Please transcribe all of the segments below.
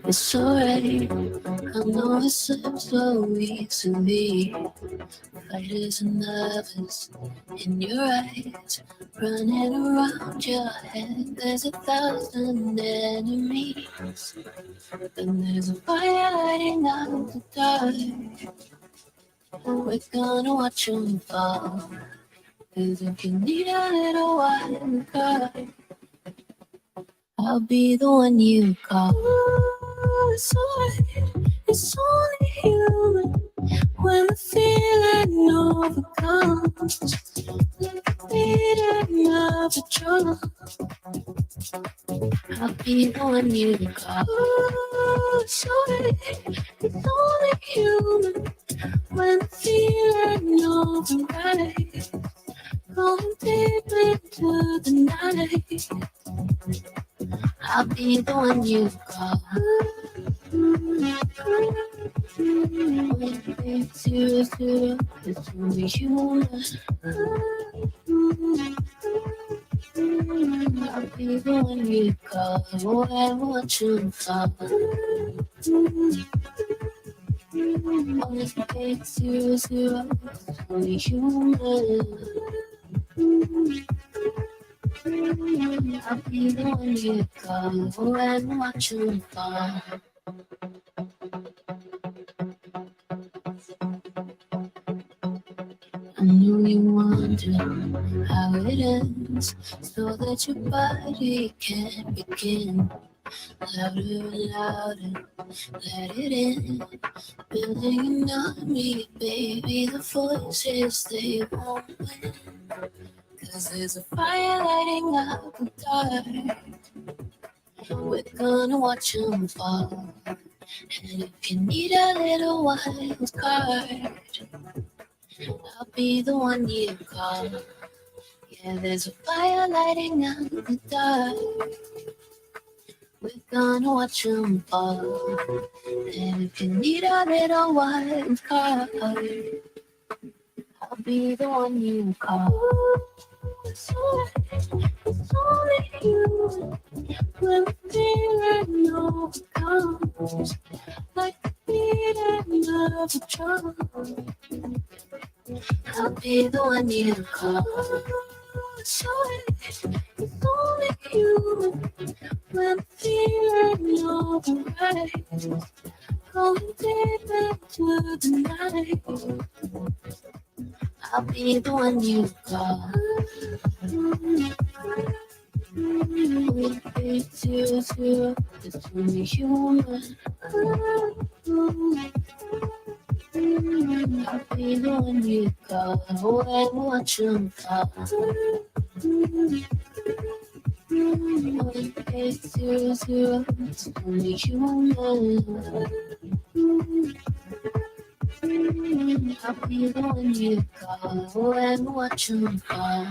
It's alright, I know it slips so easily. Fighters and lovers in your eyes, running around your head. There's 1,000 enemies, and there's a fire lighting up the dark. We're gonna watch them fall, 'cause if you need a little wild card, I'll be the one you call. It's alright, it's only human when the feeling overcomes. Like the beating of a drum, I'll be the one you call. It's alright, it's only human when the feeling overrides. Going deep into the night, I'll be the one you call. It's you, it's only human. I'll be the one you call. Whatever what you fall. Only 800, it's only human. I'll be the one you call and watch you fall. I know you wonder how it ends, so that your body can begin. Louder and louder, let it in. Building an army, baby, the voices they won't win. 'Cause there's a fire lighting up the dark. We're gonna watch them fall. And if you need a little wild card, I'll be the one you call. Yeah, there's a fire lighting up the dark. We're gonna watch them fall. And if you need a little wild card, I'll be the one you call. It's only you when the feeling overcomes. Like the beating of a drum, I'll be the one you call. It's only you when the feeling overrides. Going deep into the night, I'll be the one you call. It's you, it's only human. I'll be the one you call and watch them fall. It's you, it's only human. I'll be the one you call and watch them fall.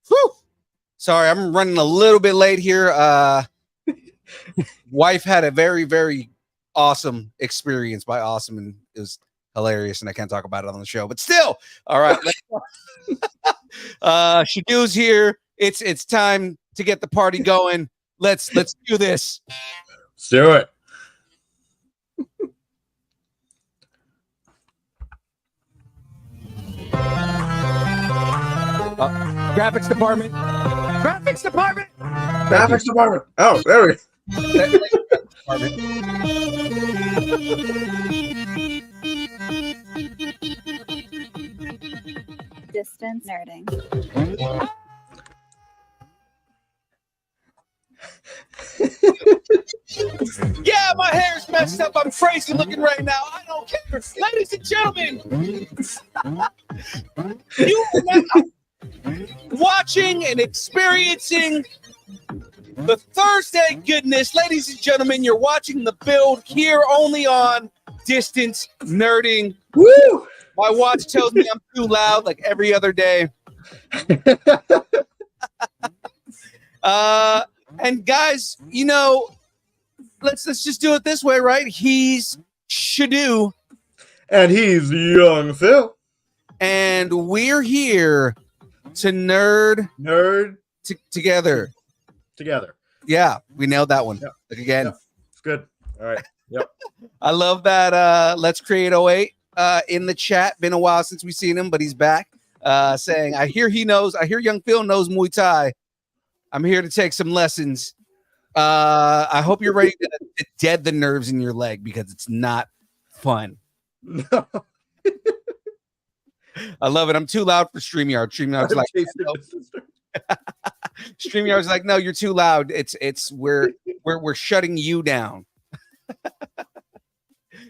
Whew. Sorry, I'm running a little bit late here. Wife had a very, very awesome experience. By awesome, and it was hilarious, and I can't talk about it on the show, but still, all right. Shadoo's here. It's time to get the party going. Let's do this. Let's do it. Graphics department. Graphics department. Graphics department. Oh, there we Distance nerding. Yeah, my hair's messed up. I'm crazy looking right now. I don't care. Ladies and gentlemen, you are now watching and experiencing the Thursday goodness. Ladies and gentlemen, you're watching the build here only on Distance Nerding. Woo! My watch tells me I'm too loud like every other day. And guys, you know, let's just do it this way, right? He's Shadoo. And he's Young Phil. And we're here to nerd together. Together. Yeah, we nailed that one. Yep. Like again. Yep. It's good. All right. Yep. I love that. Let's create '08 in the chat. Been a while since we've seen him, but he's back. Saying, I hear young Phil knows Muay Thai. I'm here to take some lessons. I hope you're ready to dead the nerves in your leg because it's not fun. No. I love it. I'm too loud for StreamYard. StreamYard's like, no. StreamYard's like, no, you're too loud. We're shutting you down.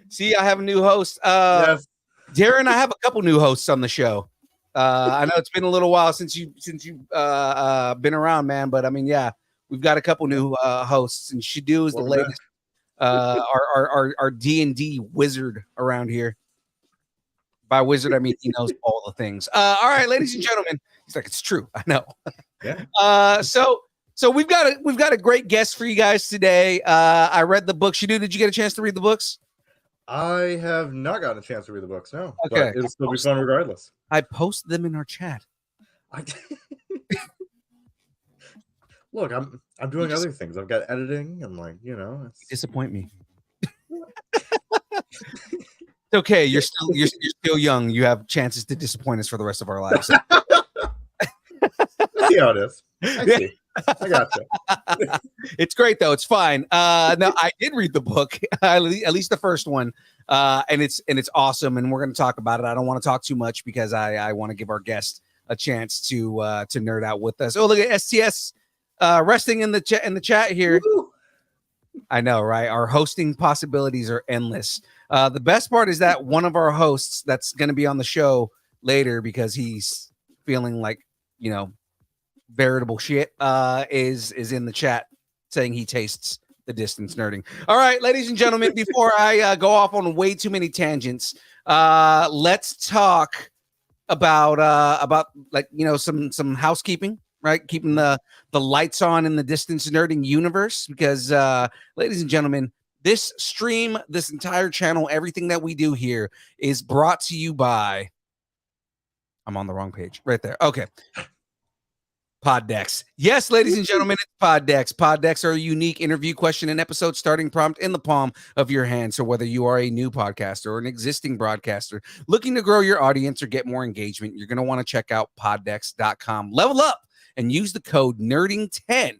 See, I have a new host. Yes. Darren, I have a couple new hosts on the show. I know it's been a little while since you've been around, man. But I mean, yeah, we've got a couple new hosts, and Shadu is the latest. Our D&D wizard around here. By wizard, I mean he knows all the things. All right, ladies and gentlemen, he's like, it's true. I know. Yeah. So we've got a great guest for you guys today. I read the book. Shadu, did you get a chance to read the books? I have not gotten a chance to read the books, no. Okay. But it'll still be fun regardless. I posted them in our chat. Look, I'm doing other things. I've got editing and You disappoint me. It's okay. You're still young. You have chances to disappoint us for the rest of our lives. I see how it is. I see. I gotcha. It's great though. It's fine. No, I did read the book, at least the first one, and it's awesome. And we're going to talk about it. I don't want to talk too much because I want to give our guest a chance to nerd out with us. Oh, look at STS resting in the chat here. Woo! I know, right? Our hosting possibilities are endless. The best part is that one of our hosts that's going to be on the show later because he's feeling like veritable shit is in the chat saying he tastes the distance nerding. All right, ladies and gentlemen, before I go off on way too many tangents, let's talk about some housekeeping, right? Keeping the lights on in the distance nerding universe because ladies and gentlemen, this stream, this entire channel, everything that we do here is brought to you by I'm on the wrong page right there. Okay. Poddex. Yes, ladies and gentlemen, it's Poddex. Poddex are a unique interview question and episode starting prompt in the palm of your hand. So whether you are a new podcaster or an existing broadcaster looking to grow your audience or get more engagement, you're going to want to check out poddex.com. Level up and use the code nerding10.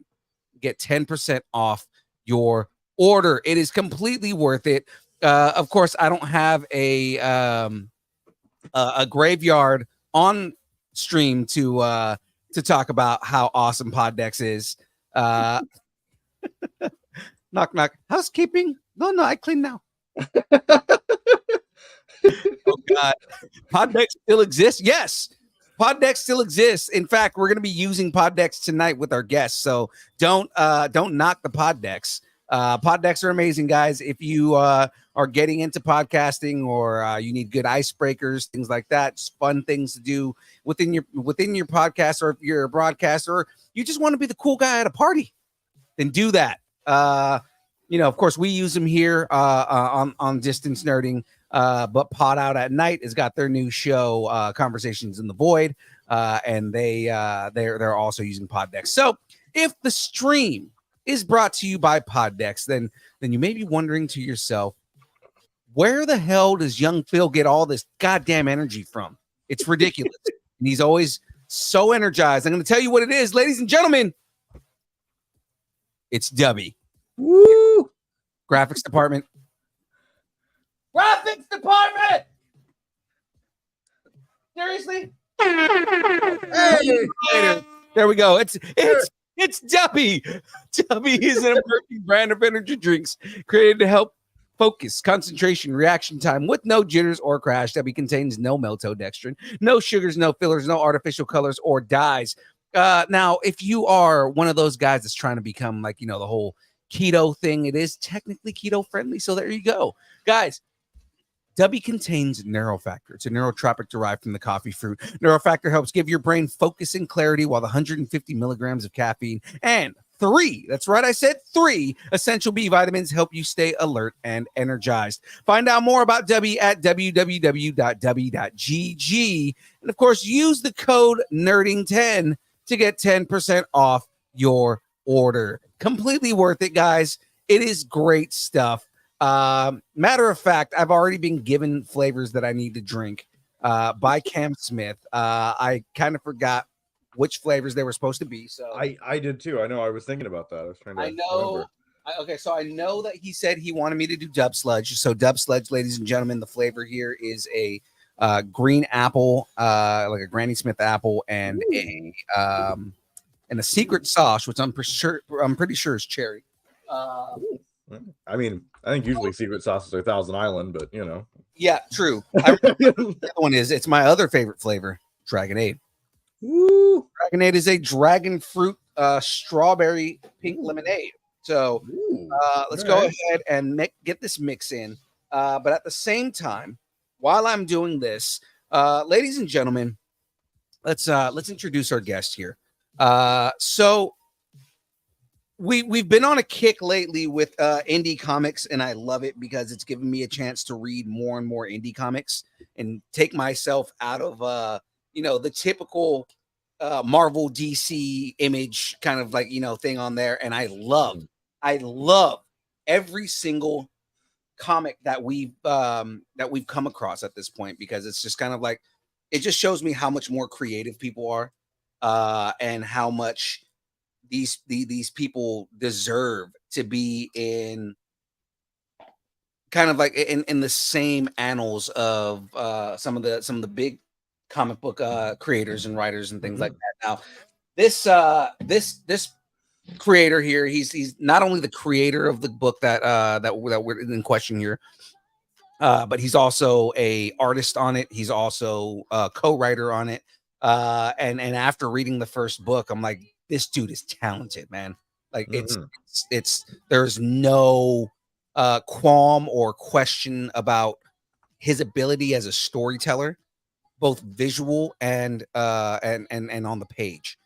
Get 10% off your order. It is completely worth it. Of course, I don't have a graveyard on stream to talk about how awesome Poddex is. Knock, knock. Housekeeping? No, I clean now. Oh, God. Poddex still exists? Yes. Poddex still exists. In fact, we're going to be using Poddex tonight with our guests. So don't knock the Poddex. Poddex are amazing, guys. If you are getting into podcasting or you need good icebreakers, things like that, just fun things to do within your podcast, or if you're a broadcaster, or you just want to be the cool guy at a party, then do that. Of course, we use them here on Distance Nerding, but Pod Out at Night has got their new show, Conversations in the Void, and they're also using Poddex. So if the stream is brought to you by Poddex, then you may be wondering to yourself, where the hell does young Phil get all this goddamn energy from? It's ridiculous. And he's always so energized. I'm going to tell you what it is, ladies and gentlemen. It's Dubby. Woo! Graphics department. Graphics department! Seriously? Hey! There we go. It's Dubby. Dubby is an emerging brand of energy drinks created to help focus, concentration, reaction time with no jitters or crash. Dubby contains no maltodextrin, no sugars, no fillers, no artificial colors or dyes. Now, if you are one of those guys that's trying to become the whole keto thing, it is technically keto friendly. So there you go, guys. Dubby contains neurofactor. It's a neurotropic derived from the coffee fruit. Neurofactor helps give your brain focus and clarity, while the 150 milligrams of caffeine and 3, that's right, I said 3 essential B vitamins help you stay alert and energized. Find out more about Dubby at www.dubby.gg. And of course, use the code nerding10 to get 10% off your order. Completely worth it, guys. It is great stuff. Matter of fact, I've already been given flavors that I need to drink by Cam Smith. I kind of forgot which flavors they were supposed to be. So I did too. I know. I was thinking about that. I was trying to remember. Okay, so I know that he said he wanted me to do Dub Sludge. So Dub Sludge, ladies and gentlemen, the flavor here is a green apple, like a Granny Smith apple, and a secret sauce, which I'm pretty sure is cherry. I mean, I think usually secret sauces are Thousand Island, but you know. Yeah, true. The other one is it's my other favorite flavor, Dragonade. Woo! Dragonade is a dragon fruit strawberry pink lemonade. So let's go ahead and get this mix in. But at the same time, while I'm doing this, ladies and gentlemen, let's introduce our guest here. So we've been on a kick lately with indie comics, and I love it because it's given me a chance to read more and more indie comics and take myself out of the typical Marvel DC Image kind of thing on there. And I love every single comic that we've come across at this point, because it's just kind of like it just shows me how much more creative people are and how much these people deserve to be in kind of like in the same annals of some of the big comic book creators and writers and things like that. Now, this creator here, he's not only the creator of the book that we're in question here, but he's also a artist on it. He's also a co-writer on it. And after reading the first book, I'm like, this dude is talented, man. Like it's there's no qualm or question about his ability as a storyteller, both visual and on the page.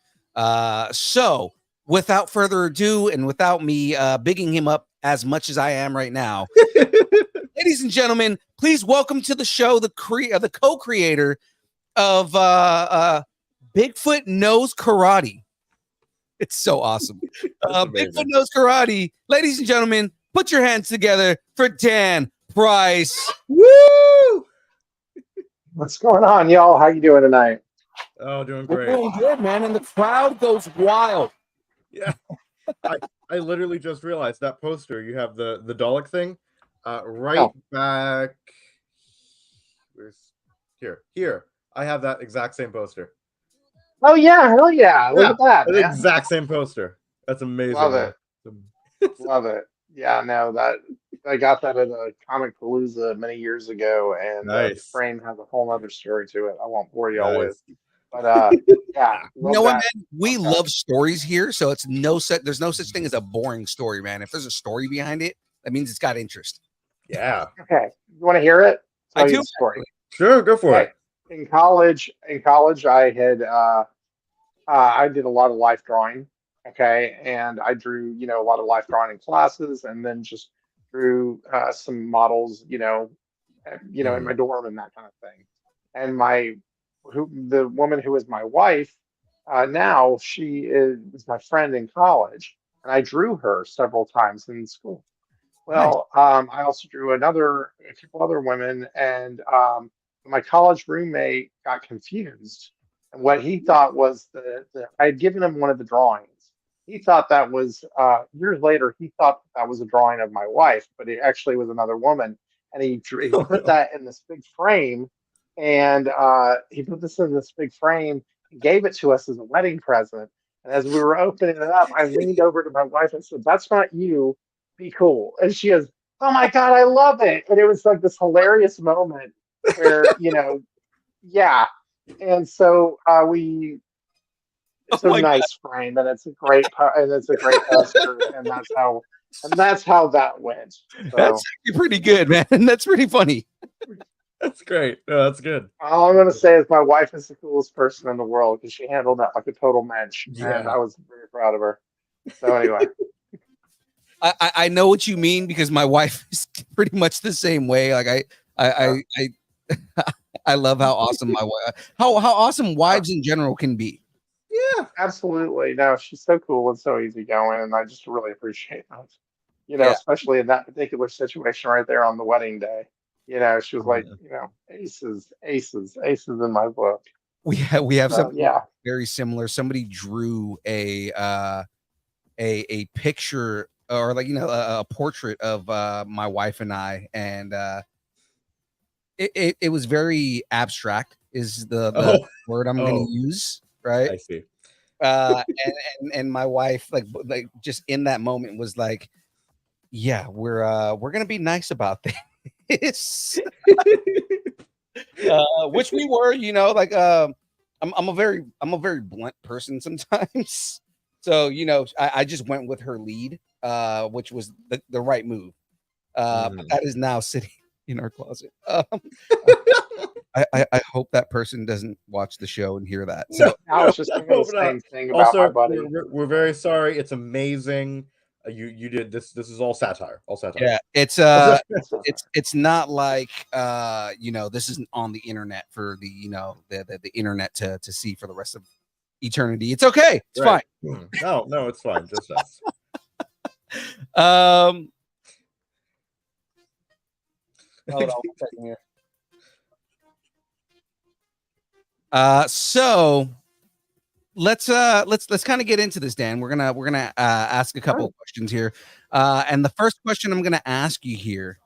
So without further ado, and without me bigging him up as much as I am right now, ladies and gentlemen, please welcome to the show the co-creator of Bigfoot Knows Karate. It's so awesome. Bigfoot Knows Karate. Ladies and gentlemen, put your hands together for Dan Price. Woo! What's going on, y'all? How you doing tonight? Oh, doing great. We're doing good, man. And the crowd goes wild. Yeah. I literally just realized that poster. You have the Dalek thing back. Where's here? I have that exact same poster. Oh yeah, hell yeah! Look at that, the man. exact same poster. That's amazing. Love it. Love it. Yeah, no, that I got that at a Comic Palooza many years ago, and the frame has a whole other story to it. I won't bore y'all with, but yeah. Man, we love stories here, so it's there's no such thing as a boring story, man. If there's a story behind it, that means it's got interest. Yeah. Okay, you want to hear it? I do. Story. Sure, go for it. In college, I had I did a lot of life drawing. Okay, and I drew, a lot of life drawing in classes, and then just drew some models, in my dorm and that kind of thing. And the woman who is my wife now, she was my friend in college, and I drew her several times in school. Well, I also drew a couple other women, and my college roommate got confused, and what he thought was I had given him one of the drawings. He thought that was years later. He thought that was a drawing of my wife, but it actually was another woman. And he put that in this big frame, and he put this in this big frame. He gave it to us as a wedding present. And as we were opening it up, I leaned over to my wife and said, "That's not you. Be cool." And she goes, "Oh my God, I love it!" And it was like this hilarious moment where yeah. And so it's a nice frame, and it's a great poster, and that's how that went. So, that's actually pretty good, man. That's pretty funny. That's great. No, that's good. All I'm gonna say is my wife is the coolest person in the world because she handled that like a total mensch, and I was very proud of her. So anyway. I know what you mean, because my wife is pretty much the same way. Like I love how awesome my wife, how awesome wives in general can be. Yeah, absolutely. No, she's so cool and so easygoing, and I just really appreciate that. Yeah. especially in that particular situation right there on the wedding day. She was like, Mhm. aces, aces, aces in my book. We have So something yeah. very similar. Somebody drew a picture, or like a portrait of my wife and I, and it was very abstract is the Oh, word I'm going to oh, use, right? I see. And my wife, like just in that moment, was like, yeah, we're gonna be nice about this. Which we were, like I'm a very blunt person sometimes. So, I just went with her lead, which was the right move. But Mhm. that is now sitting in our closet. I hope that person doesn't watch the show and hear that. No, So I no, was just no, thinking the not. same thing about my Also, we're, buddy. we're, we're very sorry. It's amazing. You did this. This is all satire. All satire. yeah, it's Also, it's not like this isn't on the internet for the internet to see for the rest of eternity. It's okay. It's Right. fine. No, no, it's fine. Just us. Um, hold on 1 second here. So let's kind of get into this, Dan. We're gonna ask a couple sure. of questions here. And the first question I'm gonna ask you here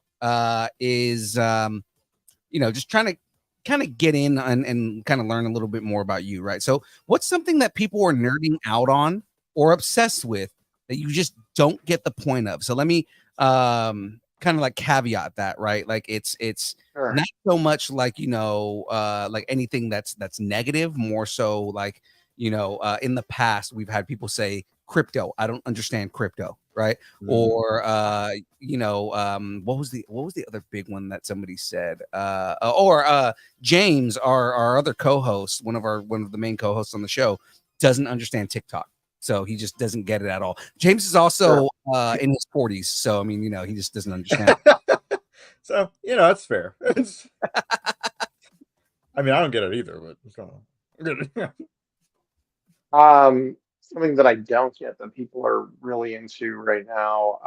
is just trying to kind of get in and kind of learn a little bit more about you, right? So what's something that people are nerding out on or obsessed with that you just don't get the point of? So let me kind of like caveat that, right? Like it's Sure. not so much like like anything that's negative, more so like in the past we've had people say crypto, I don't understand crypto, right? Mhm. Or what was the other big one that somebody said? Or James, our other co-host, one of the main co-hosts on the show, doesn't understand TikTok. So he just doesn't get it at all. James is Sure. also in his 40s, so I mean, he just doesn't understand. So that's fair. I mean, I don't get it either, but it's not. Something that I don't get that people are really into right now.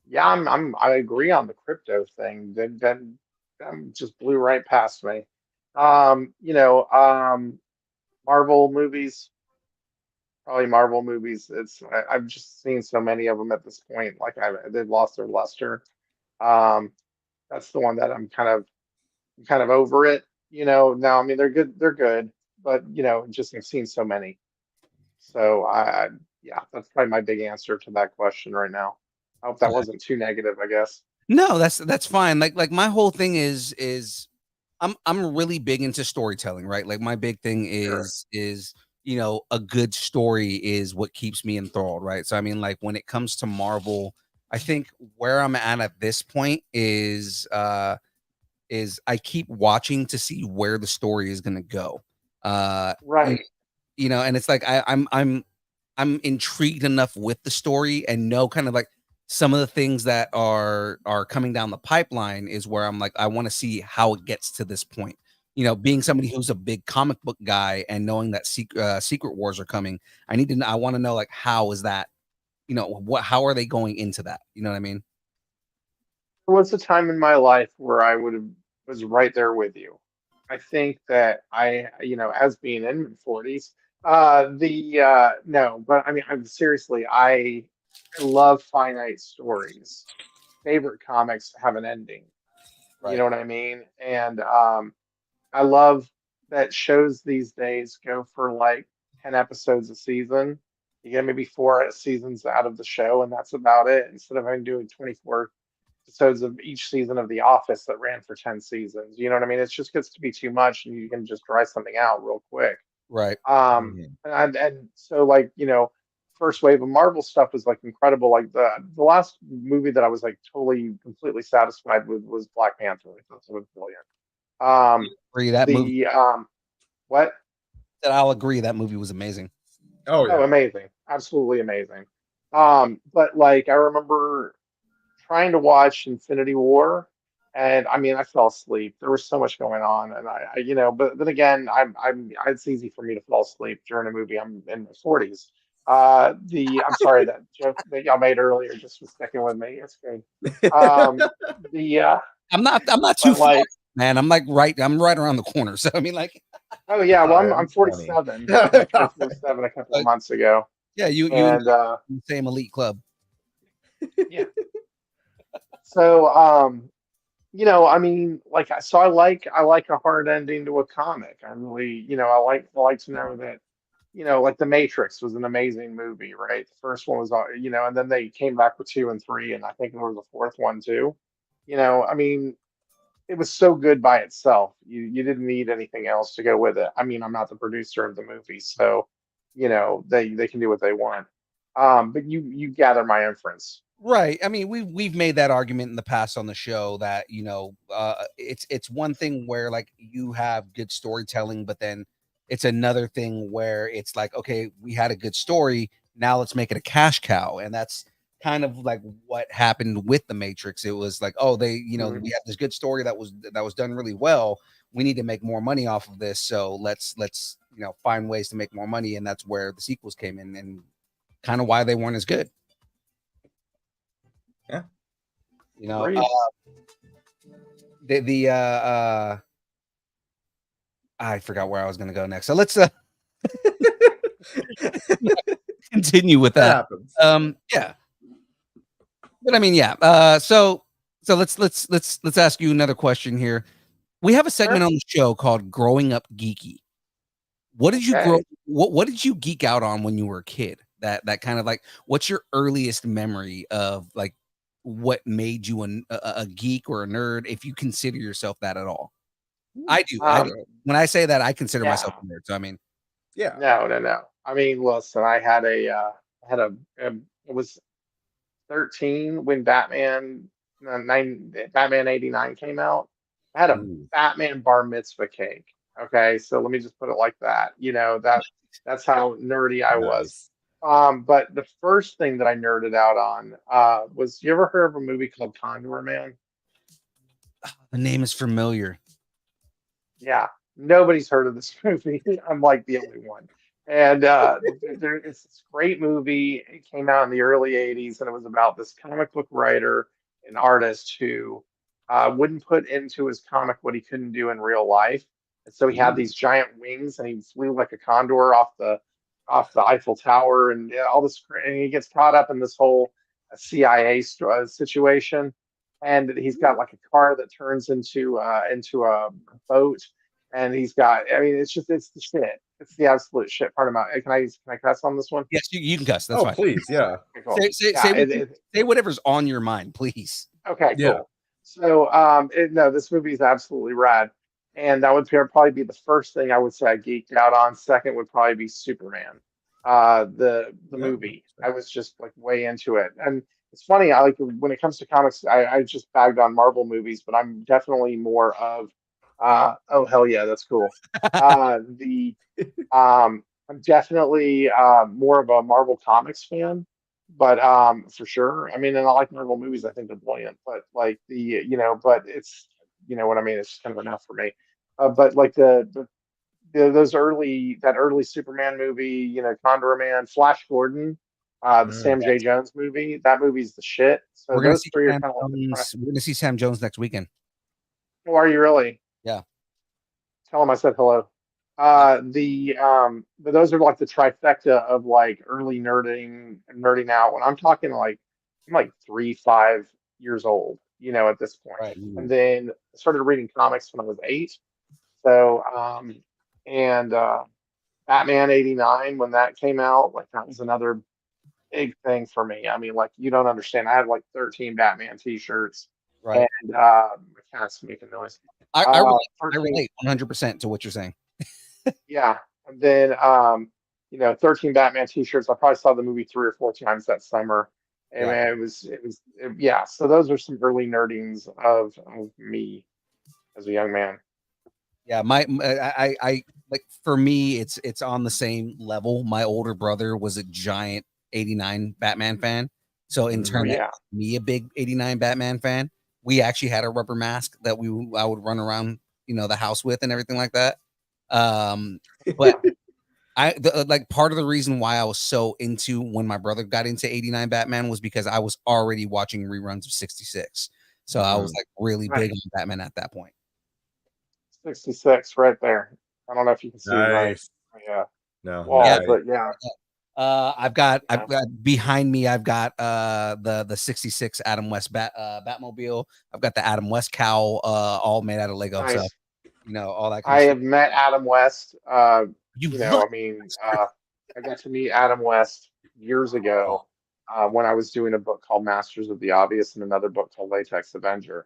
Yeah, I agree on the crypto thing. That just blew right past me. Um, you know, um, Marvel movies, probably Marvel movies. I've just seen so many of them at this point. Like they've lost their luster. Um, that's the one that I'm kind of over it. Now I mean they're good, but just I've seen so many. So yeah, that's probably my big answer to that question right now. I hope that wasn't too negative, I guess. No, that's fine. Like my whole thing is I'm really big into storytelling, right? Like my big thing Sure. is a good story is what keeps me enthralled, right? So I mean, like when it comes to Marvel, I think where I'm at this point is I keep watching to see where the story is going to go. Uh, you, Right. and it's like I'm intrigued enough with the story and know kind of like some of the things that are coming down the pipeline is where I'm like I want to see how it gets to this point. Being somebody who's a big comic book guy and knowing that Secret Wars are coming, I want to know like how is that, how are they going into that? You know what I mean? There was a time in my life where I would have was right there with you. I think that as being in my 40s, the no, but I mean, I'm seriously, I love finite stories. Favorite comics have an ending. You Right. know what I mean? And I love that shows these days go for like 10 episodes a season. You get maybe four seasons out of the show, and that's about it. Instead of having to do 24 episodes of each season of The Office that ran for 10 seasons. You know what I mean? It just gets to be too much, and you can just dry something out real quick. Right. Mhm. And so like, first wave of Marvel stuff was like incredible. Like the last movie that I was like totally completely satisfied with was Black Panther. I thought it was brilliant. Um, Agree that movie. the what? That I'll agree that movie was amazing. Oh Oh, yeah. amazing. Absolutely amazing. But like I remember trying to watch Infinity War, and I mean I fell asleep. There was so much going on, and but then again, it's easy for me to fall asleep during a movie. I'm in my 40s, I'm sorry, that joke that y'all made earlier just was sticking with me. It's good. Um, the I'm not too but far, like, man. I'm right around the corner. So I mean, like, oh yeah, well I'm I'm 20. 47. I just turned 47 a couple of months ago, yeah, you and and the same elite club. yeah. So I mean, like, so I like a hard ending to a comic. I really, I like to know that, like The Matrix was an amazing movie, right? The first one was, and then they came back with two and three, and I think there was a fourth one too. I mean, it was so good by itself. You didn't need anything else to go with it. I mean, I'm not the producer of the movie, so they can do what they want. But you gather my inference. Right. I mean, we've made that argument in the past on the show that it's one thing where like you have good storytelling, but then it's another thing where it's like, okay, we had a good story, now let's make it a cash cow, and that's kind of like what happened with the Matrix. It was like, oh, Mhm. we had this good story that was done really well. We need to make more money off of this, so let's find ways to make more money, and that's where the sequels came in, and kind of why they weren't as good. Yeah. You know, Agreed. the I forgot where I was going to go next. So let's continue with That that. happens. Yeah, but I mean, yeah. So let's ask you another question here. We have a segment Sure. on the show called "Growing Up Geeky." What did you Okay. What did you geek out on when you were a kid? That kind of like, what's your earliest memory of like what made you a geek or a nerd, if you consider yourself that at all? I do. I do. Um, When I say that, I consider myself yeah. a nerd. So I mean, Yeah. No, no, no. I mean, listen, I had it was 13 when Batman 89 came out. I had a Ooh, Batman bar mitzvah cake. Okay, so let me just put it like that. That's how nerdy I was. nice. But the first thing that I nerded out on was, you ever heard of a movie called Condor Man? the name is familiar. Yeah, nobody's heard of this movie. I'm like the only one. And it's this great movie. It came out in the early 80s, and it was about this comic book writer and artist who wouldn't put into his comic what he couldn't do in real life. And so he had Ooh. these giant wings, and he flew like a condor off the Eiffel Tower, and all this. And he gets caught up in this whole CIA situation, and he's got like a car that turns into a boat, and he's got. I mean, it's the shit. It's the absolute shit part of my. Can I cuss on this one? Yes, you can cuss. That's Oh, fine. please. Yeah. Okay, cool. Say Yeah. say whatever's on your mind, please. Okay, Yeah. cool. So, no, this movie is absolutely rad, and that would probably be the first thing I would say I geeked out on. Second would probably be Superman, the Yeah. movie. I was just like way into it, and it's funny. I like when it comes to comics. I just bagged on Marvel movies, but I'm definitely more of, oh hell yeah, that's cool. The I'm definitely more of a Marvel Comics fan, but for sure. I mean, and I like Marvel movies. I think they're brilliant, but like but it's what I mean. It's kind of enough for me. But like that early Superman movie, Condor Man, Flash Gordon, the Mm. Sam J. Jones movie. That movie's the shit. So We're gonna those see three are Sam kind of like the. Jones. We're gonna see Sam Jones next weekend. Oh, are you really? Yeah. Tell him I said hello. But those are like the trifecta of like early nerding out. When I'm talking like I'm like 3, 5 years old, at this point. Right. And then I started reading comics when I was 8. So and Batman 89, when that came out, like that was another big thing for me. I mean, like, you don't understand. I had like 13 Batman t-shirts, Right. and my cat's making noise. I relate. I 13. relate 100% to what you're saying. Yeah. And then 13 Batman t-shirts. I probably saw the movie 3 or 4 times that summer. And Yeah. man, yeah. So those are some early nerdings of me as a young man. Yeah. I like, for me, it's on the same level. My older brother was a giant 89 Batman fan. So in Oh turn, that yeah. made me a big 89 Batman fan. We actually had a rubber mask that I would run around, the house with and everything like that. But like part of the reason why I was so into when my brother got into 89 Batman was because I was already watching reruns of 66. So I was like really big on Batman at that point. 66 right there. I don't know if you can see my No. wall, Yeah. but yeah. I've got behind me, I've got the 66 Adam West Batmobile. I've got the Adam West cowl all made out of Lego. Nice. So all that I have met Adam West. You I got to meet Adam West years ago when I was doing a book called Masters of the Obvious and another book called Latex Avenger.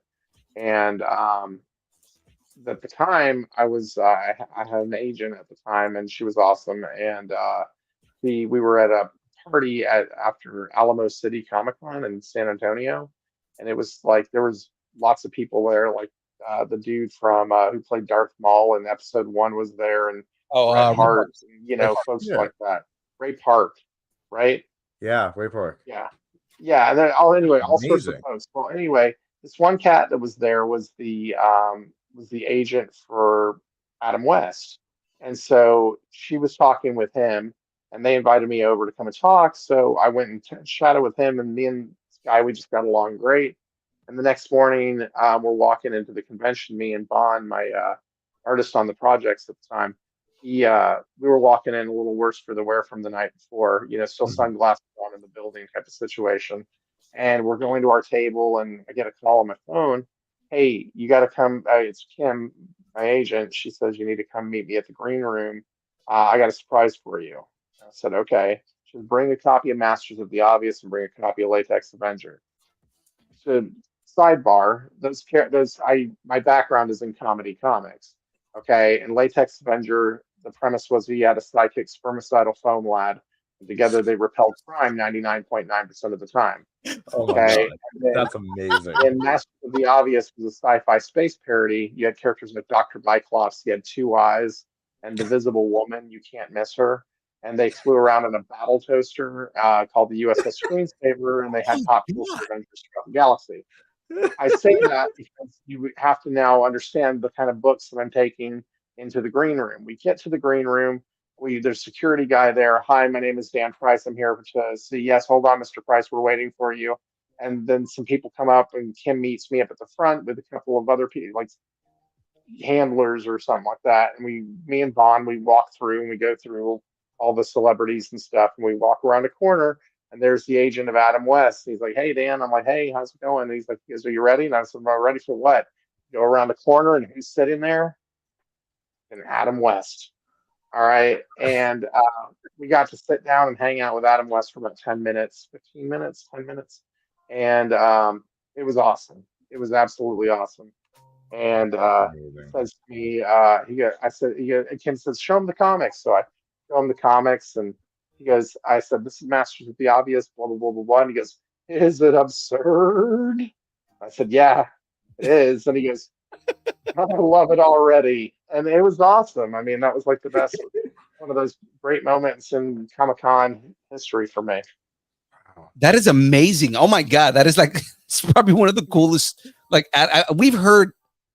And at the time, I had an agent at the time, and she was awesome. And we were at a party after Alamo City Comic Con in San Antonio, and it was like there was lots of people there, like the dude from who played Darth Maul in episode 1 was there, and Bret Hart, folks like that. Ray Park, right? Yeah, Ray Park. Yeah, and then anyway, all sorts of folks. Well, anyway, this one cat that was there was the agent for Adam West, and so she was talking with him, and they invited me over to come and talk. So I went and chatted with him, and me and this guy, we just got along great. And the next morning, we're walking into the convention. Me and Bond, my artist on the projects at the time, we were walking in a little worse for the wear from the night before. Still sunglasses on in the building type of situation. And we're going to our table, and I get a call on my phone. Hey, you got to come. It's Kim, my agent. She says you need to come meet me at the green room. I got a surprise for you. I said, okay. She said, bring a copy of Masters of the Obvious and bring a copy of Latex Avenger. So sidebar, my background is in comedy comics. Okay. And Latex Avenger, the premise was he had a psychic spermicidal foam lad. And together they repelled crime 99.9% of the time. Okay. That's amazing. And Masters of the Obvious was a sci-fi space parody. You had characters like Dr. Biclops, he had 2 eyes, and the Visible Woman, you can't miss her. And they flew around in a battle toaster called the USS Screensaver, and they had pop culture adventures throughout the galaxy. I say that because you have to now understand the kind of books that I'm taking into the green room. We get to the green room. There's a security guy there. Hi, my name is Dan Price. I'm here to see. Yes, hold on, Mr. Price. We're waiting for you. And then some people come up, and Kim meets me up at the front with a couple of other people, like handlers or something like that. And me and Vaughn, we walk through and we go through all the celebrities and stuff. And we walk around a corner, and there's the agent of Adam West. He's like, hey, Dan. I'm like, hey, how's it going? And he's like, are you ready? And I said, I'm ready for what? Go around the corner, and who's sitting there? And Adam West. All right. And we got to sit down and hang out with Adam West for about 10 minutes, 15 minutes, 10 minutes. And it was awesome. It was absolutely awesome. And says to me, Kim says, show him the comics. So I show him the comics, and I said, this is Masters of the Obvious, blah, blah, blah, blah, blah. And he goes, is it absurd? I said, yeah, it is. And he goes, I love it already. And it was awesome. I mean, that was like the best, one of those great moments in Comic-Con history for me. That is amazing. Oh my God. That is like, it's probably one of the coolest. Like we've heard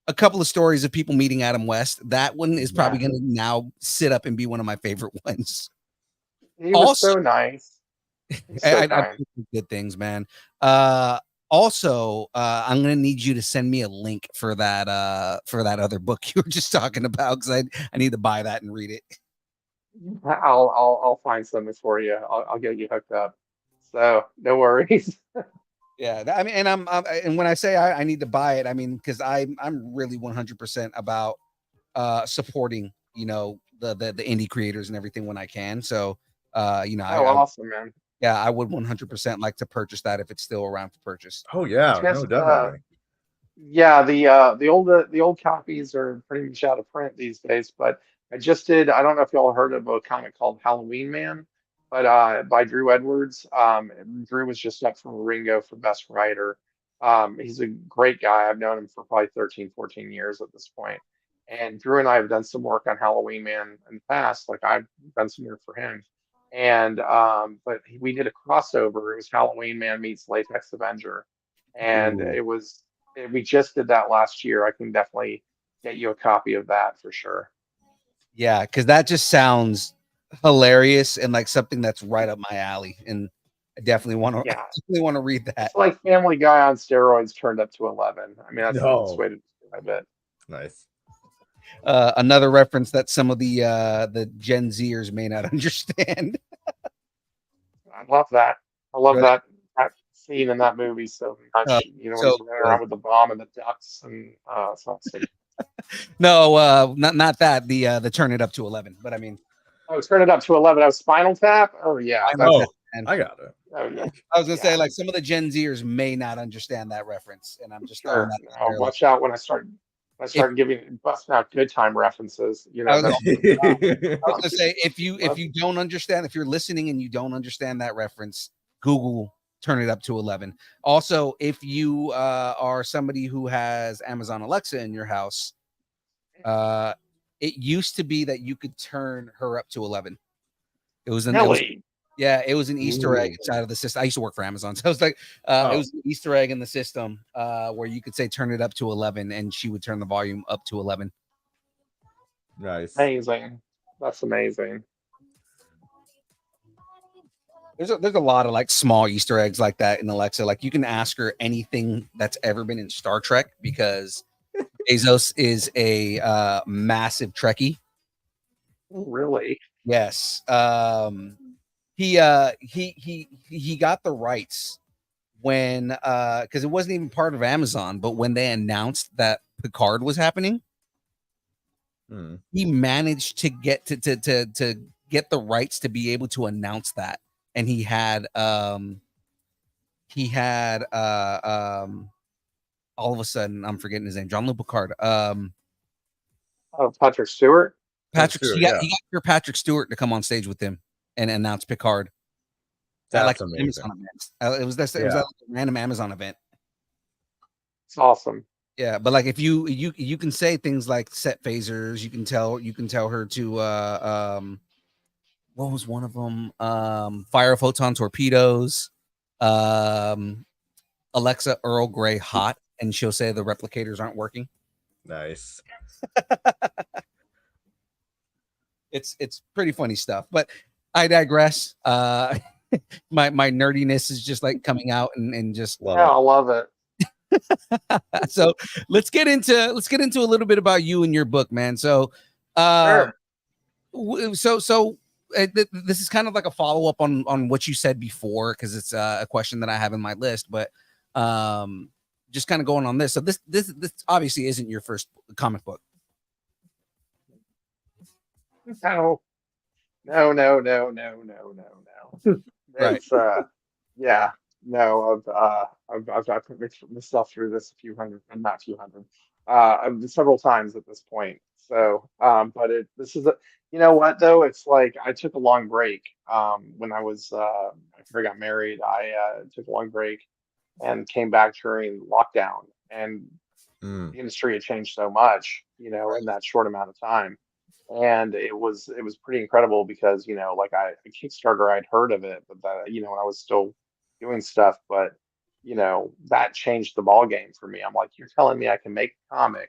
a couple of stories of people meeting Adam West. That one is probably going to now sit up and be one of my favorite ones. He was so nice. I good things, man. Also, I'm gonna need you to send me a link for that other book you were just talking about, because I need to buy that and read it. I'll find something for you. I'll get you hooked up. So no worries. Yeah, I mean, and and when I say I need to buy it, I mean because I'm really 100% about supporting the indie creators and everything when I can. So awesome, man. Yeah, I would 100% like to purchase that if it's still around for purchase. Oh yeah, no, definitely. Yeah, the old copies are pretty much out of print these days. But I don't know if y'all heard of a comic called Halloween Man, but by Drew Edwards. Drew was just up from Ringo for Best Writer. He's a great guy. I've known him for probably 13, 14 years at this point. And Drew and I have done some work on Halloween Man in the past. Like I've done some work for him. And but we did a crossover. It was Halloween Man meets Latex Avenger, and we just did that last year. I can definitely get you a copy of that for sure. Yeah, because that just sounds hilarious and like something that's right up my alley, and I definitely want to Yeah, definitely want to read that. it's like Family Guy on steroids turned up to 11. I mean, that's the best No. way to describe it. Nice. Another reference that some of the Gen Zers may not understand. I love that. I love Right. that scene in that movie so Uh, much. You know, when so he's running around with the bomb and the ducks, and it's awesome. no, not that the turn it up to 11, but I mean, Oh, turn it up to 11. Oh, Spinal Tap. Oh yeah, I know that's. that, Oh, man. I got it. Oh yeah, I was gonna yeah. say like some of the Gen Zers may not understand that reference, and I'm just throwing Sure. that out Now there. Like watch out when I if start giving busting out good time references. You I know, was then gonna, I'll be like, oh, I was gonna say if you don't understand, if you're listening and you don't understand that reference, Google turn it up to 11. Also, if you are somebody who has Amazon Alexa in your house, it used to be that you could turn her up to 11. It was Kelly. yeah, it was an Easter egg Ooh. inside of the system. I used to work for Amazon, so it was like it Oh, was an Easter egg in the system where you could say turn it up to 11, and she would turn the volume up to 11. nice. Amazing. That's amazing. There's a lot of like small Easter eggs like that in Alexa. Like you can ask her anything that's ever been in Star Trek because Bezos is a massive Trekkie. Really? Yes. He got the rights when because it wasn't even part of Amazon, but when they announced that Picard was happening, Hmm. he managed to get to get the rights to be able to announce that. And he had all of a sudden I'm forgetting his name, John Luke Picard. Oh, Patrick Stewart. That's Patrick true. he got Yeah, he got your Patrick Stewart to come on stage with him and announce Picard at like that's an amazing. Amazon event. It was Yeah. like a random Amazon event. It's awesome. Yeah, but like if you can say things like set phasers, you can tell her to what was one of them? Fire photon torpedoes. Um Alexa Earl Grey hot, and she'll say the replicators aren't working. Nice. It's pretty funny stuff, but I digress. My nerdiness is just like coming out and just Love Yeah, it. I love it. so let's get into a little bit about you and your book, man. So uh Sure. this is kind of like a follow-up on what you said before because it's a question that I have in my list, but um just kind of going on this. So this obviously isn't your first comic book. No, no. Right. It's yeah, no, I've put myself through this a few hundred, not a few hundred, several times at this point. So, but this is you know what though? It's like I took a long break. When I was after I got married, I took a long break and came back during lockdown, and Mm. the industry had changed so much, you know, in that short amount of time. And it was pretty incredible because, you know, like a Kickstarter, I'd heard of it, but that, you know, when I was still doing stuff, but you know, that changed the ball game for me. I'm like, you're telling me I can make a comic,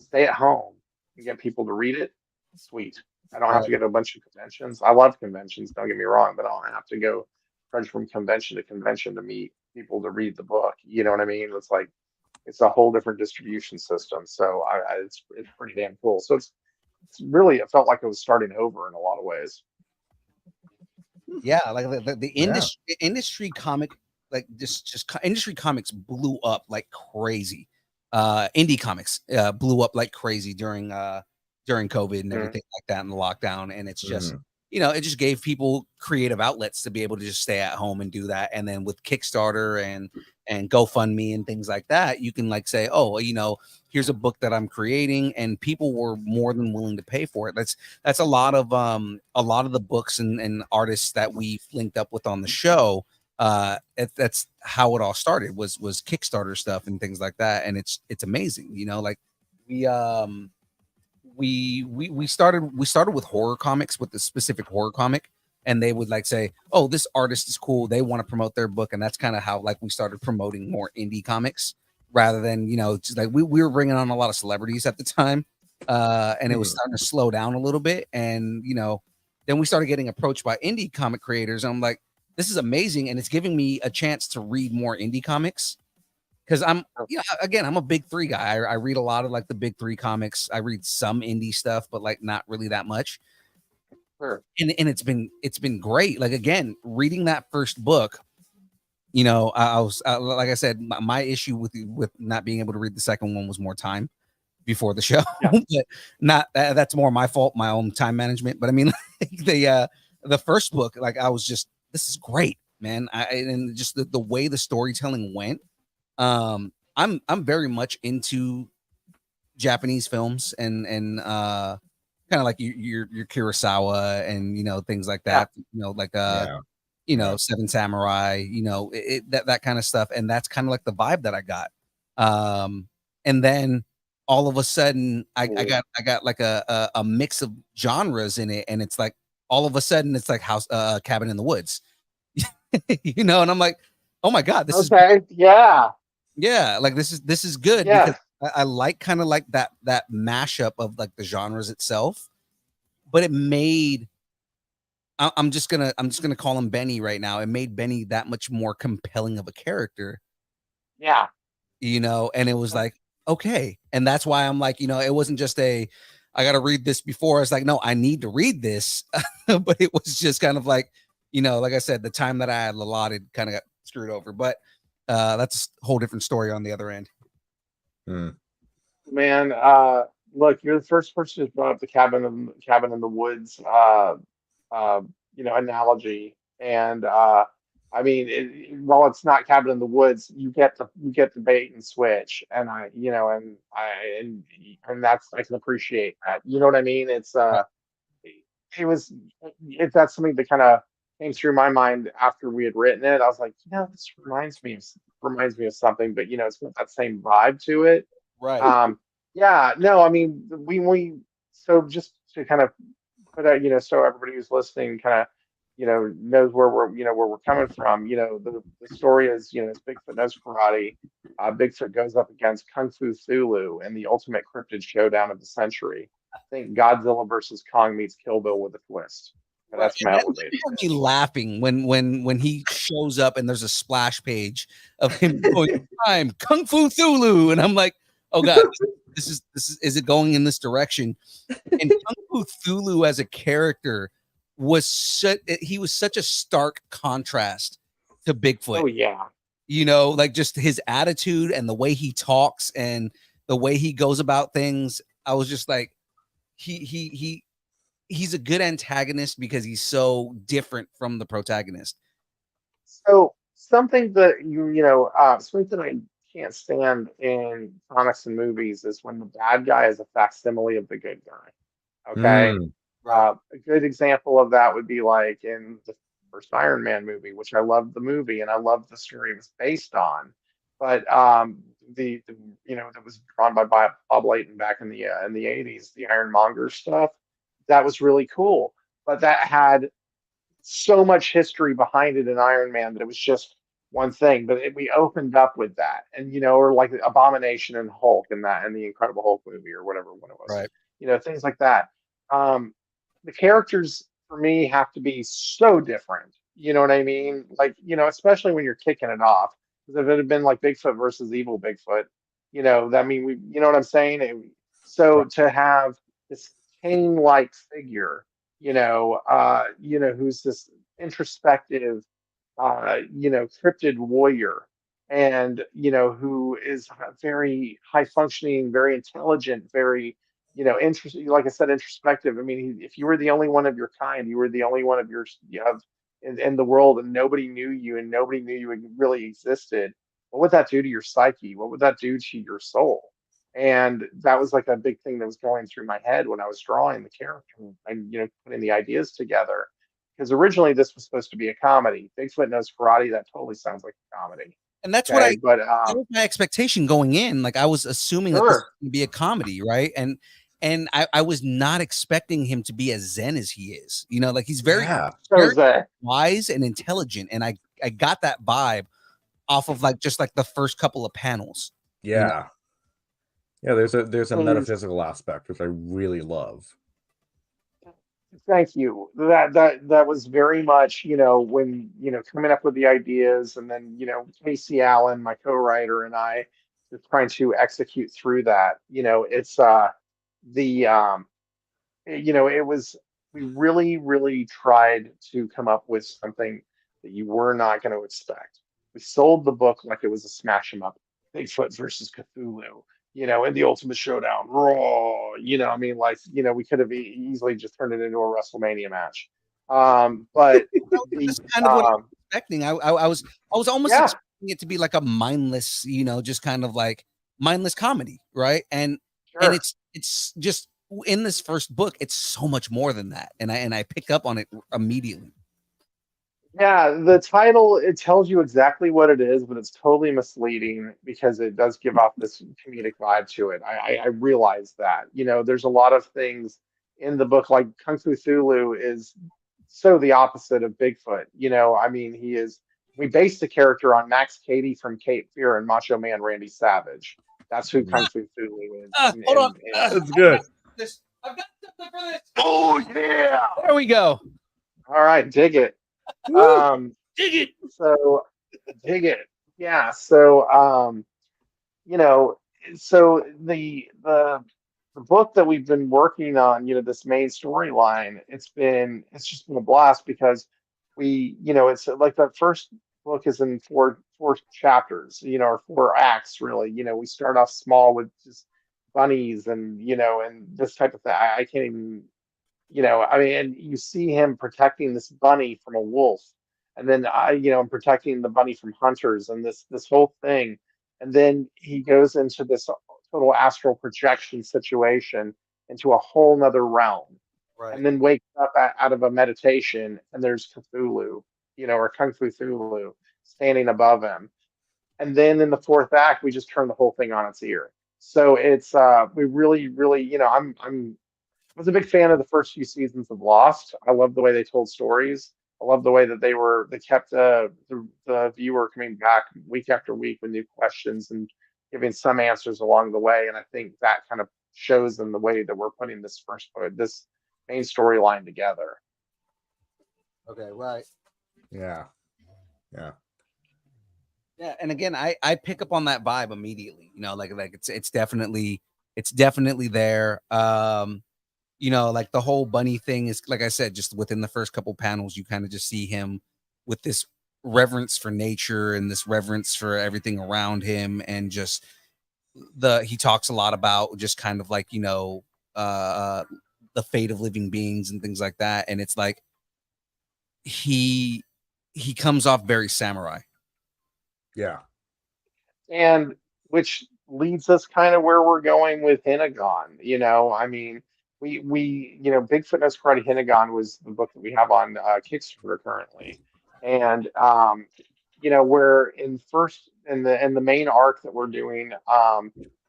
stay at home, and get people to read it? Sweet. I don't have to Right. go to a bunch of conventions. I love conventions, don't get me wrong, but I don't have to go trudge from convention to convention to meet people to read the book. You know what I mean? It's like it's a whole different distribution system. So it's pretty damn cool. So it's really it felt like it was starting over in a lot of ways. Yeah, like the Yeah. industry comic, like industry comics blew up like crazy. Indie comics blew up like crazy during COVID and Mhm. everything like that and the lockdown. And it's just, Mhm. it just gave people creative outlets to be able to just stay at home and do that. And then with Kickstarter and GoFundMe and things like that, you can like say, oh, here's a book that I'm creating, and people were more than willing to pay for it. That's a lot of the books and artists that we linked up with on the show. That's how it all started was Kickstarter stuff and things like that, and it's amazing. Like we we started with horror comics, with the specific horror comic, and they would like say, oh, this artist is cool, they want to promote their book, and that's kind of how like we started promoting more indie comics rather than just like we were bringing on a lot of celebrities at the time, and it was Mhm. starting to slow down a little bit, and then we started getting approached by indie comic creators. And I'm like, this is amazing. And it's giving me a chance to read more indie comics. Because again, I'm a big three guy. I read a lot of like the big three comics. I read some indie stuff, but like not really that much. Sure. And it's been great. Like, again, reading that first book, I was like I said, my issue with not being able to read the second one was more time before the show. Yeah. But not that's more my fault, my own time management. But I mean, like the first book, like I was just, this is great, man. And just the way the storytelling went. I'm very much into Japanese films and kind of like your Kurosawa and things like that. Like Seven Samurai, that kind of stuff. And that's kind of like the vibe that I got. And then all of a sudden I got like a mix of genres in it, and it's like all of a sudden it's like Cabin in the Woods. And I'm like, oh my God, this is yeah, like this is good because I like kind of like that mashup of like the genres itself, but it made I'm just gonna call him Benny right now. It made Benny that much more compelling of a character. Yeah. And it was like, okay. And that's why I'm like, it wasn't just I gotta read this before. It's like, no, I need to read this. But it was just kind of like, like I said, the time that I had allotted kind of got screwed over. But that's a whole different story on the other end. Man, look, you're the first person who's brought up the cabin in the woods analogy. And I mean, while it's not cabin in the woods, you get the bait and switch, and and that's, I can appreciate that. You know what I mean? It's it was if that's something that kind of came through my mind after we had written it. I was like, this reminds me of something, but it's got that same vibe to it. Right. Yeah, no, I mean, we so just to kind of put out, so everybody who's listening kind of, knows where we're coming from. The story is, it's Bigfoot knows karate. Bigfoot goes up against Kung Fu Thulu in the ultimate cryptid showdown of the century. I think Godzilla versus Kong meets Kill Bill with a twist. But that's Matt with me laughing when he shows up and there's a splash page of him going, "I'm Kung Fu Thulu," and I'm like, oh God, this is it going in this direction? And Kung Fu Thulu as a character was such a stark contrast to Bigfoot. Oh yeah. Like just his attitude and the way he talks and the way he goes about things. I was just like, he's a good antagonist because he's so different from the protagonist. So something that something I can't stand in comics and movies is when the bad guy is a facsimile of the good guy. Okay. A good example of that would be like in the first Iron Man movie, which I loved the movie and I loved the story it was based on. But the that was drawn by Bob Layton back in the 80s, the Ironmonger stuff. That was really cool. But that had so much history behind it in Iron Man that it was just one thing. But we opened up with that, and or like Abomination and Hulk and the Incredible Hulk movie or whatever one it was. Right. Things like that. The characters for me have to be so different. You know what I mean? Like, especially when you're kicking it off. Because if it had been like Bigfoot versus evil Bigfoot, I mean, you know what I'm saying? To have this Cain-like figure, who's this introspective, cryptid warrior, and who is very high functioning, very intelligent, very interesting. Like I said, introspective. I mean, if you were the only one of your kind, you were the only one of your in the world, and nobody knew you, and nobody knew you really existed. What would that do to your psyche? What would that do to your soul? And that was like a big thing that was going through my head when I was drawing the character and putting the ideas together. Because originally this was supposed to be a comedy. Bigfoot Knows Karate. That totally sounds like a comedy. And that's that was my expectation going in. Like I was assuming that this was going to be a comedy, right? And I was not expecting him to be as zen as he is. Like he's very wise and intelligent, and I got that vibe off of just the first couple of panels. Yeah. Yeah, there's a metaphysical aspect which I really love. Thank you. That was very much, when, coming up with the ideas, and then, Casey Allen, my co-writer, and I just trying to execute through that. It's the it was we really, really tried to come up with something that you were not going to expect. We sold the book like it was a smash 'em up, Bigfoot versus Cthulhu, in the Ultimate Showdown, raw. I mean, like, we could have easily just turned it into a WrestleMania match. But That's the kind of what I was expecting. I was almost yeah, expecting it to be like a mindless, just kind of like mindless comedy, right? And sure. it's just in this first book, it's so much more than that, and I pick up on it immediately. Yeah, the title, it tells you exactly what it is, but it's totally misleading because it does give off this comedic vibe to it. I realize that. There's a lot of things in the book, like Kung Fu Thulu is so the opposite of Bigfoot. I mean, we based the character on Max Cady from Cape Fear and Macho Man Randy Savage. That's who Kung Fu Thulu is. Hold on, That's I've got good. this. I've got something for this. Oh yeah! There we go. All right, dig it. Woo! Um, Dig it. so dig it. Yeah. So you know, so the book that we've been working on, this main storyline, it's just been a blast because it's like the first book is in four chapters, or four acts really. We start off small with just bunnies and and this type of thing. I can't even I mean, and you see him protecting this bunny from a wolf, and then I'm protecting the bunny from hunters, and this whole thing, and then he goes into this total astral projection situation into a whole nother realm, Right. and then wakes up out of a meditation, and there's Cthulhu, or Kung Fu Cthulhu standing above him, and then in the fourth act, we just turn the whole thing on its ear. So it's we really, really, I was a big fan of the first few seasons of Lost. I love the way they told stories. I love the way that they kept the viewer coming back week after week with new questions and giving some answers along the way. And I think that kind of shows in the way that we're putting this main storyline together. Okay. Right. Yeah. Yeah. Yeah, and again, I pick up on that vibe immediately. Like it's definitely there. Like the whole bunny thing is, like I said, just within the first couple panels, you kind of just see him with this reverence for nature and this reverence for everything around him, and just he talks a lot about just kind of like uh the fate of living beings and things like that, and it's like he comes off very samurai. Yeah. And which leads us kind of where we're going with Hinagon. I mean, Bigfoot Knows Karate Hinagon was the book that we have on Kickstarter currently, and we're in the main arc that we're doing.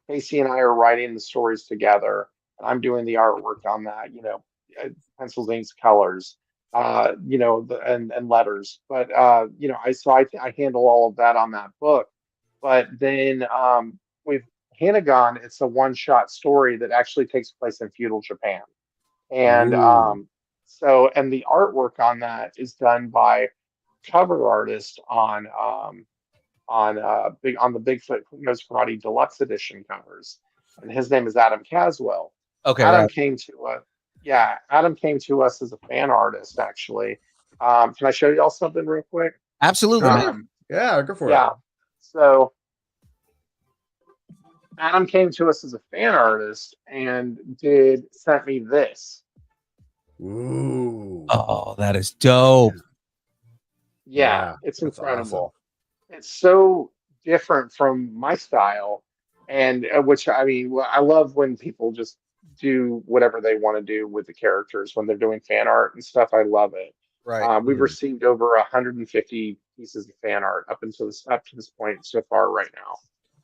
Casey and I are writing the stories together, and I'm doing the artwork on that. Pencils, inks, colors. And letters, but I handle all of that on that book. But then with Hanagon, it's a one-shot story that actually takes place in feudal Japan. And Ooh. and the artwork on that is done by cover artist on the Bigfoot Knows Karate Deluxe Edition covers. And his name is Adam Caswell. Okay, Adam right. came to us. Yeah, Adam came to us as a fan artist, actually. Can I show y'all something real quick? Absolutely, man. Sure. Yeah, go for Yeah. So Adam came to us as a fan artist and sent me this. it. Ooh. Oh, that is dope. Yeah, Yeah, it's that's awesome. incredible. It's so different from my style, and which I mean, I love when people just do whatever they want to do with the characters when they're doing fan art and stuff. I love it. Right. We've Mhm. received over 150 pieces of fan art up to this point so far right now,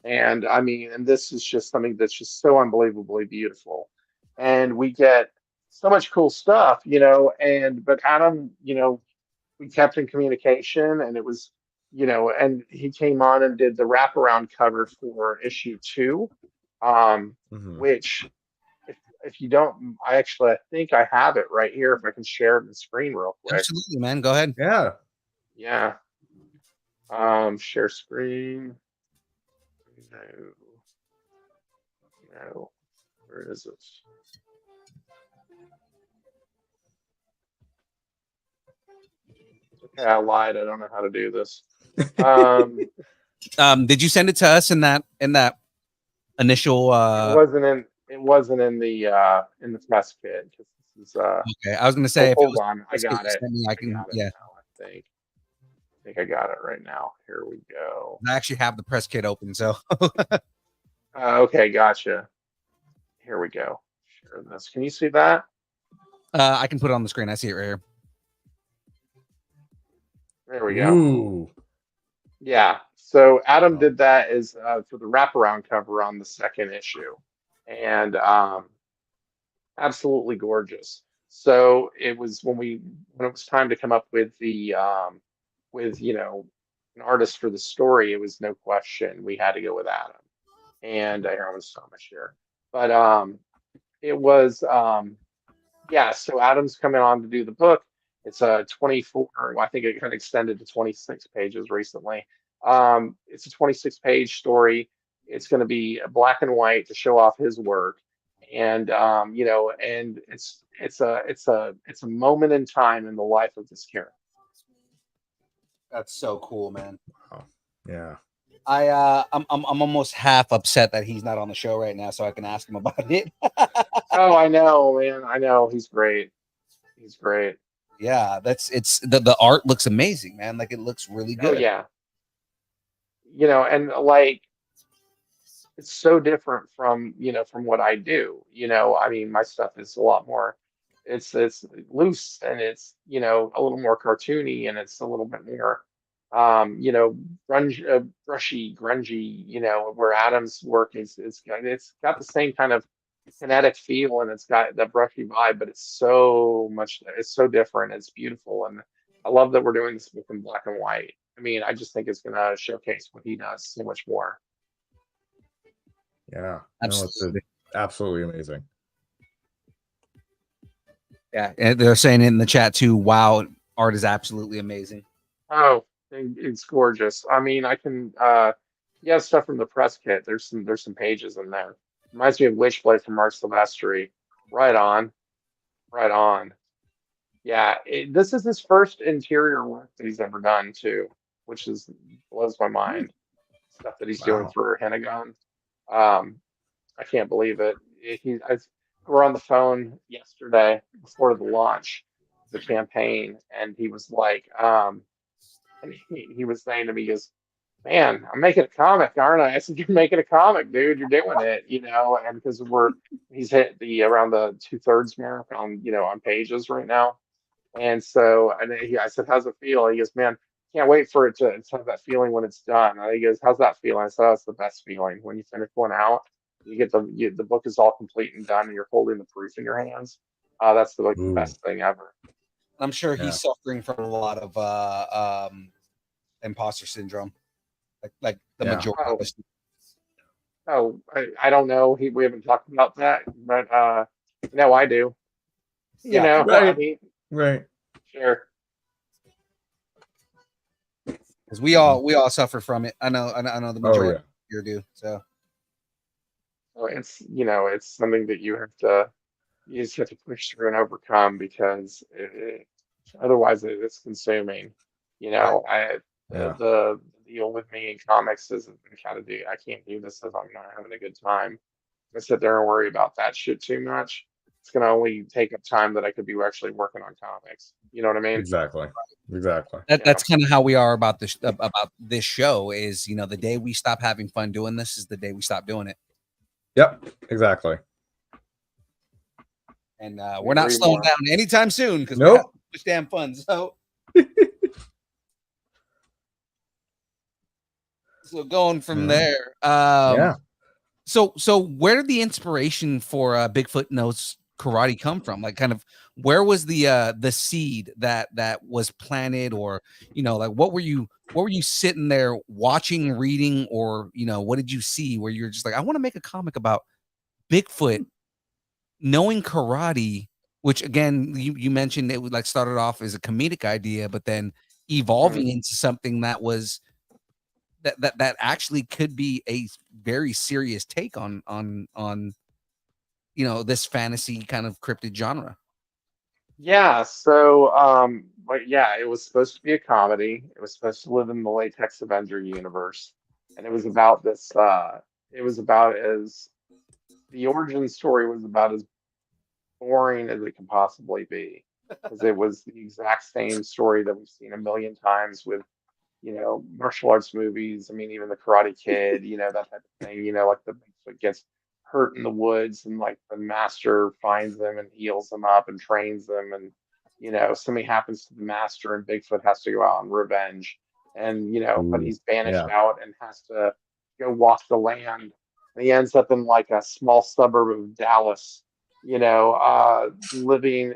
and I mean, and this is just something that's just so unbelievably beautiful, and we get so much cool stuff, but Adam, we kept in communication, and it was and he came on and did the wraparound cover for issue 2, Mhm. which if you don't, I think I have it right here. If I can share the screen real quick. Absolutely, man. Go ahead. Yeah. Yeah. Share screen. No. No. Where is it? Okay, I lied. I don't know how to do this. Did you send it to us in that initial? It wasn't in the test kit because this is Okay, I was gonna say. oh, if it hold was on. I this kit got you it. sent me, I can. got it Yeah, now, I think I got it right now. Here we go. I actually have the press kit open, so. Okay, gotcha. Here we go. Share this. Can you see that? I can put it on the screen. I see it right here. There we go. Ooh. Yeah. So Adam did that as for the wraparound cover on the second issue, and absolutely gorgeous. So it was when it was time to come up with the with an artist for the story, it was no question we had to go with Adam. And here I was so much here, but it was yeah. So Adam's coming on to do the book. It's a 24. I think it kind of extended to 26 pages recently. It's a 26-page story. It's going to be black and white to show off his work, and and it's a moment in time in the life of this character. That's so cool, man. Oh, yeah. I'm almost half upset that he's not on the show right now, so I can ask him about it. Oh, I know, man. I know he's great. He's great. Yeah, it's the art looks amazing, man. Like it looks really Oh good. yeah. And like it's so different from from what I do. I mean, my stuff is a lot more. It's loose and it's a little more cartoony and it's a little bit more grunge, brushy, grungy. Where Adam's work it's got the same kind of kinetic feel and it's got that brushy vibe, but it's so different. It's beautiful, and I love that we're doing this book in black and white. I mean, I just think it's gonna showcase what he does so much more. Yeah. Absolutely. No, it's absolutely amazing. Yeah, and they're saying in the chat too. Wow, art is absolutely amazing. Oh, it's gorgeous. I mean, I can you have stuff from the press kit. There's some pages in there. Reminds me of Witchblade from Mark Silvestri. Right on. Right on. Yeah, this is his first interior work that he's ever done too, which blows my mind. Stuff that he's doing Wow. for Henagon. I can't believe it. We're on the phone yesterday before the launch, of the campaign, and he was like, and he was saying to me, he goes, "Man, I'm making a comic, aren't I?" I said, "You're making a comic, dude. You're doing it, And because he's hit the around the 2/3 mark on on pages right now, and so I said, "How's it feel?" He goes, "Man, can't wait for it to have that feeling when it's done." And he goes, "How's that feeling?" I said, "That's the best feeling when you finish one out. You get the book is all complete and done, and you're holding the proof in your hands. That's the Ooh. best thing ever." I'm sure Yeah. he's suffering from a lot of imposter syndrome, like the Yeah. majority of us. Oh, I don't know. We haven't talked about that, but no, I do. Yeah. I Right. mean, Right. sure. Because we all suffer from it. I know the Oh majority yeah. here do. So So it's something that you just have to push through and overcome because otherwise it's consuming. Yeah. The deal with me in comics is I can't do this if I'm not having a good time. I sit there and worry about that shit too much. It's gonna only take up time that I could be actually working on comics. You know what I mean? Exactly. Exactly. that's kind of how we are about this show. Is the day we stop having fun doing this is the day we stop doing it, Yep. Exactly. and Couldn't we're not agree slowing more. down anytime soon because we Nope. have much damn fun. So. So going from there, Yeah. So where did the inspiration for Bigfoot Knows Karate come from? Like, kind of, where was the seed that was planted, or like what were you sitting there watching, reading, or what did you see where you're just like, I want to make a comic about Bigfoot knowing karate, which again you mentioned it would like started off as a comedic idea, but then evolving into something that was that actually could be a very serious take on this fantasy kind of cryptid genre. Yeah, so but yeah, it was supposed to be a comedy. It was supposed to live in the Latex Avenger universe. And it was about this it was about as the origin story was about as boring as it can possibly be. Because it was the exact same story that we've seen a million times with, martial arts movies. I mean, even the Karate Kid, that type of thing, like the Bigfoot gets hurt in the woods and like the master finds them and heals them up and trains them and something happens to the master and Bigfoot has to go out on revenge and but Ooh, he's banished yeah. out and has to go walk the land and he ends up in like a small suburb of Dallas, living,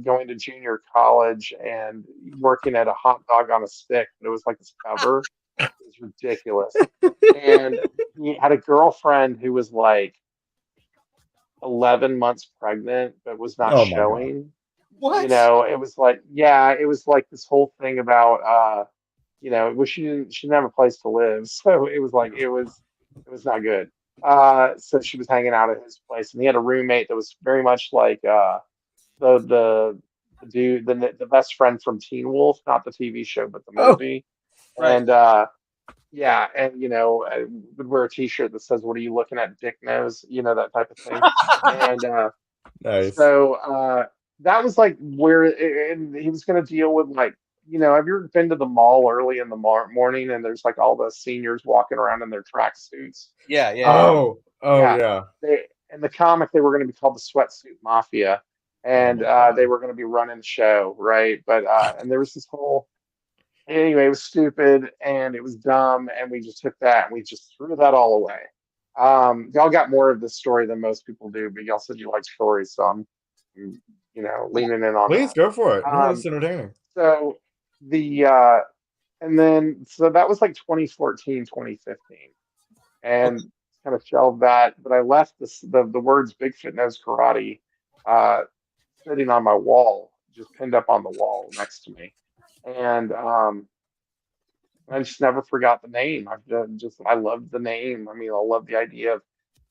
going to junior college and working at a hot dog on a stick. But it was like this cover. It was ridiculous. And he had a girlfriend who was like 11 months pregnant, but was not Oh my god. showing. What? It was like, yeah, it was like this whole thing about, well, she didn't have a place to live. So it was not good. So she was hanging out at his place and he had a roommate that was very much like, the the dude, the best friend from Teen Wolf, not the TV show, but the Oh, movie. Right. And yeah, and would wear a T-shirt that says, "What are you looking at, Dick Nose?" That type of thing. And nice. so that was like where, and he was going to deal with like, have you ever been to the mall early in the morning and there's like all the seniors walking around in their tracksuits? Yeah, yeah, yeah. Oh Yeah, yeah. they in the comic they were going to be called the Sweatsuit Mafia, Oh and my god. they were going to be running the show, right? But and there was this whole anyway, it was stupid and it was dumb, and we just took that and we just threw that all away. Y'all got more of this story than most people do, but y'all said you like stories, so I'm, leaning in on Please that. go for it. No, it's Um, entertaining. so the and then so that was like 2014, 2015 Okay. and kind of shelved that. But I left the words Bigfoot knows karate uh, sitting on my wall, just pinned up on the wall next to me, and I just never forgot the name. I loved the name. I mean, I love the idea of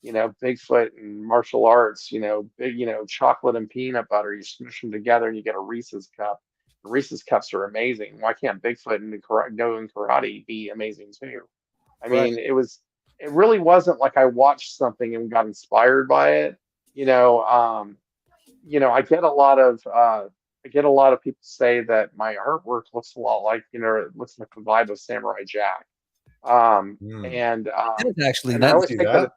Bigfoot and martial arts. Big chocolate and peanut butter. You smush them together and you get a Reese's cup. Reese's cups are amazing. Why can't Bigfoot and Go in karate be amazing too? I Right. mean, it really wasn't like I watched something and got inspired by it. You know, um, I get a lot of people say that my artwork looks a lot like, it looks like the vibe of Samurai Jack. Um, Mm. and That is actually and I I can that's always see take that that.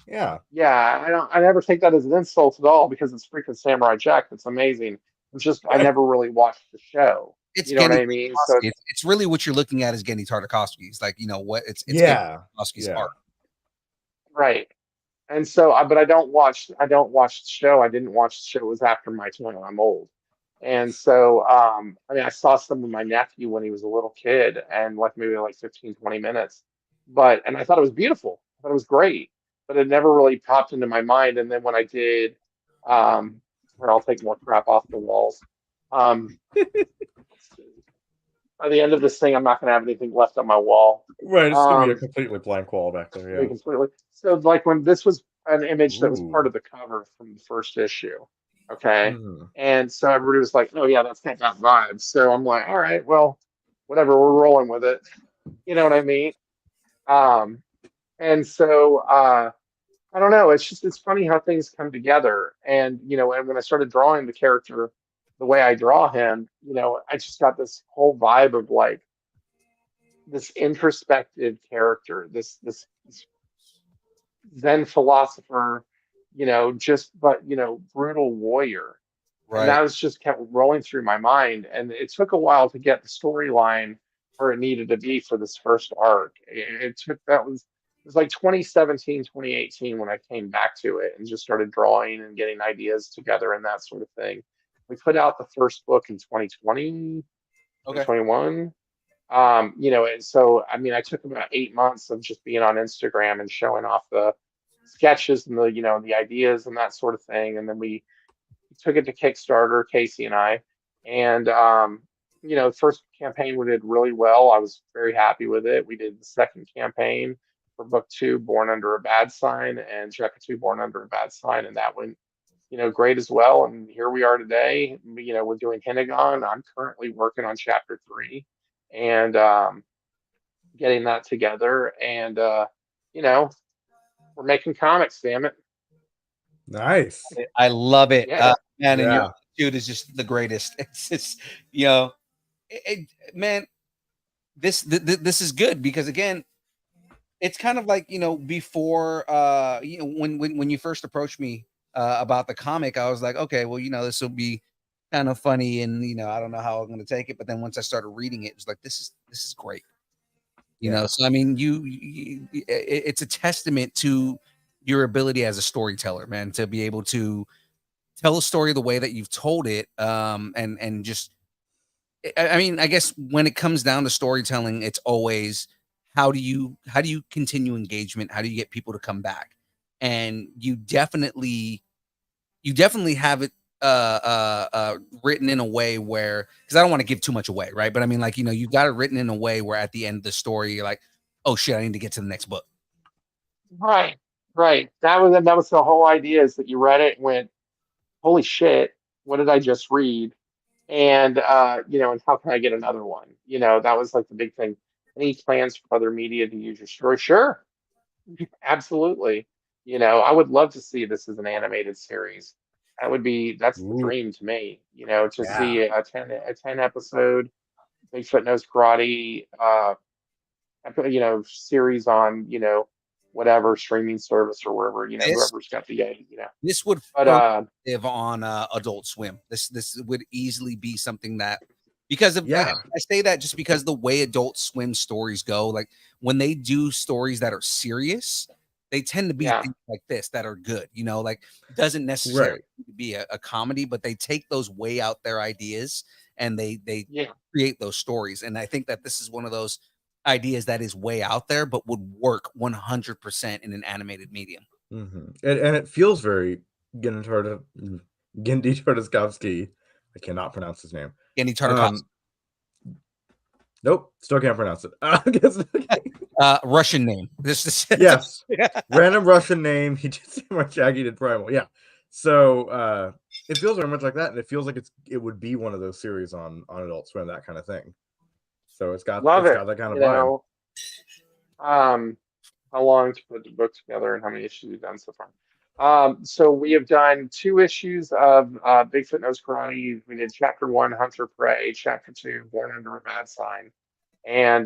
Yeah. yeah, I never take that as an insult at all because it's freaking Samurai Jack. That's amazing. It's just I Right. never really watched the show. it's You know what Genny I mean? So Tartakovsky. It's really what you're looking at is Genny Tartakovsky. It's like what it's Genny Yeah. Tartakovsky's Yeah. art. right. And so, but I don't watch the show. I didn't watch the show. It was after my time. I'm old. And so, I mean, I saw some of my nephew when he was a little kid and like maybe like 15, 20 minutes. And I thought it was beautiful. I thought it was great, but it never really popped into my mind. And then when I did, um, where I'll take more crap off the walls. Um, by the end of this thing, I'm not going to have anything left on my wall. Right. It's gonna be a Um, completely blank wall back there. to be Yeah. completely. So like when this was an image that was Ooh. part of the cover from the first issue. Okay. Mhm. And so everybody was like, oh yeah, that's got that vibe. So I'm like, all right, well, whatever, we're rolling with it. You know what I mean? Um, and so I don't know, it's funny how things come together. And and when I started drawing the character the way I draw him, I just got this whole vibe of like this introspective character, this Zen philosopher, brutal warrior. And Right. that was just kept rolling through my mind. And it took a while to get the storyline where it needed to be for this first arc. It was like 2017, 2018 when I came back to it and just started drawing and getting ideas together and that sort of thing. We put out the first book in 2020, Okay. 2021. And so I mean I took about 8 months of just being on Instagram and showing off sketches and the ideas and that sort of thing. And then we took it to Kickstarter, Casey and I, and the first campaign we did really well. I was very happy with it. We did the second campaign for book two, Born Under a Bad Sign, and chapter two, Born Under a Bad Sign, and that went great as well. And here we are today. We're doing Hinnagon. I'm currently working on chapter three, and getting that together. And we're making comics. Damn it! Nice. I love it. Yeah. Man, and your Yeah. attitude is just the greatest. It's just, man, this is good because again, it's kind of like before when you first approached me about the comic, I was like, okay, well, this will be kind of funny, and I don't know how I'm going to take it. But then once I started reading it, it was like this is great. So I mean, it's a testament to your ability as a storyteller, man, to be able to tell a story the way that you've told it, and just I mean, I guess when it comes down to storytelling, it's always how do you continue engagement? How do you get people to come back? And you definitely have it written in a way where, because I don't want to give too much away, right? But I mean, like, you've got it written in a way where at the end of the story, you're like, oh shit, I need to get to the next book. Right, right. That was the whole idea, is that you read it and went, holy shit, what did I just read? And and how can I get another one? That was like the big thing. Any plans for other media to use your story? Sure, absolutely. I would love to see this as an animated series. That's the Ooh, dream to me. To yeah. see a 10 episode Bigfoot Knows Karate series on, whatever streaming service or wherever, This whoever's got the, this would but first live on Adult Swim. This would easily be something that, because of Yeah. I say that just because the way Adult Swim stories go, like when they do stories that are serious, they tend to be yeah, things like this that are good. Like doesn't necessarily Right. need to be a comedy, but they take those way out there ideas and they yeah, create those stories. And I think that this is one of those ideas that is way out there, but would work 100% in an animated medium. And it feels very Gendy Tartakovsky. I cannot pronounce his name. Andy Tartakovsky. Nope, still can't pronounce it. Russian name. This Yes, random Russian name. He did say much Shaggy did Primal. Yeah, so it feels very much like that, and it feels like it would be one of those series on Adult Swim, that kind of thing. So it's got love it. that kind of vibe. How long to put the book together and how many issues you've done so far? So we have done 2 issues of Bigfoot Knows Karate. We did chapter 1, Hunter Prey, chapter 2, Born Under a Bad Sign, and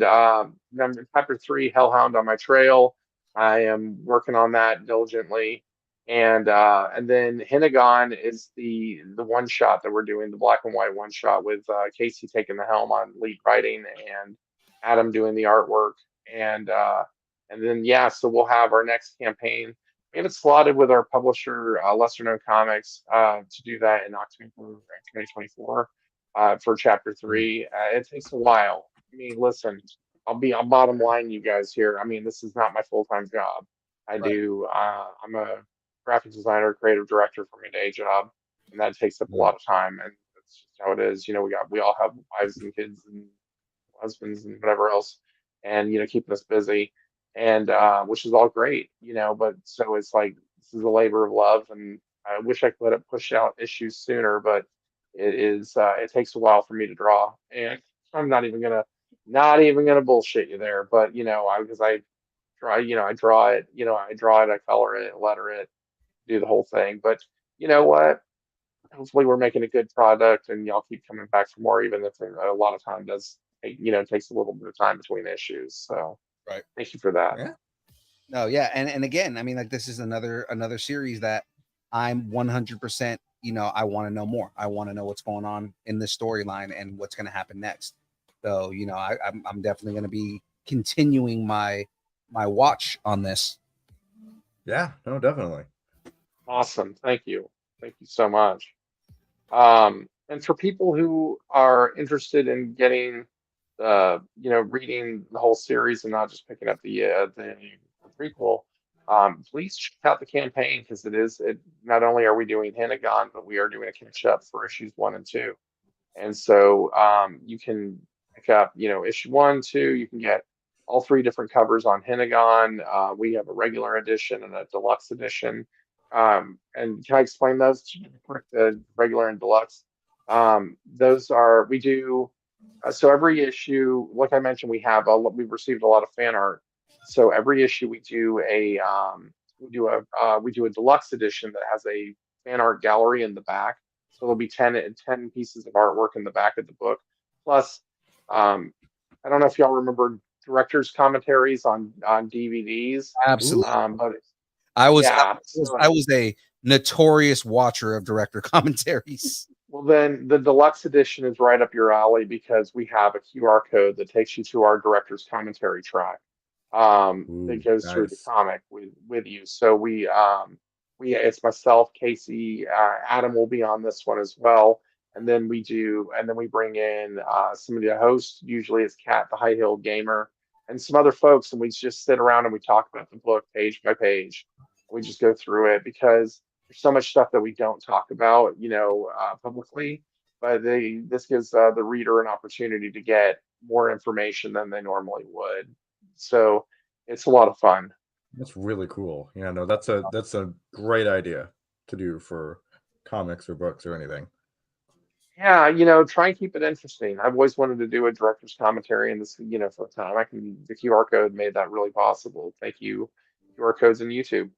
number chapter 3, Hellhound on My Trail. I am working on that diligently, and then Hinnagon is the one shot that we're doing, the black and white one shot with Casey taking the helm on lead writing and Adam doing the artwork, and then so we'll have our next campaign. We have it slotted with our publisher, Lesser Known Comics, to do that in October 2024 for chapter 3. It takes a while. I mean, listen, I'll bottom line you guys here. I mean, this is not my full-time job. I'm a graphic designer, creative director for my day job, and that takes up a lot of time. And that's just how it is. We all have wives and kids and husbands and whatever else, and keeping us busy, and which is all great. But so it's like this is a labor of love, and I wish I could have pushed out issues sooner, but it takes a while for me to draw, and I'm not even gonna bullshit you there. But because I draw, I draw it, I color it, letter it, do the whole thing. But you know what, hopefully we're making a good product and y'all keep coming back for more, even if a lot of time does takes a little bit of time between issues. So Right. thank you for that. Yeah. No, yeah, and again, I mean, like this is another series that I'm 100%. I want to know more. I want to know what's going on in this storyline and what's going to happen next. So, I'm definitely going to be continuing my watch on this. Yeah, no, definitely. Awesome. Thank you so much. And for people who are interested in getting reading the whole series and not just picking up the prequel, Please check out the campaign because it. Not only are we doing Hinagon, but we are doing a catch up for issues 1 and 2. And so you can pick up, issue 1, 2. You can get all 3 different covers on Hinagon. We have a regular edition and a deluxe edition. And can I explain those to you quick? The regular and deluxe. Those are we do. So every issue, like I mentioned, we've received a lot of fan art. So every issue we do a deluxe edition that has a fan art gallery in the back. So there'll be 10 pieces of artwork in the back of the book. Plus, I don't know if y'all remember director's commentaries on DVDs. Absolutely. But I was yeah, I was a notorious watcher of director commentaries. well, then the deluxe edition is right up your alley because we have a QR code that takes you to our director's commentary track. That goes through the Nice. comic with you. So we it's myself, Casey, Adam will be on this one as well. And then we bring in some of the hosts. Usually it's Kat, the High Heel Gamer, and some other folks, and we just sit around and we talk about the book page by page. We just go through it because there's so much stuff that we don't talk about, publicly. But this gives the reader an opportunity to get more information than they normally would. So it's a lot of fun. That's really cool. Yeah, no, that's a great idea to do for comics or books or anything. Yeah, try and keep it interesting. I've always wanted to do a director's commentary, and this, for the time, the QR code made that really possible. Thank you, QR codes and YouTube.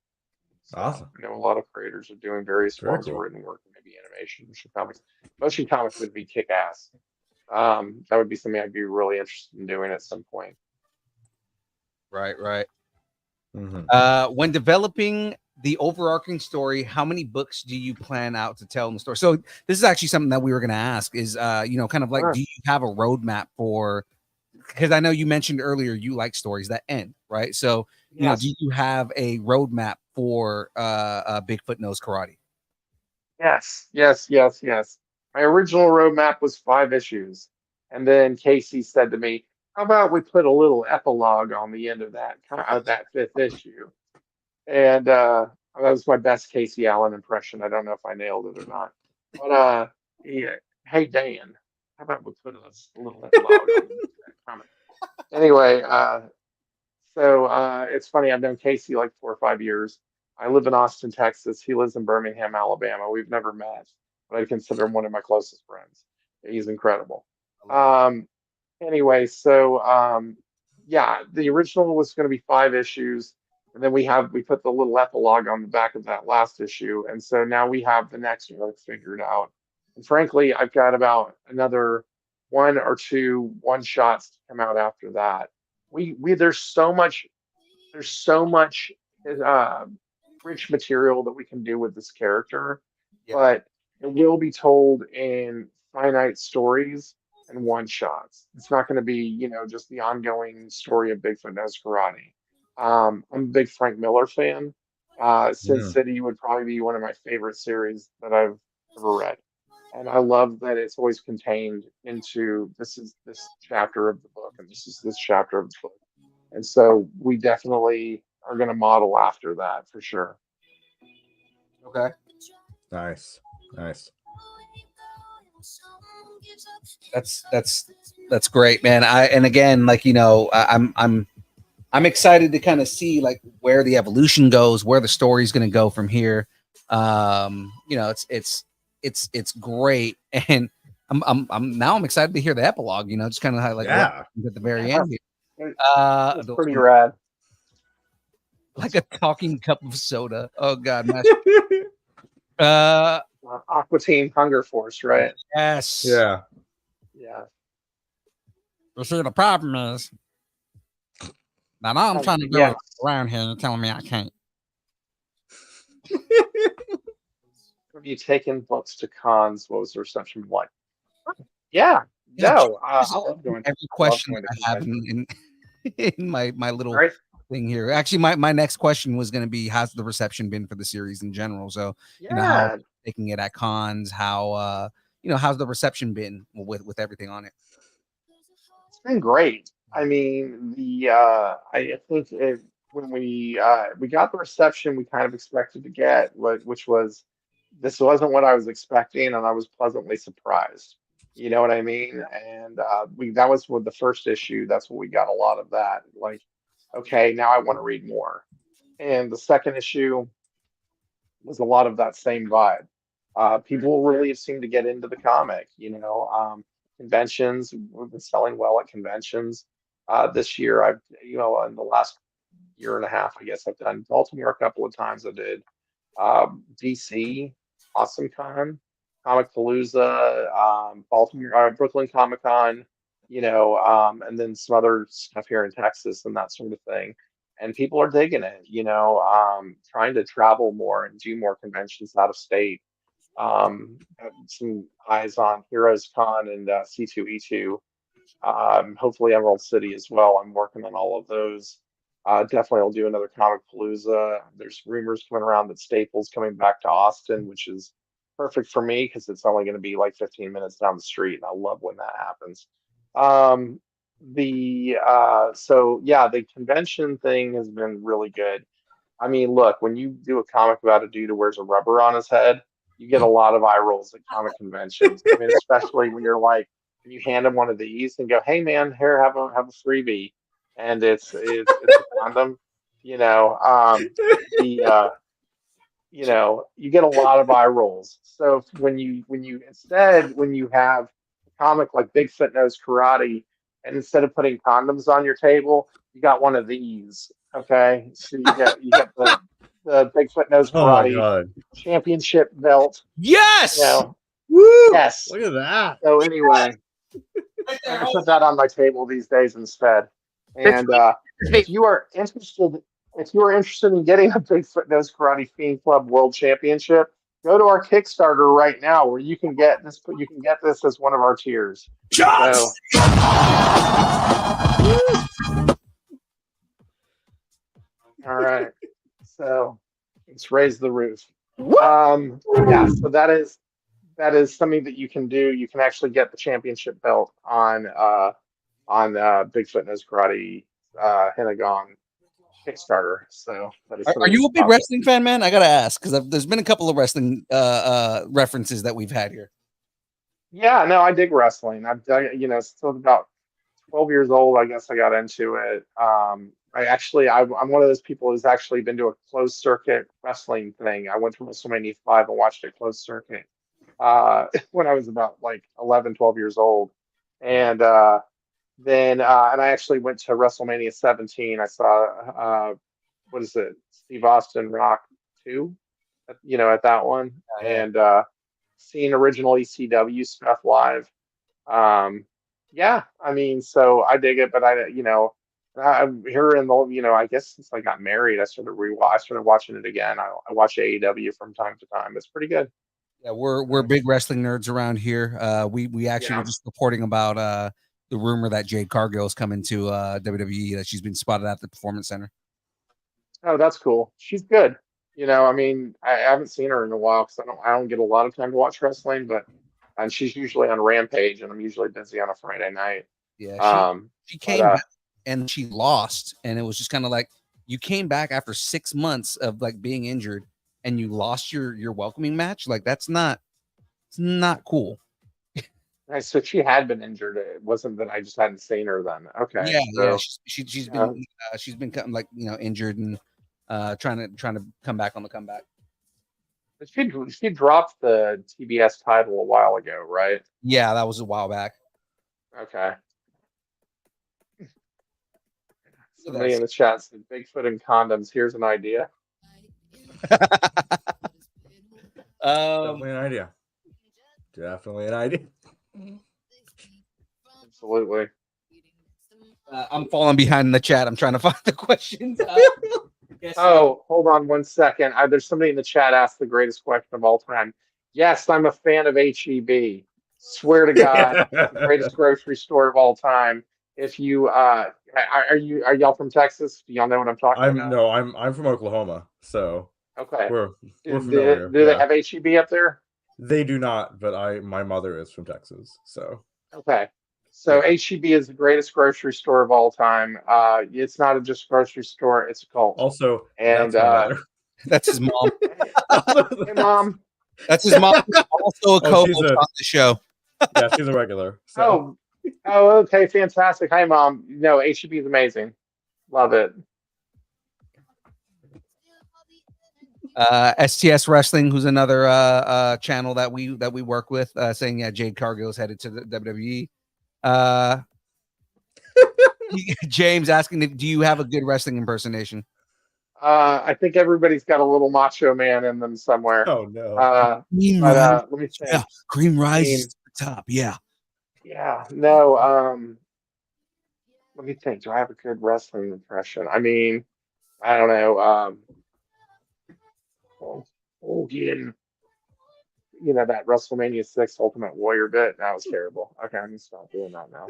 So Awesome. I know a lot of creators are doing various Very forms of cool. written work, maybe animation, motion comics would be kick ass. That would be something I'd be really interested in doing at some point. Right. Mhm. When developing the overarching story, how many books do you plan out to tell in the story? So this is actually something that we were going to ask is, kind of like, Sure. do you have a roadmap for, because I know you mentioned earlier, you like stories that end, right? So, Yes. do you have a roadmap for Bigfoot Knows Karate? Yes. My original roadmap was 5 issues, and then Casey said to me, "How about we put a little epilogue on the end of that 5th issue?" And that was my best Casey Allen impression. I don't know if I nailed it or not, but yeah. Hey Dan, how about we put a little epilogue on that comment? Anyway, so it's funny. I've known Casey like 4 or 5 years. I live in Austin, Texas. He lives in Birmingham, Alabama. We've never met, but I consider him one of my closest friends. He's incredible. Um, anyway, so yeah, the original was going to be 5 issues, and then we put the little epilogue on the back of that last issue, and so now we have the next arc figured out. And frankly, I've got about another 1 or 2 one shots to come out after that. We there's so much uh, rich material that we can do with this character, Yeah. but it will be told in finite stories and one shots. It's not going to be, just the ongoing story of Bigfoot Knows Karate. I'm a big Frank Miller fan. Sin Yeah. City would probably be one of my favorite series that I've ever read. And I love that it's always contained into this chapter of the book, and this is this chapter of the book. And so we definitely are going to model after that for sure. Okay. Nice. That's great, man. And again, like, I'm excited to kind of see like where the evolution goes, where the story's going to go from here. It's great, and I'm excited to hear the epilogue. Just kind of like what Yeah. happens at the very Yeah, end. it's pretty rad. Like a talking cup of soda. Oh God, Aqua Teen Hunger Force, right? yes, Yeah. Yeah. Well, see, the problem is that I'm trying to go Yes. around here and you're telling me I can't. Have you taken books to cons? What was the reception like? Yeah. No, I love going to Every question love going to I have conventions. in my little Right? thing here. Actually, my next question was going to be, how's the reception been for the series in general? So, how Yeah. taking it at cons, how how's the reception been with everything on it? It's been great. I mean, I think when we got the reception we kind of expected to get, which was this wasn't what I was expecting, and I was pleasantly surprised. You know what I mean? And we that was with the first issue. That's what we got a lot of that. Like, okay, now I want to read more. And the second issue was a lot of that same vibe. People really seem to get into the comic. Conventions, we've been selling well at conventions. This year, I've in the last year and a half, I guess I've done Baltimore a couple of times. I did DC, Awesome Con, Comic Palooza, Baltimore, Brooklyn Comic Con, and then some other stuff here in Texas and that sort of thing. And people are digging it, trying to travel more and do more conventions out of state. Have some eyes on Heroes Con and C2E2. Hopefully Emerald City as well. I'm working on all of those. Definitely I'll do another Comic Palooza. There's rumors coming around that Staples coming back to Austin, which is perfect for me because it's only going to be like 15 minutes down the street, and I love when that happens. So yeah, the convention thing has been really good. I mean, look, when you do a comic about a dude who wears a rubber on his head, you get a lot of eye rolls at comic conventions. I mean, especially when you're like, when you hand them one of these and go, "Hey, man, here, have a freebie," and it's a condom. You know, the you get a lot of eye rolls. So when you have a comic like Bigfoot Knows Karate, and instead of putting condoms on your table, you got one of these. Okay, so you get the Bigfoot Knows Oh my Karate god! championship belt. Yes. Woo! Yes. Look at that. So anyway, I can put that on my table these days instead. And if you are interested in getting a Bigfoot Knows Karate Fiend Club World Championship, go to our Kickstarter right now, where you can get this. You can get this as one of our tiers. Shots. So, all right. So let's raise the roof. Yeah. So that is something that you can do. You can actually get the championship belt on Bigfoot Knows Karate Hinagon Kickstarter. So that is Are something you a that's big possible. wrestling fan, man? I gotta ask because there's been a couple of wrestling references that we've had here. Yeah, no, I dig wrestling. I've done, since about 12 years old, I guess I got into it. I'm one of those people who's actually been to a closed circuit wrestling thing. I went to WrestleMania 5 and watched it closed circuit when I was about like 11, 12 years old. And and I actually went to WrestleMania 17. I saw, what is it, Steve Austin Rock 2, at that one. And seeing original ECW stuff live. Yeah, I mean, so I dig it, but I'm here in the, I guess since I got married, I started watching it again. I watch AEW from time to time. It's pretty good. Yeah, we're big wrestling nerds around here. We actually were just reporting about the rumor that Jade Cargill is coming to WWE, that she's been spotted at the Performance Center. Oh, that's cool. She's good. I mean, I haven't seen her in a while because I don't get a lot of time to watch wrestling, and she's usually on Rampage, and I'm usually busy on a Friday night. Yeah, she came back and she lost, and it was just kind of like, you came back after 6 months of like being injured, and you lost your welcoming match. Like it's not cool. So she had been injured. It wasn't that I just hadn't seen her then. Okay. Yeah, so, yeah. She's been like injured and trying to come back on the comeback. She dropped the TBS title a while ago, right? Yeah, that was a while back. Okay. Somebody in the chat said Bigfoot and condoms. Here's an idea. Definitely an idea. Definitely an idea. Absolutely. I'm falling behind in the chat. I'm trying to find the questions. Hold on one second. There's somebody in the chat asked the greatest question of all time. Yes, I'm a fan of HEB. Swear to God, the greatest grocery store of all time. If you are y'all from Texas? Do y'all know what I'm talking about? No, I'm from Oklahoma, so okay. We're familiar. Do they have HEB up there? They do not, but my mother is from Texas, so okay. So Yeah. HEB is the greatest grocery store of all time. It's not just a grocery store; it's a cult. Also, And that's my daughter. That's his mom. hey, hey, mom. That's his mom. Also a Oh, co-host she's a- on the show. Yeah, she's a regular. So Okay, fantastic. Hi, mom. No, HEB is amazing. Love it. STS Wrestling, who's another channel that we work with, saying Jade Cargill is headed to the WWE. James asking, do you have a good wrestling impersonation? I think everybody's got a little macho man in them somewhere. oh no. Cream But rise, let me think. yeah, cream I rises mean, to the top. Yeah. yeah, no. Let me think. Do I have a good wrestling impression? I mean, I don't know. Hogan, you know that WrestleMania 6 Ultimate Warrior bit? That was terrible. Okay, I'm gonna stop doing that now.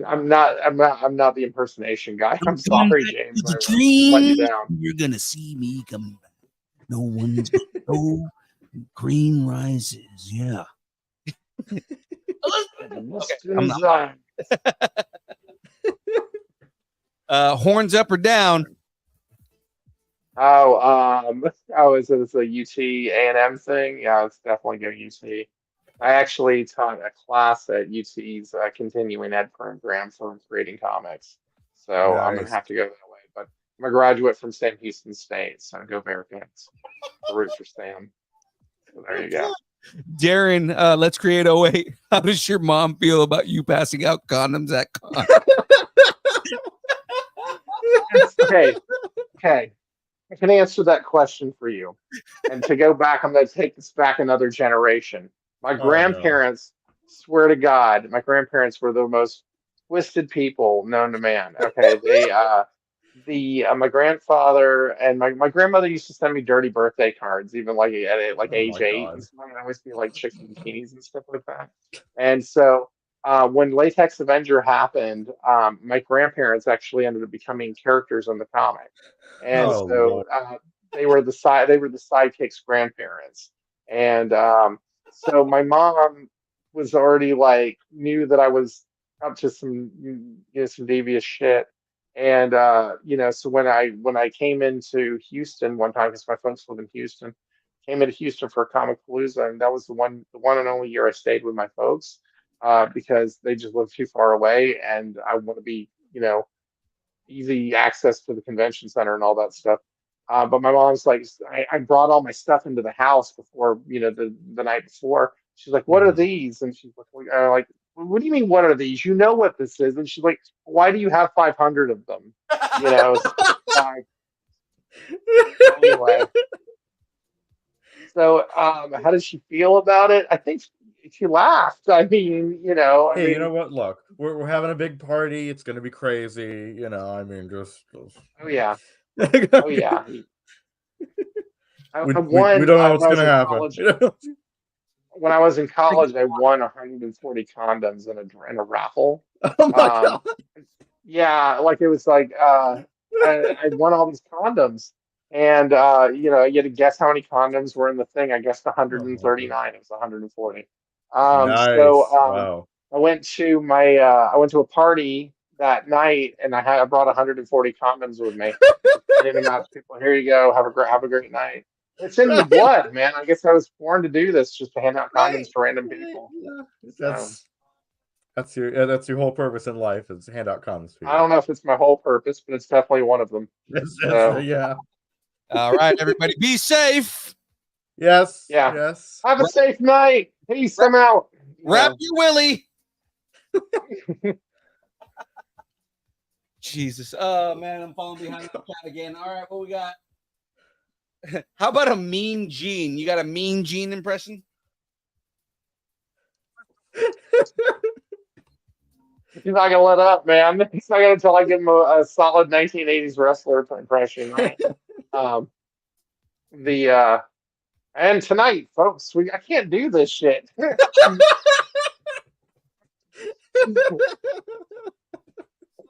I'm not the impersonation guy. I'm sorry, James. I'm letting you down. You're gonna see me coming back. No one's gonna know. Cream rises. Yeah. Horns up or down? Is it a UT A&M thing? Yeah, it's definitely going UT. I actually taught a class at UT's continuing ed program for creating comics, so I'm gonna Nice. have to go that way. But I'm a graduate from Sam Houston State, so go Bearcats. The roots for Sam. So there you go. Darren, let's create 08. How does your mom feel about you passing out condoms at con? Okay. I can answer that question for you. And to go back, I'm going to take this back another generation. My no. grandparents, swear to God, my grandparents were the most twisted people known to man. Okay, my grandfather and my grandmother used to send me dirty birthday cards, even like at like Oh age my 8, God. and stuff. And always be like chicks in bikinis and stuff like that. And so when Latex Avenger happened, my grandparents actually ended up becoming characters in the comic, and Oh, so Lord. they were the sidekicks' grandparents, and so my mom was already like knew that I was up to some devious shit. And so when I came into Houston one time, because my folks live in Houston, came into Houston for Comic Palooza, and that was the one and only year I stayed with my folks, because they just lived too far away, and I want to be, easy access to the convention center and all that stuff. But my mom's like, I brought all my stuff into the house before, the night before. She's like, "What are Mhm. these?" And she's like, "What do you mean, what are these? You know what this is?" And she's like, "Why do you have 500 of them?" Anyway. So, how does she feel about it? I think she laughed. I mean, Hey, you know what? Look, we're having a big party. It's gonna be crazy. I mean, just oh yeah, we, oh yeah. I we won don't know when what's I was gonna in happen. college. When I was in college, I won 140 condoms in a raffle. Oh my Um, God. yeah, like it was like I won all these condoms, and you had to guess how many condoms were in the thing. I guessed Oh my God. 139. It was 140. Nice. Wow. I went to a party that night, and I brought 140 condoms with me. Handing them out to people. Here you go. Have a great night. It's in the Right. blood, man. I guess I was born to do this, just to hand out Right. condoms to random Right. people. Yeah. So That's your whole purpose in life is hand out condoms to I people. don't know if it's my whole purpose, but it's definitely one of them. So Yeah. All right, everybody, be safe. Yes. yeah, Yes. have a safe night. Peace. I'm out. Wrap your willy. Jesus. Oh man, I'm falling behind the chat again. All right, what we got? How about a Mean Gene? You got a Mean Gene impression? He's not gonna let up, man. He's not gonna until I give him a solid 1980s wrestler impression. Right? Um, and tonight, folks, I can't do this shit.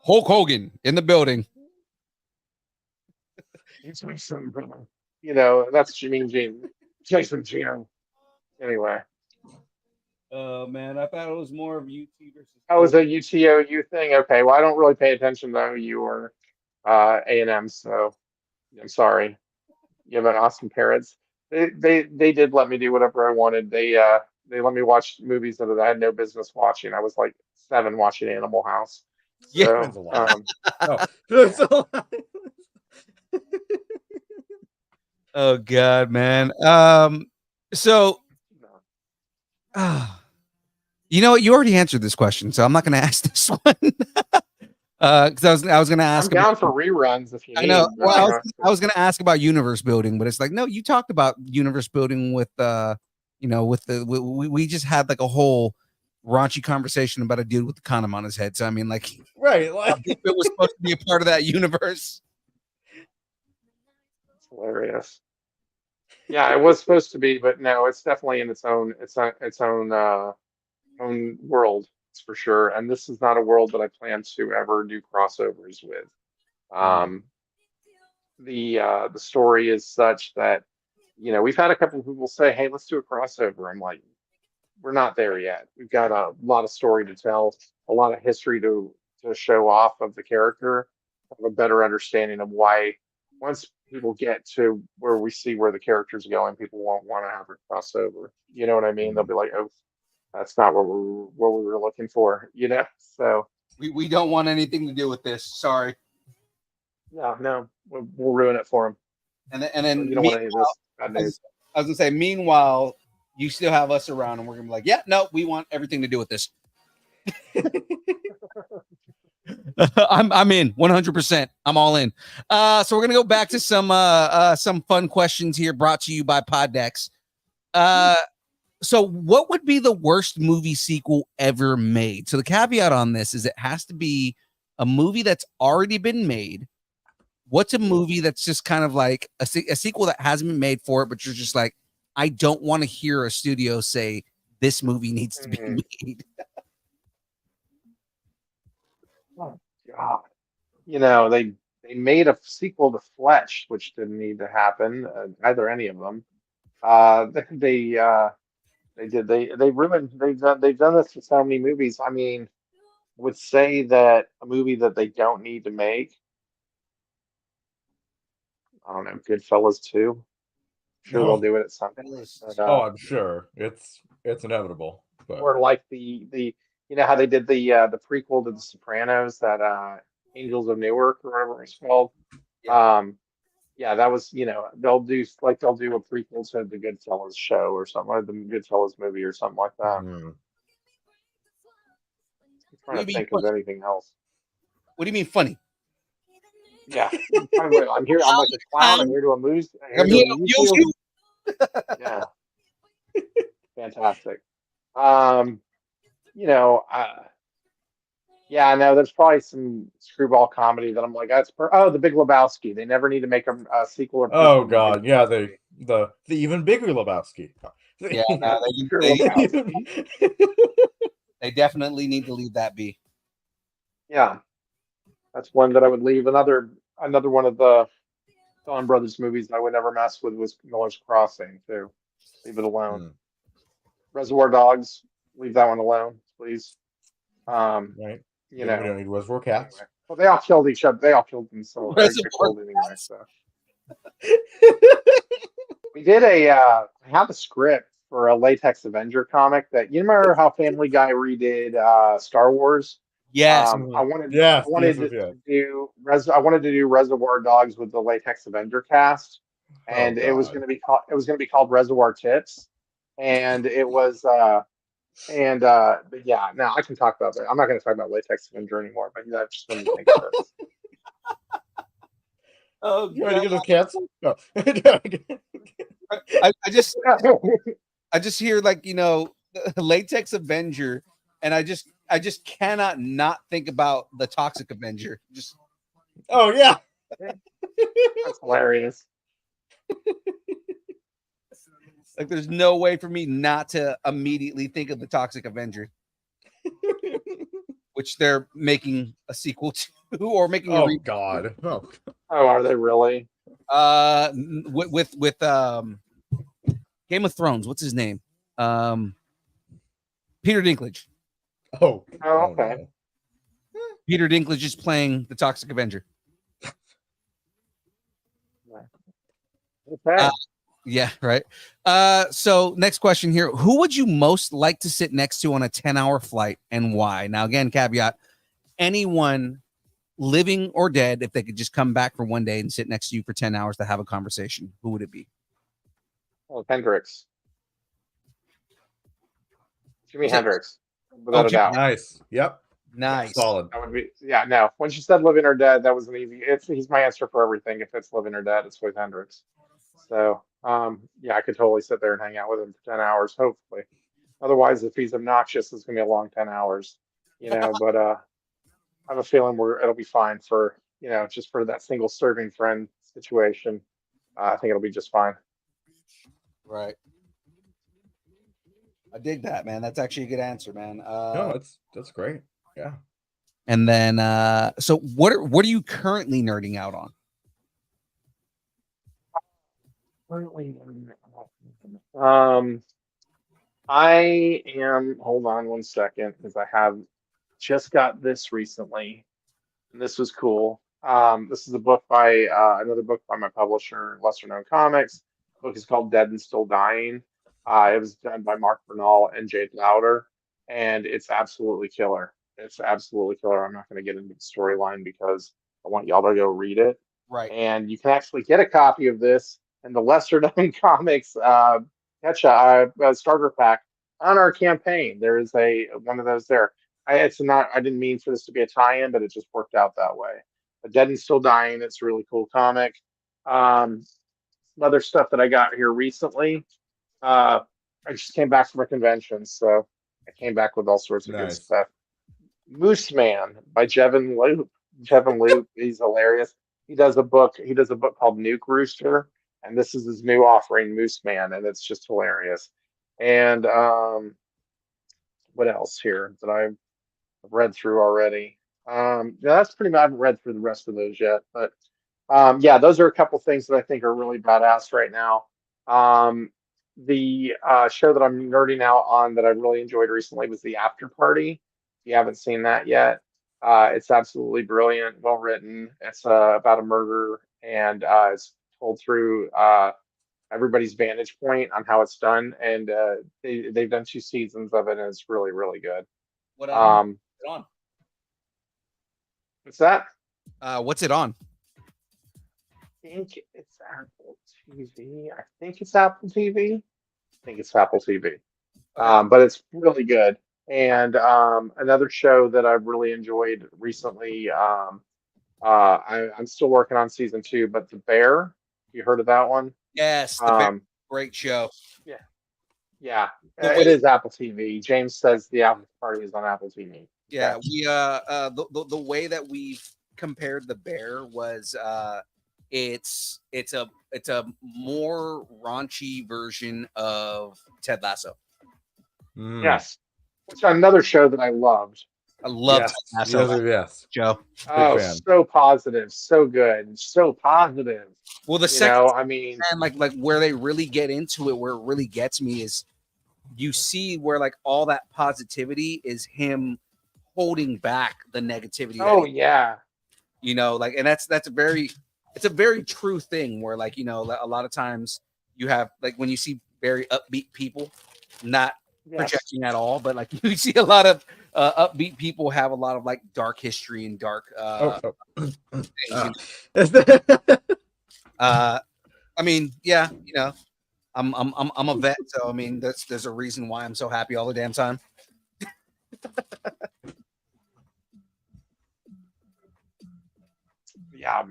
Hulk Hogan in the building. It's my son, brother. That's Jimmy Gene. Jason Gino. Anyway. Oh man, I thought it was more of UT versus. Oh, was a UTOU thing? Okay, well, I don't really pay attention to OU or A&M, so I'm sorry. You have an awesome parents. They did let me do whatever I wanted. They let me watch movies that I had no business watching. I was like 7 watching Animal House. Yeah. So, That's a lot. Oh, that's a lot. Oh God, man. So you know what? You already answered this question, so I'm not going to ask this one. Because I was going to I'm ask about. down for reruns if you I know. need. Well, You know, I was going to ask about universe building, but it's like, no, you talked about universe building with, you know, with the we just had like a whole raunchy conversation about a dude with the condom on his head. So I mean, like, Right. if Like, it was supposed to be a part of that universe. it's hilarious. Yeah, it was supposed to be, but no, it's definitely in its own world. It's for sure. And this is not a world that I plan to ever do crossovers with. Um, the story is such that we've had a couple of people say, "Hey, let's do a crossover." I'm like, we're not there yet. We've got a lot of story to tell, a lot of history to show off of the character, have a better understanding of why. Once people get to where we see where the character's going, people won't want to have a crossover. You know what I mean? They'll be like, "Oh, that's not what we were looking for." So We don't want anything to do with this. Sorry. yeah, no, we'll ruin it for them. And then You don't want any of this bad news. I was gonna say, meanwhile, you still have us around, and we're gonna be like, yeah, no, we want everything to do with this. I'm in 100%. I'm all in. So we're gonna go back to some fun questions here, brought to you by Poddex. So what would be the worst movie sequel ever made? So the caveat on this is it has to be a movie that's already been made. What's a movie that's just kind of like a sequel that hasn't been made for it, but you're just like, I don't want to hear a studio say this movie needs to be made. Oh God. They made a sequel to Fletch, which didn't need to happen. Either any of them. They ruined. They've done this to so many movies. I mean, would say that a movie that they don't need to make. I don't know, Goodfellas 2. Sure, they'll no. do it at some point. But, Oh, I'm sure it's inevitable. But or like the how they did the prequel to The Sopranos, that Angels of Newark or whatever it's called. Um, yeah, that was, they'll do a prequel to the Goodfellas show or something, or the Goodfellas movie or something like that. mm, I'm trying to think of anything else. What do you mean funny? Yeah, I'm here. I'm like a clown. I'm here to amuse. I'm here to amuse you. Yeah, fantastic. Um, yeah, no, there's probably some screwball comedy that I'm like, The Big Lebowski. They never need to make a sequel or oh prequel to God, Big yeah, Lebowski. the even bigger Lebowski. Yeah, no, Bigger Lebowski. they definitely need to leave that be. Yeah, that's one that I would leave. Another one of the Coen Brothers movies that I would never mess with was Miller's Crossing too. Leave it alone. Mm, Reservoir Dogs, leave that one alone, please. right. You We know. don't need Reservoir Cats. Anyway. Well, they all killed each other. They all killed themselves. They Reservoir killed anyway. So we did I have a script for a Latex Avenger comic that you remember how Family Guy redid Star Wars. Yes. I wanted Yes, I wanted yes, to yes. do Reservoir Dogs with the Latex Avenger cast, and Oh, it was God. going to be called Reservoir Tits, and it was but yeah, now I can talk about that. I'm not going to talk about Latex Avenger anymore, but that just made me think of this. Oh, You ready to God. get us canceled? No. I just hear like Latex Avenger, and I just cannot not think about the Toxic Avenger. Just Oh yeah. That's hilarious. like there's no way for me not to immediately think of the Toxic Avenger, which they're making a sequel to or making a Oh God. Oh. Oh, are they really? with Game of Thrones. What's his name? Peter Dinklage. Oh, Oh, okay. no. Peter Dinklage is playing the Toxic Avenger. Okay. Yeah, right. So next question here. Who would you most like to sit next to on a 10-hour flight and why? Now, again, caveat, anyone living or dead, if they could just come back for one day and sit next to you for 10 hours to have a conversation, who would it be? Well, Hendrix. Jimi Is it- Hendrix, without a Jim- doubt. Nice. Yep. Nice. Solid. That would be, yeah, no. When she said living or dead, that was an easy. He's my answer for everything. If it's living or dead, it's with Hendrix. So, yeah, I could totally sit there and hang out with him for 10 hours, hopefully. Otherwise, if he's obnoxious, it's gonna be a long 10 hours, But I have a feeling it'll be fine for, just for that single serving friend situation. I think it'll be just fine. Right. I dig that, man. That's actually a good answer, man. No, that's great. Yeah. And then, so what are you currently nerding out on? I am. Hold on one second, because I have just got this recently, and this was cool. This is a book by another book by my publisher, Lesser Known Comics. The book is called Dead and Still Dying. It was done by Mark Bernal and Jade Lauder, and it's absolutely killer. It's absolutely killer. I'm not going to get into the storyline because I want y'all to go read it. Right. And you can actually get a copy of this in the Lesser Known Comics starter pack on our campaign. There is one of those there. I didn't mean for this to be a tie-in, but it just worked out that way. But Dead and Still Dying, it's a really cool comic. Some other stuff that I got here recently. I just came back from a convention, so I came back with all sorts of good Nice. stuff. Moose Man by Jevin Loop. Jevin Loop, he's hilarious. He does a book called Nuke Rooster, and this is his new offering, Moose Man, and it's just hilarious. And what else here that I've read through already? Yeah, that's pretty much. I haven't read through the rest of those yet, but yeah, those are a couple things that I think are really badass right now. The show that I'm nerding out on that I really enjoyed recently was The After Party. If you haven't seen that yet, it's absolutely brilliant, well written. It's about a murder, and it's told through everybody's vantage point on how it's done. And they've done 2 seasons of it, and it's really, really good. What Um, on? what's that? What's it on? I think it's Apple TV. I think it's Apple TV. I think it's Apple TV. But it's really good. And another show that I've really enjoyed recently. I'm still working on season 2, but The Bear. You heard of that one? Yes, great show. Yeah, The it way- is Apple TV. James says the Apple Party is on Apple TV. Yeah, we the way that we compared The Bear was it's a more raunchy version of Ted Lasso. Mm. Yes, which another show that I loved. I love Yes. Ted Lasso. Yes. Joe. Oh, fan. so positive, so good, so positive. Well, the You second know, I mean, and like where they really get into it, where it really gets me is you see where like all that positivity is him holding back the negativity. oh yeah, Like, and that's it's a very true thing where like, a lot of times you have like when you see very upbeat people, not yes. projecting at all, but like you see a lot of upbeat people have a lot of like dark history and dark things. I mean, yeah, I'm a vet, so I mean there's a reason why I'm so happy all the damn time. Yeah,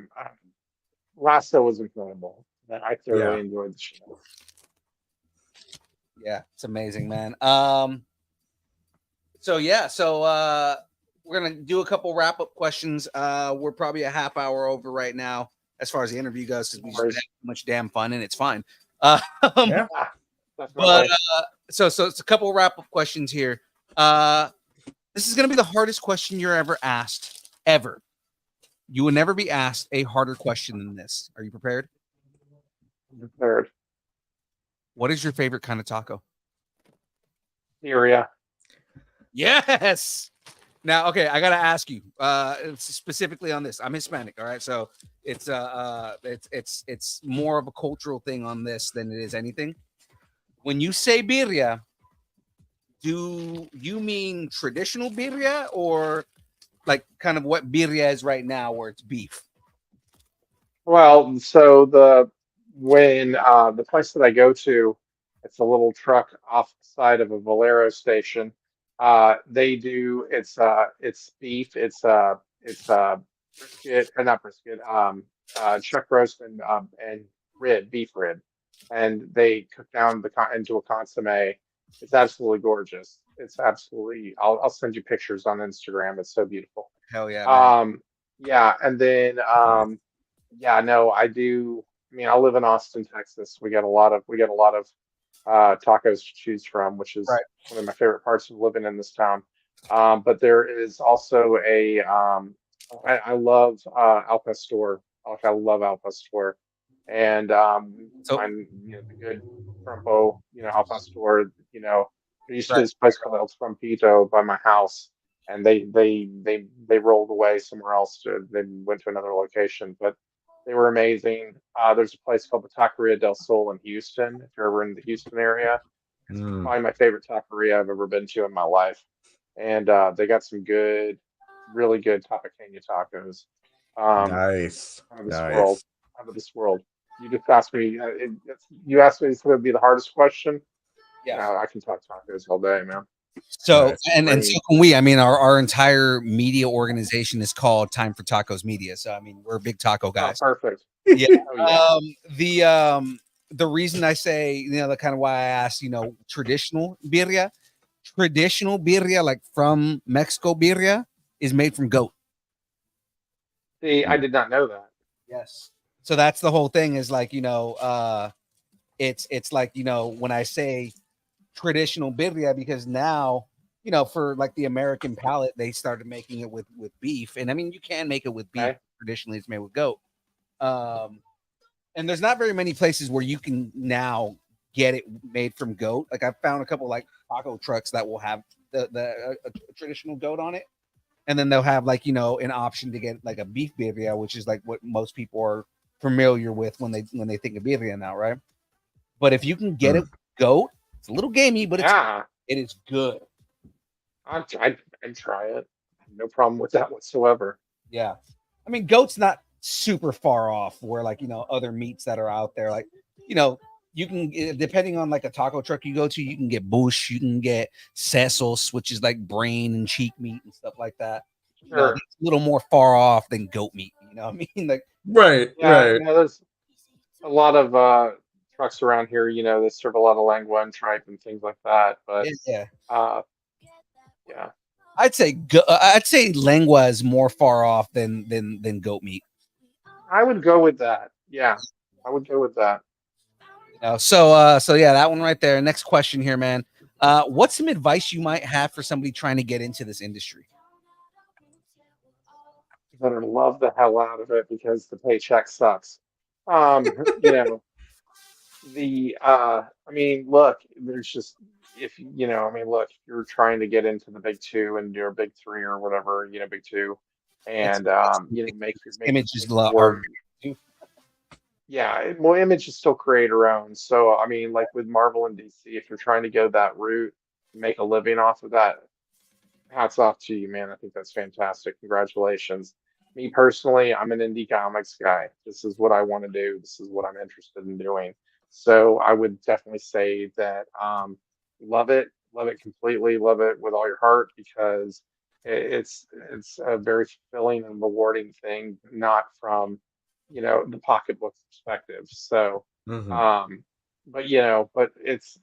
Lasso was incredible. I thoroughly Yeah. enjoyed the show. Yeah, it's amazing, man. So we're gonna do a couple wrap up questions. We're probably a half hour over right now as far as the interview goes because we just had too much damn fun and it's fine. Yeah. Definitely. But so it's a couple wrap up questions here. This is gonna be the hardest question you're ever asked ever. You will never be asked a harder question than this. Are you prepared? Third, What is your favorite kind of taco? Syria. Yes. Now, okay, I gotta ask you specifically on this. I'm Hispanic, all right. So it's more of a cultural thing on this than it is anything. When you say birria, do you mean traditional birria or like kind of what birria is right now, where it's beef? Well, so the place that I go to, it's a little truck off the side of a Valero station. They do it's beef, it's brisket or not brisket, chuck roast and beef rib, and they cook down into a consomme. It's absolutely gorgeous. It's absolutely. I'll send you pictures on Instagram. It's so beautiful. Hell yeah, man. Yeah, and then yeah, no, I do. I mean, I live in Austin, Texas. We got a lot of tacos to choose from, which is Right. one of my favorite parts of living in this town. But there is also I love Al Pastor. Like, I love Al Pastor, and So mine, the good Trumpo, Al Pastor. There used to be right. this place called El Trumpito by my house, and they rolled away somewhere else. They went to another location, but they were amazing. There's a place called the Taqueria del Sol in Houston. If you're ever in the Houston area, it's Mm, probably my favorite taqueria I've ever been to in my life. And they got some good, really good tapaqueña tacos. Um, nice. out of this world, Nice. out of this world. You just asked me. You asked me this would be the hardest question. Yeah. I can talk tacos all day, man. So Nice. and so Great. can we. I mean, our entire media organization is called Time for Tacos Media. So I mean, we're big taco Oh, guys. perfect. Yeah. Oh yeah. The reason I say, the kind of why I asked, traditional birria, like from Mexico birria, is made from goat. See, I did not know that. Yes. So that's the whole thing is like, it's like, when I say traditional birria, because now, for like the American palate, they started making it with beef. And I mean, you can make it with beef. Okay. Traditionally, it's made with goat. And there's not very many places where you can now get it made from goat. Like I've found a couple like taco trucks that will have the traditional goat on it, and then they'll have like an option to get like a beef birria, which is like what most people are familiar with when they think of birria now, right? But if you can get it with goat, it's a little gamey, but Yeah. it is good. I'd try it. No problem with that whatsoever. Yeah. I mean, goat's not super far off where like, other meats that are out there. Like, you can, depending on like a taco truck you go to, you can get bush, you can get sesos, which is like brain and cheek meat and stuff like that. Sure. It's a little more far off than goat meat. You know what I mean? Like, Right. Yeah, Right. there's a lot of trucks around here, that serve a lot of lengua and tripe and things like that. But yeah. uh, yeah, I'd say lengua is more far off than goat meat. I would go with that. Yeah, I would go with that. So yeah, that one right there. Next question here, man. What's some advice you might have for somebody trying to get into this industry? I better love the hell out of it because the paycheck sucks. Um, you know, I mean, look, there's just if I mean, look, you're trying to get into the big two and your big three or whatever, big two, and Images make your are word. Yeah, well, Image is still creator owned. So, I mean, like with Marvel and DC, if you're trying to go that route, make a living off of that, hats off to you, man. I think that's fantastic. Congratulations. Me personally, I'm an indie comics guy. This is what I want to do. This is what I'm interested in doing. So I would definitely say that love it completely, love it with all your heart because it's a very fulfilling and rewarding thing, not from the pocketbook perspective. So, Mhm. but it's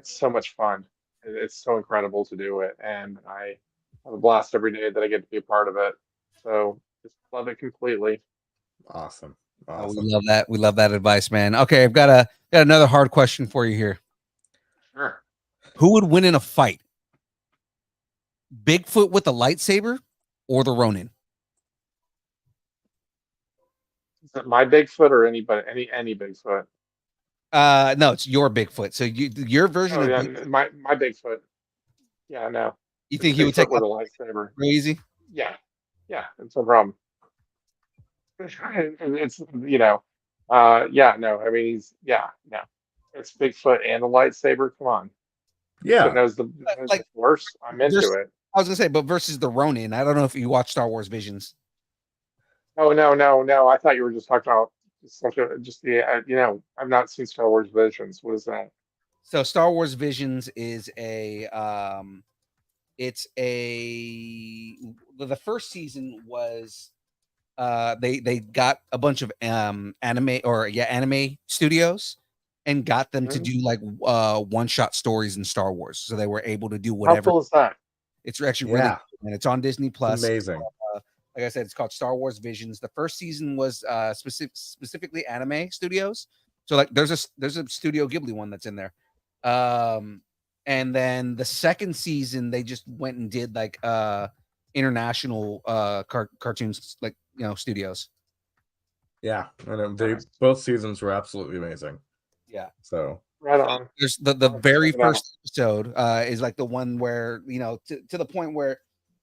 so much fun. It's so incredible to do it, and I have a blast every day that I get to be a part of it. So just love it completely. Awesome. Oh, we Awesome. love that. We love that advice, man. Okay, I've got another hard question for you here. Sure. Who would win in a fight? Bigfoot with a lightsaber or the Ronin? Is it my Bigfoot or anybody any Bigfoot? No, it's your Bigfoot. So your version Oh of yeah, Bigfoot. my Bigfoot. Yeah, no. You It's think he would Bigfoot take with that a lightsaber. real easy? Yeah, yeah, it's no problem. It's yeah, no, I mean no, it's Bigfoot and a lightsaber. Come on, Bigfoot Yeah. knows the Like Force. I'm into it. I was gonna say, but versus the Ronin. I don't know if you watch Star Wars Visions. Oh no! I thought you were just talking about just the I've not seen Star Wars Visions. What is that? So Star Wars Visions is it's a the first season was they got a bunch of anime studios and got them to Mhm. do like one shot stories in Star Wars. So they were able to do How whatever. cool is that? It's actually really Yeah. cool, and it's on Disney It's Plus. amazing. Like I said, it's called Star Wars Visions. The first season was specifically anime studios. So like there's a Studio Ghibli one that's in there. And then the second season they just went and did like international cartoons, like studios. Yeah. And Nice. both seasons were absolutely amazing. Yeah. So Right on. There's the I'll have to very check it out. first episode is like the one where to the point where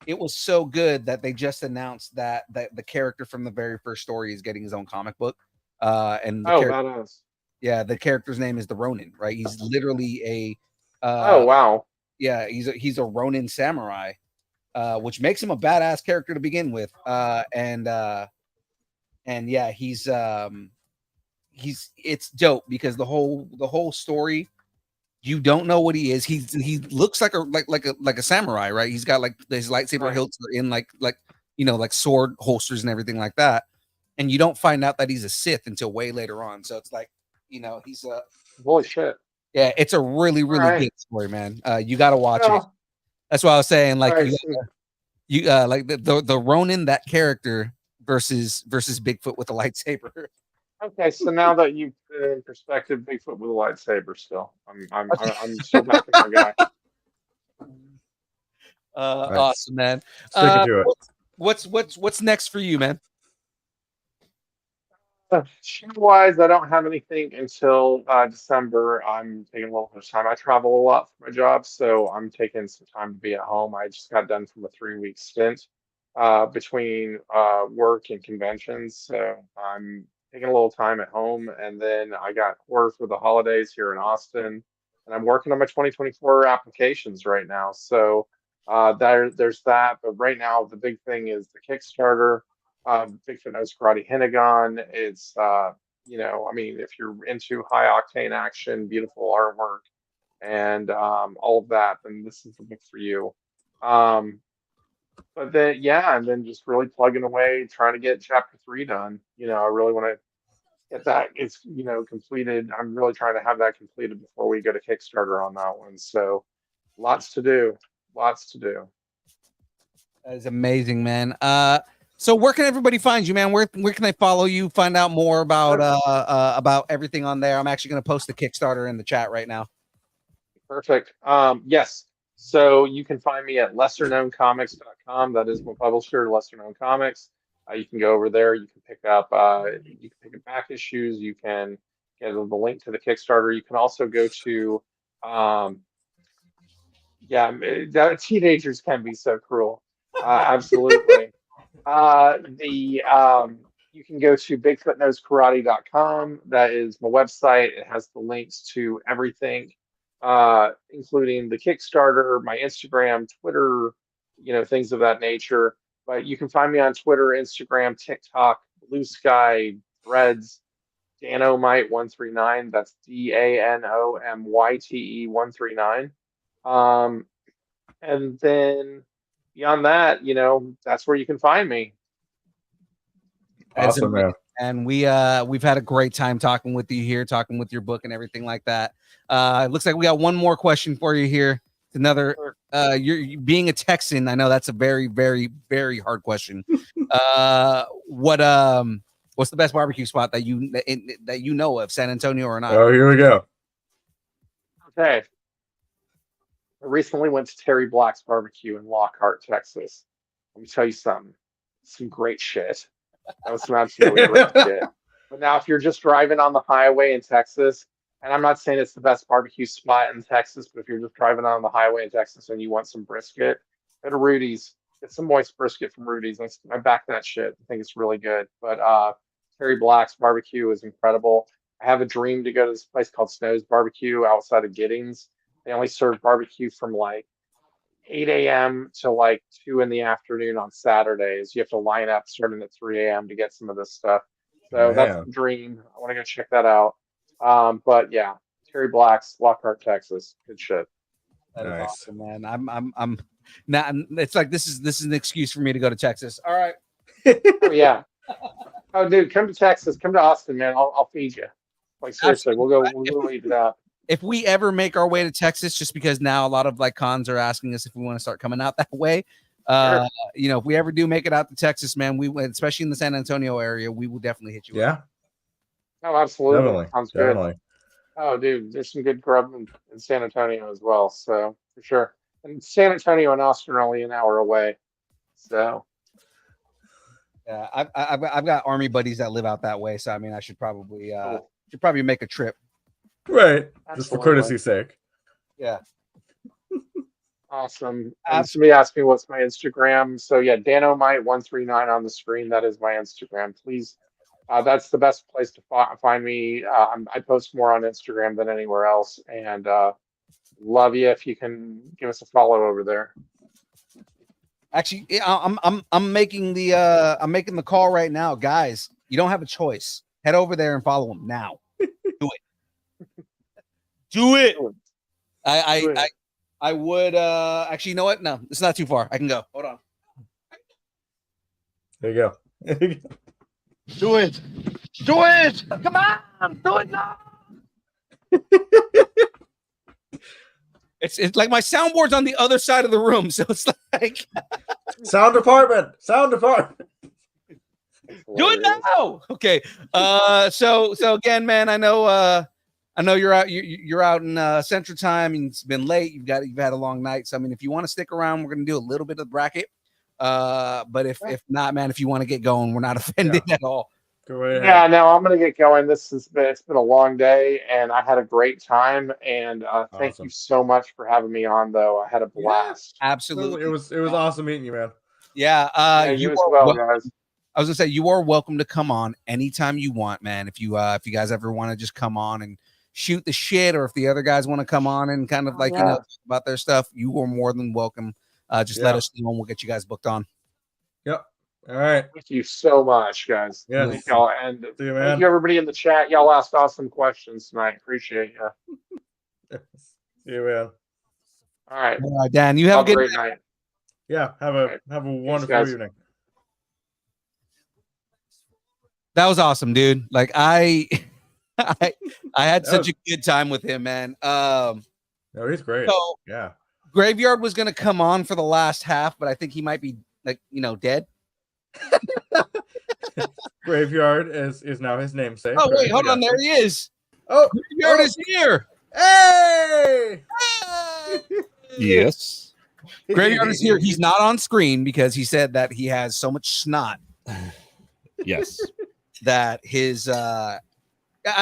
it was so good that they just announced that the character from the very first story is getting his own comic book. And Oh, badass. the character's name is the Ronin, right? He's literally a Oh, wow. yeah, he's a Ronin samurai, which makes him a badass character to begin with. And yeah, he's it's dope because the whole story, you don't know what he is. He looks like a samurai, right? He's got like his lightsaber Right. hilts are in like like sword holsters and everything like that. And you don't find out that he's a Sith until way later on. So it's like, he's a Holy shit. yeah, it's a really, All really right. good story, man. You gotta watch it. Well, That's why I was saying, all like, right. you like the Ronin, that character versus Bigfoot with a lightsaber. Okay, so now that you've put it in perspective, Bigfoot with a lightsaber still. I'm still backing my guy. Nice. Awesome, man. Sticking to it. What's next for you, man? Show-wise, I don't have anything until December. I'm taking a little bit of time. I travel a lot for my job, so I'm taking some time to be at home. I just got done from a 3-week stint between work and conventions, so I'm taking a little time at home. And then I got horror for the holidays here in Austin, and I'm working on my 2024 applications right now. So there's that. But right now, the big thing is the Kickstarter. Bigfoot Knows Karate Hinagon. It's I mean, if you're into high octane action, beautiful artwork, and all of that, then this is the book for you. But then yeah, and then just really plugging away, trying to get chapter 3 done. I really want to get that it's completed. I'm really trying to have that completed before we go to Kickstarter on that one. So lots to do. Lots to do. That is amazing, man. So where can everybody find you, man? Where can they follow you? Find out more about everything on there. I'm actually going to post the Kickstarter in the chat right now. Perfect. Yes. So you can find me at lesserknowncomics.com. That is my publisher, Lesser Known Comics. You can go over there. You can pick up back issues. You can get the link to the Kickstarter. You can also go to teenagers can be so cruel. Absolutely. You can go to bigfootknowskarate.com. That is my website. It has the links to everything, including the Kickstarter, my Instagram, Twitter, things of that nature. But you can find me on Twitter, Instagram, TikTok, Blue Sky, Threads, Danomite139. That's DANOMYTE 139. And then beyond that, that's where you can find me. Awesome, man. And we've had a great time talking with you here, talking with your book and everything like that. It looks like we got one more question for you here. It's another, you're being a Texan. I know that's a very, very, very hard question. What's the best barbecue spot that you know of, San Antonio or not? Oh, here we go. Okay. I recently went to Terry Black's barbecue in Lockhart, Texas. Let me tell you something. Some great shit. That was some absolutely great shit. But now, if you're just driving on the highway in Texas, and I'm not saying it's the best barbecue spot in Texas, but if you're just driving on the highway in Texas and you want some brisket, Go to Rudy's. Get some moist brisket from Rudy's. I back that shit. I think it's really good. But Terry Black's barbecue is incredible. I have a dream to go to this place called Snow's Barbecue outside of Giddings. They only serve barbecue from like 8 a.m. to like 2 in the afternoon on Saturdays. You have to line up starting at 3 a.m. to get some of this stuff. So that's Man. the dream. I want to go check that out. But yeah, Terry Black's, Lockhart, Texas. Good shit. That is Nice. awesome, man. I'm not. It's like this is an excuse for me to go to Texas. All right. Oh yeah. Oh dude, come to Texas. Come to Austin, man. I'll feed you. Like seriously, we'll go eat it up. If we ever make our way to Texas, just because now a lot of like cons are asking us if we want to start coming out that way, Sure. you know, if we ever do make it out to Texas, man, especially in the San Antonio area, we will definitely hit you up. Yeah, Oh, absolutely. definitely. Sounds good. Definitely. Oh, dude, there's some good grub in San Antonio as well. So for sure. And San Antonio and Austin are only an hour away. So Yeah, I've got army buddies that live out that way, so I mean, I should probably cool. make a trip. Right. Just for Absolutely. courtesy's sake. Yeah. Awesome. And somebody asked me what's my Instagram. So yeah, Danomite139 on the screen. That is my Instagram. Please, that's the best place to find me. I post more on Instagram than anywhere else, and love you if you can give us a follow over there. Actually, I'm making the call right now, guys. You don't have a choice. Head over there and follow him now. Do it. Do it. I would actually, you know what? No, it's not too far. I can go. Hold on. There you go. Do it. Do it. Come on. Do it now. It's like my soundboard's on the other side of the room, so it's like Sound department. do it now. Okay. So again, man, I know you're out in Central Time and it's been late. You've had a long night. So I mean, if you want to stick around, we're gonna do a little bit of the bracket. But if not, man, if you want to get going, we're not offended at all. Go right ahead. Yeah, no, I'm gonna get going. It's been a long day, and I had a great time. And thank Awesome. you so much for having me on. Though I had a blast. Absolutely. It was awesome meeting you, man. Yeah. Yeah, you as well, guys. I was gonna say you are welcome to come on anytime you want, man. If you guys ever want to just come on and shoot the shit, or if the other guys want to come on and kind of like you know talk about their stuff, you are more than welcome. Just let us know and we'll get you guys booked on. Yep. All right. Thank you so much, guys. Yes. Thank y'all, and See you, thank man. you everybody in the chat. Y'all asked awesome questions tonight. Appreciate you. See you, man. All right, All right, Dan, you have a good great night. Yeah. Have a wonderful guys. evening. That was awesome, dude. Like I had such a good time with him, man. No, he's great. So Yeah. Graveyard was gonna come on for the last half, but I think he might be like dead. Graveyard is now his namesake. Oh wait, hold on, there he is. Oh, Graveyard is here. Hey! Yes. Graveyard is here. He's not on screen because he said that he has so much snot Yes. that his I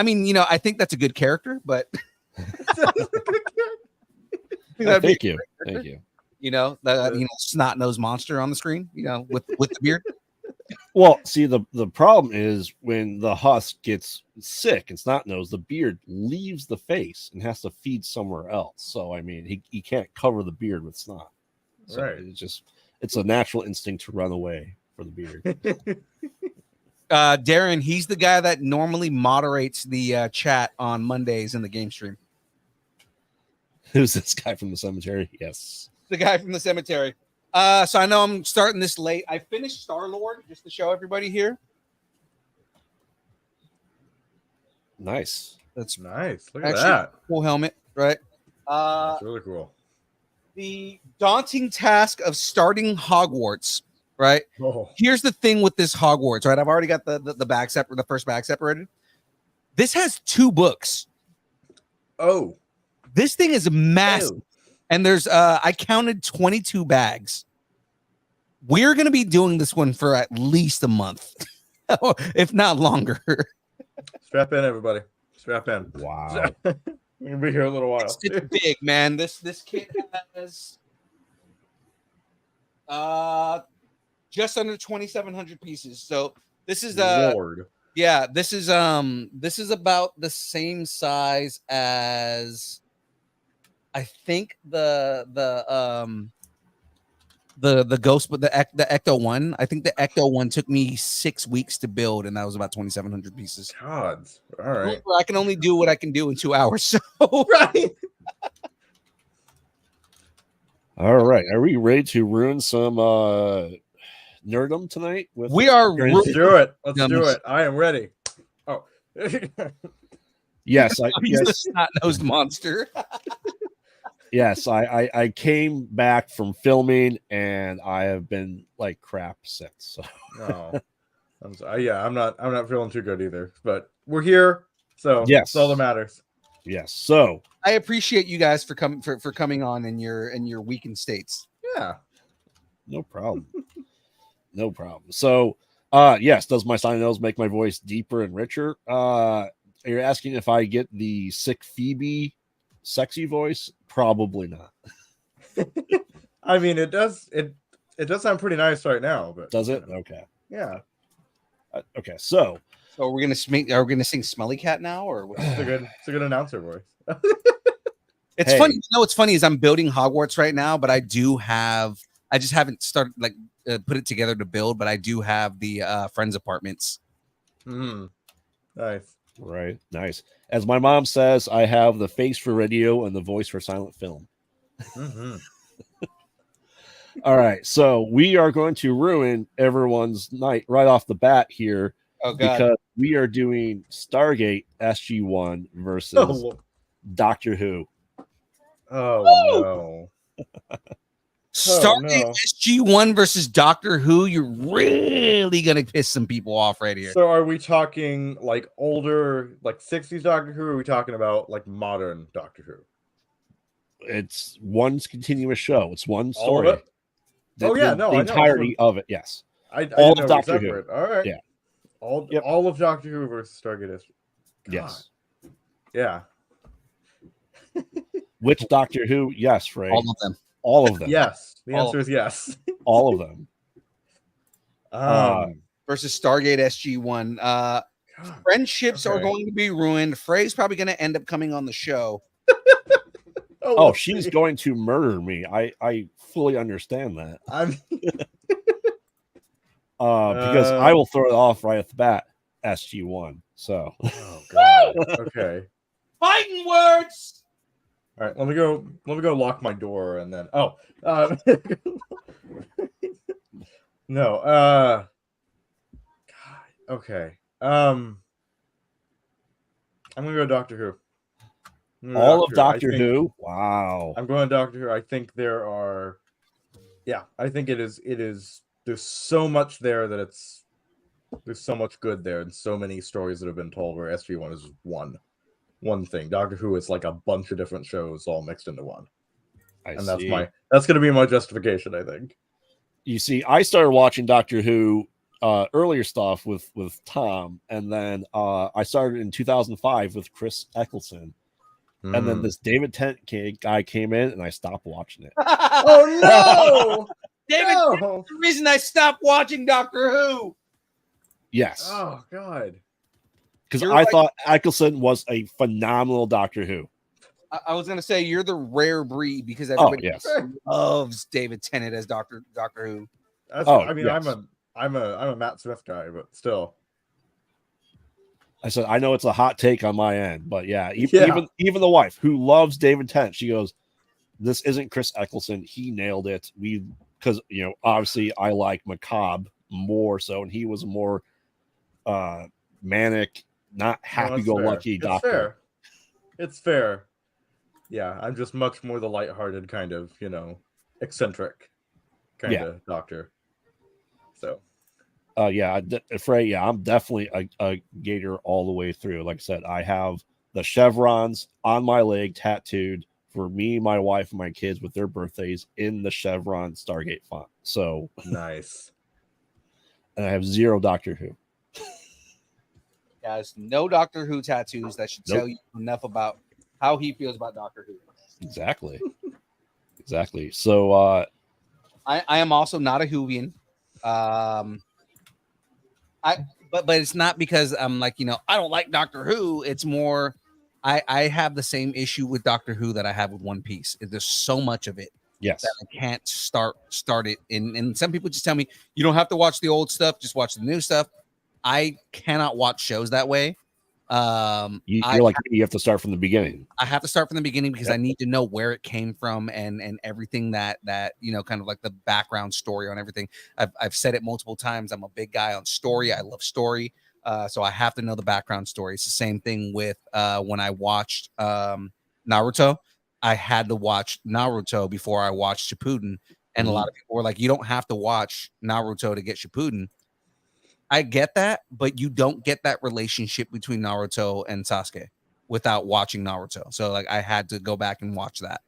mean, I think that's a good character, but Thank you. Thank you. snot nosed monster on the screen, with the beard. Well, see, the problem is when the husk gets sick and snot nose, the beard leaves the face and has to feed somewhere else. So I mean, he can't cover the beard with snot. So Right. it's a natural instinct to run away for the beard. Darren, he's the guy that normally moderates the chat on Mondays in the game stream. Who's this guy from the cemetery? Yes. The guy from the cemetery. So I know I'm starting this late. I finished Star-Lord just to show everybody here. Nice. That's Nice. Look at actually that. cool helmet, right? That's really cool. The daunting task of starting Hogwarts, right? Oh. Here's the thing with this Hogwarts, right? I've already got the bag separated, the first bag separated. This has 2 books. Oh. This thing is massive. And there's I counted 22 bags. We're gonna be doing this one for at least a month, if not longer. Strap in, everybody. Strap in. Wow. We're gonna be here a little while. It's big, man. This kit has Just under 2,700 pieces. So this is Lord. yeah, this is about the same size as I think the ghost, but the Ecto one. I think the Ecto one took me 6 weeks to build, and that was about 2,700 pieces. Gods. All right. Remember, I can only do what I can do in 2 hours. So Right. All right. Are we ready to ruin some nerdum tonight? we are. Let's do it. Let's do it. I am ready. Oh. Yes, He's a yes, snot-nosed monster. yes. I came back from filming and I have been like crap since. So No. I'm sorry. Yeah, I'm not feeling too good either. But we're here, so Yes. that's all that matters. yes. So I appreciate you guys for coming on in your weakened states. Yeah. no problem. No problem. So yes, does my sign nose make my voice deeper and richer? You're asking if I get the sick Phoebe sexy voice? Probably not. I mean, it does sound pretty nice right now, but Does it? Okay. yeah, Okay. So So are we gonna sing Smelly Cat now, or what? it's a good announcer voice. It's Hey. funny. You know what's funny is I'm building Hogwarts right now, but I just haven't started put it together to build, but I do have the friends apartments. Nice. right, nice. As my mom says, I have the face for radio and the voice for silent film. Mm-hmm. All right, so we are going to ruin everyone's night right off the bat here Oh god. because we are doing Stargate SG-1 versus Oh, Doctor Who. no. Stargate no. SG-1 versus Doctor Who. You're really gonna piss some people off right here. So are we talking like older, like 60s Doctor Who, or are we talking about like modern Doctor Who? It's one continuous show. It's one All of story. it? Oh, yeah, no, the I know. entirety of it. Yes, I All didn't of know it was Doctor Who. separate. All right. Yeah. Yep. All of Doctor Who versus Stargate is. yes. Yeah. Which Doctor Who? Yes, Frey. All of them. All of them. Yes. The All answer is yes. All of them. Versus Stargate SG-1. God. Friendships are Okay. going to be ruined. Frey's probably going to end up coming on the show. Oh, let's she's see. going to murder me. I fully understand that. I'm Because I will throw it off right at the bat. SG-1. So Oh god. Okay. Fighting words. All right. Let me go lock my door and then no. God. Okay. I'm gonna go Doctor Who. I'm gonna go all of I Doctor think- Who. Wow. I'm going Doctor Who. I think there are, I think it is. There's so much there that there's so much good there, and so many stories that have been told. Where SG-1 is just one thing. Doctor Who is like a bunch of different shows all mixed into one, I and see. that's going to be my justification. I think. You see, I started watching Doctor Who earlier stuff with Tom, and then I started in 2005 with Chris Eccleston, and then this David Tennant guy came in, and I stopped watching it. Oh no, David, no! the reason I stopped watching Doctor Who. Yes, Oh god! because You're I like- thought Eccleston was a phenomenal Doctor Who. I was going to say you're the rare breed because everybody yes. loves David Tennant as Doctor Who. That's, Oh, I mean, yes. I'm a Matt Smith guy, but still. I said, I know it's a hot take on my end, but yeah, Yeah. even the wife who loves David Tennant, she goes, "This isn't Chris Eccleston. He nailed it." Because obviously I like Macabre more so, and he was a more manic, not happy-go-lucky It's doctor. fair. It's fair. Yeah, I'm just much more the lighthearted kind of, eccentric kind of doctor. So. Frey, I'm definitely a gator all the way through. Like I said, I have the chevrons on my leg tattooed for me, my wife, and my kids with their birthdays in the chevron Stargate font. So Nice. and I have 0 Doctor Who. Guys, no Doctor Who tattoos. That should tell you enough about how he feels about Doctor Who. Exactly. Exactly. So I am also not a Whovian. I but it's not because I'm like, I don't like Doctor Who. It's more I have the same issue with Doctor Who that I have with One Piece. There's so much of it Yes. that I can't start it. And some people just tell me you don't have to watch the old stuff, just watch the new stuff. I cannot watch shows that way. You're like me, you have to start from the beginning. I have to start from the beginning because Yep. I need to know where it came from and everything that kind of like the background story on everything. I've said it multiple times. I'm a big guy on story. I love story. So I have to know the background story. It's the same thing with when I watched Naruto. I had to watch Naruto before I watched Shippuden. And a lot of people were like, you don't have to watch Naruto to get Shippuden. I get that, but you don't get that relationship between Naruto and Sasuke without watching Naruto. So like I had to go back and watch that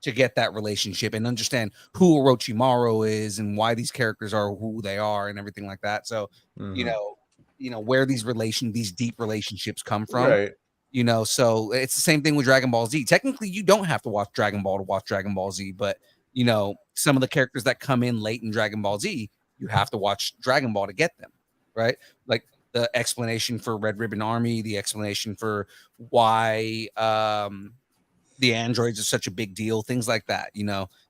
to get that relationship and understand who Orochimaru is and why these characters are who they are and everything like that. So, you know where these deep relationships come from. Right. So it's the same thing with Dragon Ball Z. Technically, you don't have to watch Dragon Ball to watch Dragon Ball Z, but some of the characters that come in late in Dragon Ball Z, you have to watch Dragon Ball to get them, right? Like the explanation for Red Ribbon Army, the explanation for why the androids are such a big deal, things like that.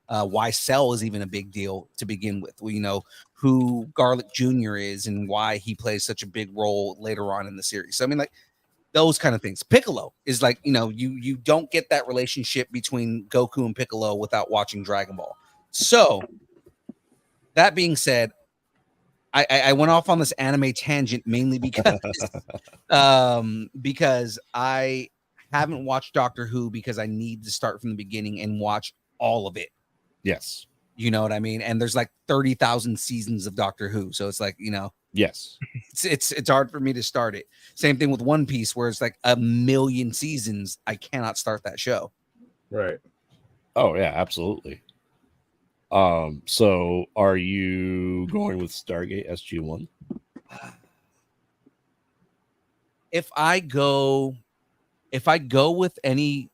Why Cell is even a big deal to begin with. Who Garlic Jr. is and why he plays such a big role later on in the series. So I mean, like those kind of things. Piccolo is like, you don't get that relationship between Goku and Piccolo without watching Dragon Ball. So that being said, I went off on this anime tangent mainly because because I haven't watched Doctor Who because I need to start from the beginning and watch all of it. Yes. You know what I mean? And there's like 30,000 seasons of Doctor Who. So it's like, Yes. it's hard for me to start it. Same thing with One Piece, where it's like 1,000,000 seasons. I cannot start that show. Right. Oh yeah, absolutely. So are you going with Stargate SG-1? If I go with any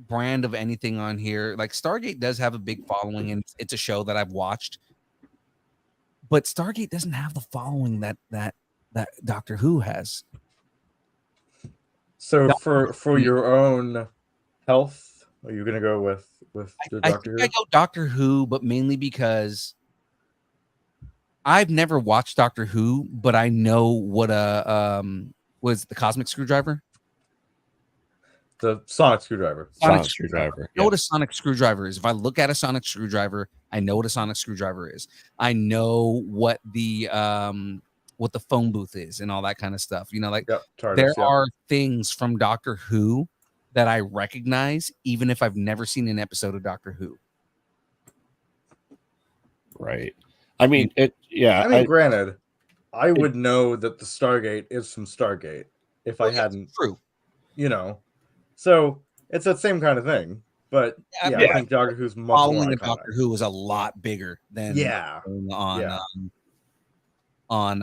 brand of anything on here, like Stargate does have a big following and it's a show that I've watched, but Stargate doesn't have the following that Doctor Who has. So for your own health, are you gonna go with the Doctor Who? I go Doctor Who, but mainly because I've never watched Doctor Who, but I know what was the cosmic screwdriver. The sonic screwdriver. Sonic screwdriver. I know what a sonic screwdriver is. If I look at a sonic screwdriver, I know what a sonic screwdriver is. I know what the phone booth is and all that kind of stuff. There are things from Doctor Who that I recognize, even if I've never seen an episode of Doctor Who. Right. I mean, granted, I would know that the Stargate is from Stargate if I hadn't. True. So it's that same kind of thing. But I think Doctor Who's much following more of Doctor Who is a lot bigger than on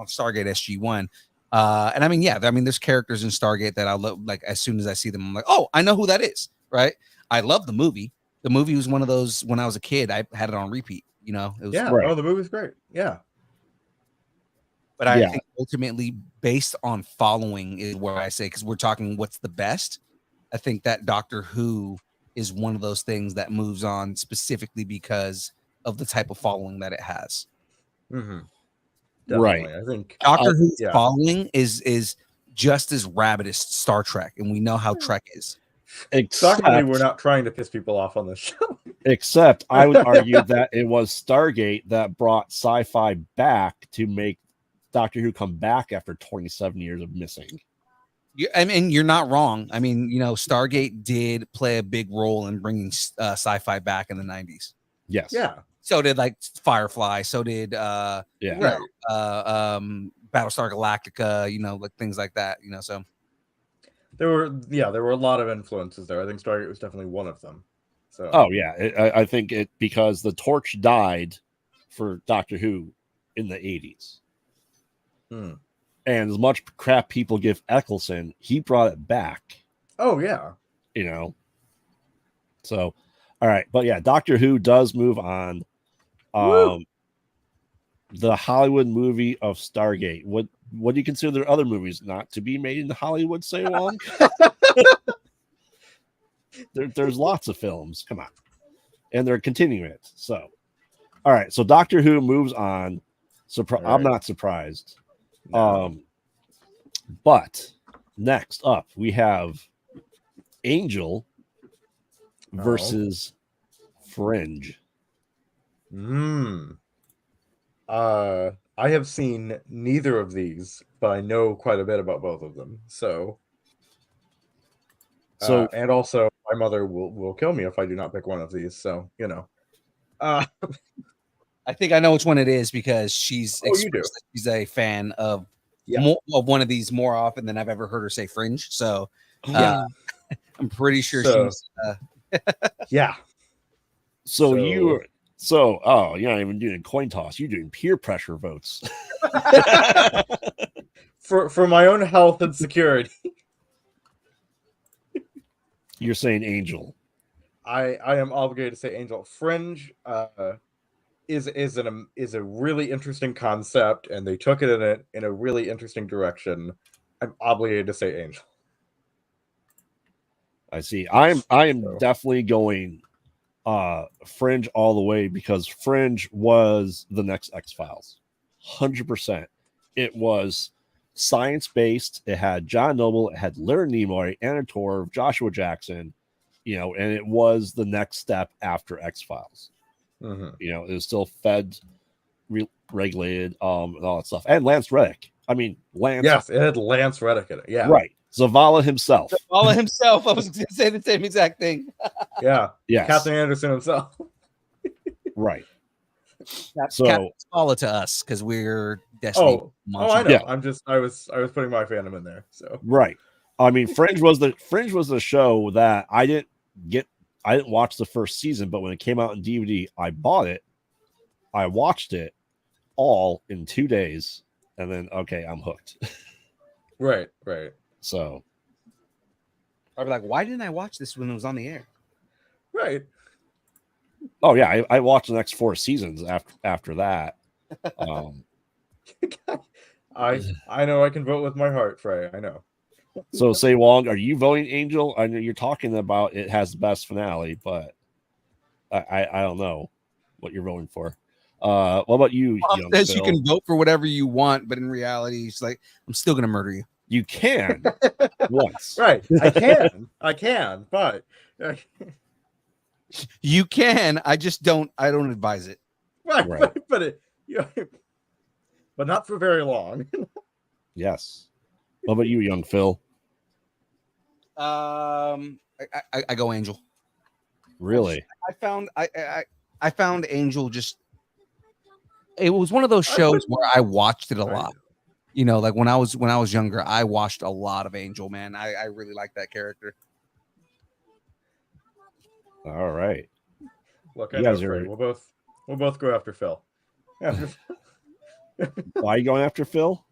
Stargate SG-1. And I mean, there's characters in Stargate that I love. Like as soon as I see them, I'm like, oh, I know who that is. Right. I love the movie. The movie was one of those when I was a kid, I had it on repeat. It was Oh, the movie's great. Yeah. But I think ultimately based on following is where I say, because we're talking what's the best. I think that Doctor Who is one of those things that moves on specifically because of the type of following that it has. Mm-hmm. Right. I think Doctor Who's following is just as rabid as Star Trek, and we know how Trek is. Shockingly, we're not trying to piss people off on this show. Except I would argue that it was Stargate that brought sci-fi back to make Doctor Who come back after 27 years of missing. I mean, you're not wrong. I mean, Stargate did play a big role in bringing sci-fi back in the 90s. Yes. Yeah. So did like Firefly. So did Battlestar Galactica. Like things like that. So there were a lot of influences there. I think Stargate was definitely one of them. So I think it because the torch died for Doctor Who in the 80s. And as much crap people give Eccleston, he brought it back. Oh yeah. So All right, but yeah, Doctor Who does move on. Woo. The Hollywood movie of Stargate. What do you consider their other movies not to be made in Hollywood? Say Wong. There's lots of films. Come on, and they're continuing it. So, all right. So Doctor Who moves on. All I'm right. not surprised. No. But next up we have Angel versus Fringe. I have seen neither of these, but I know quite a bit about both of them. So and also my mother will kill me if I do not pick one of these. So I think I know which one it is because she's Oh, you do. expressed that she's a fan of Yeah. of one of these more often than I've ever heard her say Fringe. So Yeah. I'm pretty sure So- she's. yeah. So you're not even doing a coin toss. You're doing peer pressure votes. for my own health and security. You're saying Angel. I am obligated to say Angel. Fringe is a really interesting concept, and they took it in a really interesting direction. I'm obligated to say Angel. I see. I am So- definitely going Fringe all the way because Fringe was the next X-Files. 100%. It was science-based. It had John Noble, it had Leonard Nimoy, Anna Torv, Joshua Jackson, and it was the next step after X-Files. Mhm. It was still fed, regulated, and all that stuff. And Lance Reddick. I mean, Lance. Yes, it had Lance Reddick in it. Yeah. Right. Zavala himself. All himself. I was going to say the same exact thing. Yeah. Yes. Captain Anderson himself. Right. That's So- Captain Spalla to us because we're Destiny. Oh, I know. Yeah. I was putting my fandom in there. So Right. I mean, Fringe was the show that I didn't watch the first season, but when it came out in DVD, I bought it. I watched it all in 2 days, and then okay, I'm hooked. right. So I'd be like, why didn't I watch this when it was on the air? Right. oh yeah, I watched the next 4 seasons after that. I know I can vote with my heart, Frey. I know. So say Wong, are you voting Angel? I know you're talking about it has the best finale, but I don't know what you're voting for. What about you? Mom young says you Phil? can vote for whatever you want, but in reality, it's like I'm still gonna murder you. You can once. Right. I can, but You can. I just don't. I don't advise it. right. Right. But not for very long. Yes. What about you, young Phil? I go Angel. Really? I found Angel just. It was one of those shows where I watched it a lot. Like when I was younger, I watched a lot of Angel. Man, I really like that character. All right. Look, You I know, guys are- Frey. We'll both go after Phil. Why are you going after Phil?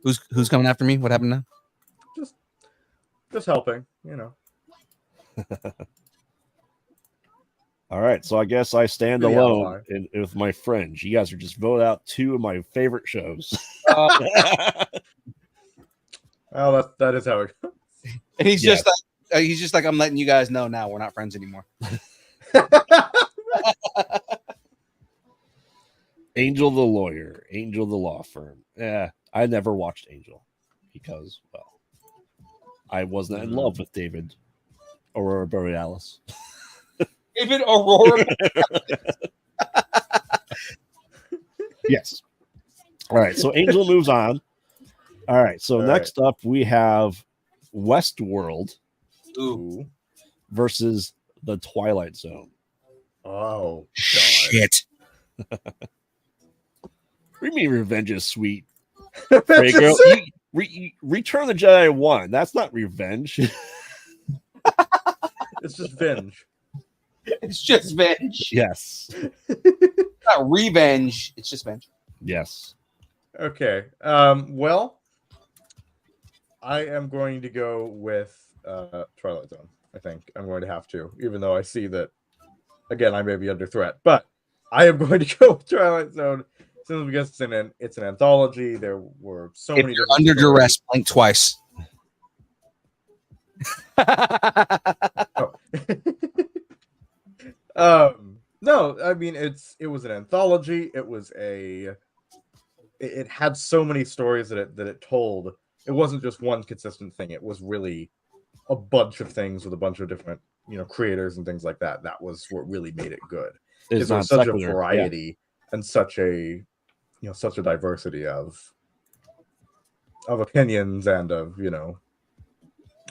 Who's coming after me? What happened now? Just helping, All right. So I guess I stand Yeah, alone with my Fringe. You guys are just vote out 2 of my favorite shows. Well, that is how it goes. And he's Yes. just like I'm letting you guys know now we're not friends anymore. Angel the lawyer, Angel the law firm. Yeah, I never watched Angel because, well, I wasn't in love with David Aurora Borealis. David Aurora. Yes. All right. So Angel moves on. All right. So All next up we have Westworld Ooh. versus the Twilight Zone. Oh, God. Shit. What do you mean revenge is sweet? That's Hey, girl, just it. Return of the Jedi 1. That's not revenge. It's just binge. It's just venge. Yes. It's not revenge. It's just venge. Yes. Okay. Well, I am going to go with Twilight Zone. I think I'm going to have to, even though I see that again, I may be under threat, but I am going to go with Twilight Zone simply because it's an anthology. There were so If many you're different under stories. duress, blink twice. Oh. No, I mean it was an anthology. It had so many stories that it told. It wasn't just one consistent thing. It was really a bunch of things with a bunch of different, creators and things like that. That was what really made it good. It's There not was such secular. a variety and such a diversity of opinions and of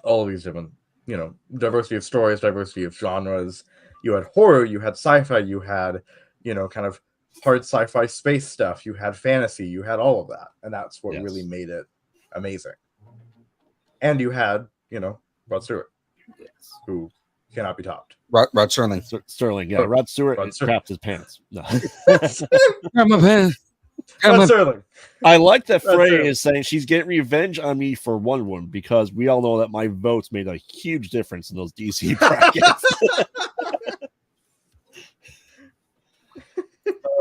all of these different diversity of stories, diversity of genres. You had horror, you had sci-fi, you had kind of hard sci-fi space stuff, you had fantasy, you had all of that, and that's what really made it amazing. And you had Rod Stewart, who cannot be topped. Rod Serling. Sterling, yeah. Rod Stewart crapped his pants. No. Grab my pen. Rod Serling. I like that Frey is saying she's getting revenge on me for Wonder Woman because we all know that my votes made a huge difference in those DC brackets.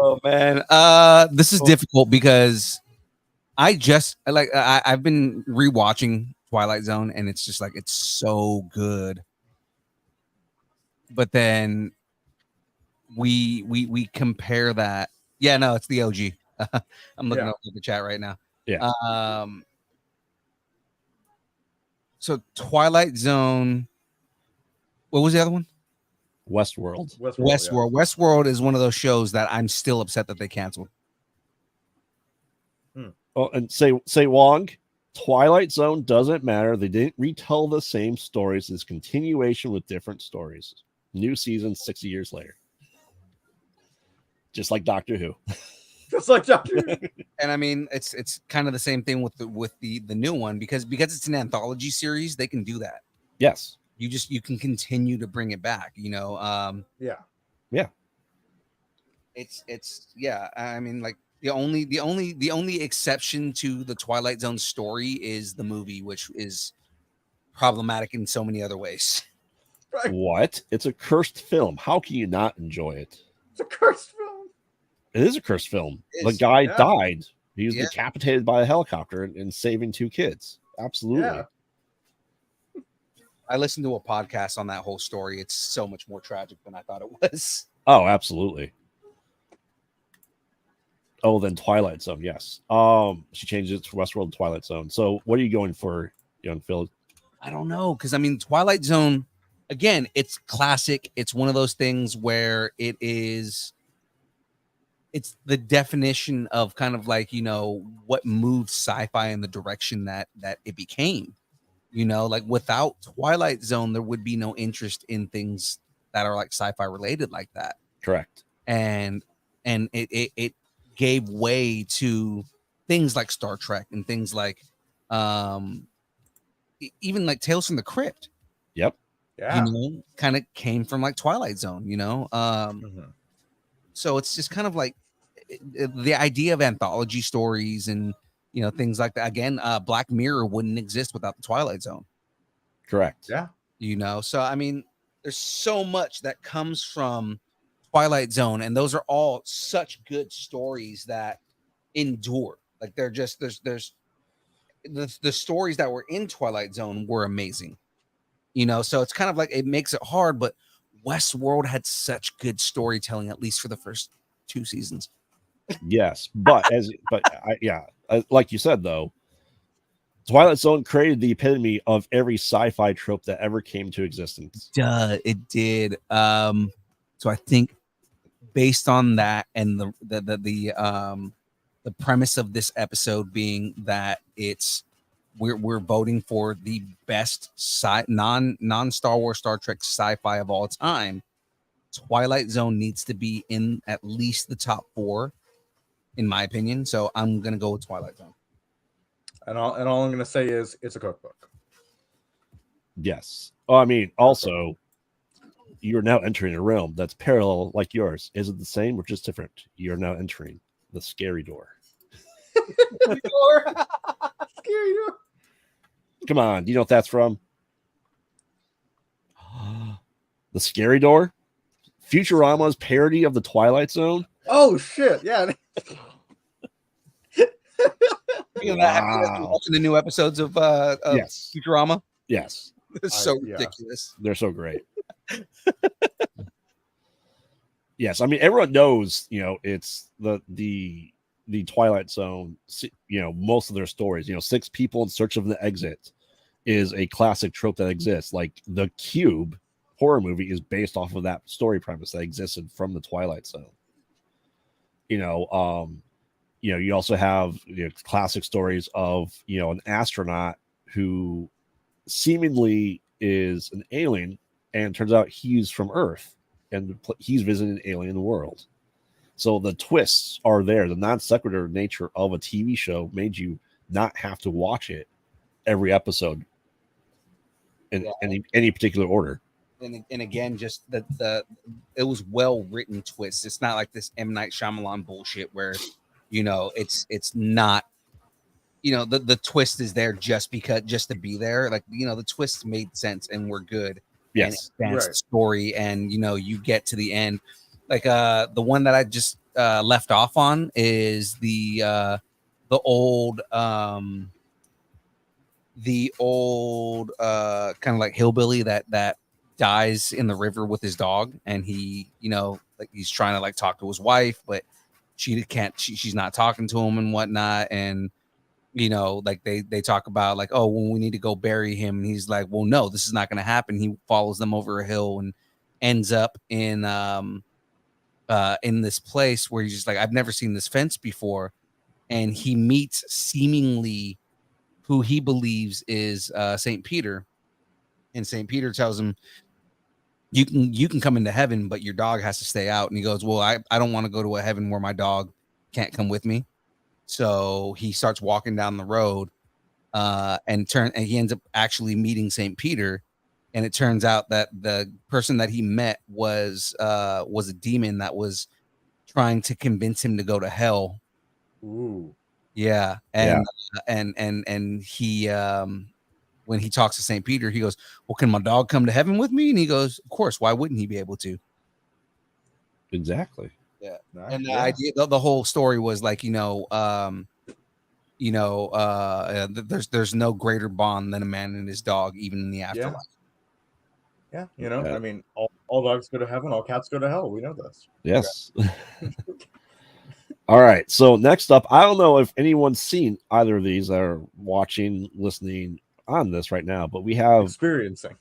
Oh man, this is difficult because I've been rewatching Twilight Zone and it's just like it's so good. But then we compare that. Yeah, no, it's the OG. I'm looking up at the chat right now. Yeah. So Twilight Zone. What was the other one? Westworld. Westworld is one of those shows that I'm still upset that they canceled. Oh, and say Wong, Twilight Zone doesn't matter. They didn't retell the same stories. It's continuation with different stories. New season 60 years later. Just like Doctor Who. Just like Doctor Who. And I mean, it's kind of the same thing with the new one because it's an anthology series. They can do that. Yes. You can continue to bring it back. Yeah. It's I mean, like the only exception to the Twilight Zone story is the movie, which is problematic in so many other ways. Right. What? It's a cursed film. How can you not enjoy it? It's a cursed film. It is a cursed film. The guy died. He was Yeah. decapitated by a helicopter and saving 2 kids. Absolutely. Yeah. I listened to a podcast on that whole story. It's so much more tragic than I thought it was. Oh, absolutely. Oh, then Twilight Zone, yes. She changed it to Westworld Twilight Zone. So what are you going for, young Phil? I don't know, because I mean, Twilight Zone, again, it's classic. It's one of those things where it's the definition of kind of like, what moved sci-fi in the direction that it became. Like without Twilight Zone, there would be no interest in things that are like sci-fi related like that. Correct. And it gave way to things like Star Trek and things like even like Tales from the Crypt. Yep. Yeah. Kind of came from like Twilight Zone, So it's just kind of like the idea of anthology stories and things like that. Again, Black Mirror wouldn't exist without the Twilight Zone. Correct. Yeah. So I mean, there's so much that comes from Twilight Zone, and those are all such good stories that endure. Like they're just there's the stories that were in Twilight Zone were amazing. So it's kind of like it makes it hard, but Westworld had such good storytelling, at least for the first 2 seasons. Yes, but like you said though, Twilight Zone created the epitome of every sci-fi trope that ever came to existence. It did. So I think based on that and the premise of this episode being that we're voting for the best non Star Wars Star Trek sci-fi of all time, Twilight Zone needs to be in at least the top 4, in my opinion. So I'm gonna go with Twilight Zone. And all I'm gonna say is it's a cookbook. Yes. Oh, I mean, also, you're now entering a realm that's parallel like yours. Is it the same or just different? You're now entering the scary door. Scary door. Come on, do you know what that's from? The Scary Door? Futurama's parody of the Twilight Zone. Oh shit! Yeah. You know, have you been watching the new episodes of Yes. Futurama? Yes, It's so yeah. ridiculous. they're so great. Yes, I mean everyone knows, it's the Twilight Zone. Most of their stories, 6 people in search of the exit, is a classic trope that exists. Like the Cube horror movie is based off of that story premise that existed from the Twilight Zone. You also have classic stories of an astronaut who seemingly is an alien, and turns out he's from Earth and he's visiting an alien world. So the twists are there. The non sequitur nature of a TV show made you not have to watch it every episode in any particular order. And again, just it was well written twists. It's not like this M. Night Shyamalan bullshit where it's not. The twist is there just to be there. Like the twists made sense and were good. Yes, and advanced story, and you get to the end. Like the one that I just left off on is the old kind of like hillbilly that dies in the river with his dog, and he he's trying to like talk to his wife, but she can't. She's not talking to him and whatnot, and like they talk about like, oh, well, we need to go bury him, and he's like, well, no, this is not going to happen. He follows them over a hill and ends up in this place where he's just like, I've never seen this fence before, and he meets seemingly who he believes is St. Peter, and St. Peter tells him, you can come into heaven, but your dog has to stay out. And he goes, well, I don't want to go to a heaven where my dog can't come with me. So he starts walking down the road, and he ends up actually meeting St. Peter. And it turns out that the person that he met was a demon that was trying to convince him to go to hell. Ooh. Yeah. And he when he talks to St. Peter, he goes, well, can my dog come to heaven with me? And he goes, of course, why wouldn't he be able to? Exactly. Yeah. Nice. And the idea, the whole story was like, there's no greater bond than a man and his dog, even in the afterlife. Yeah, I mean, all dogs go to heaven, all cats go to hell. We know this. Yes. All right. So next up, I don't know if anyone's seen either of these that are watching, listening on this right now, but we have experiencing.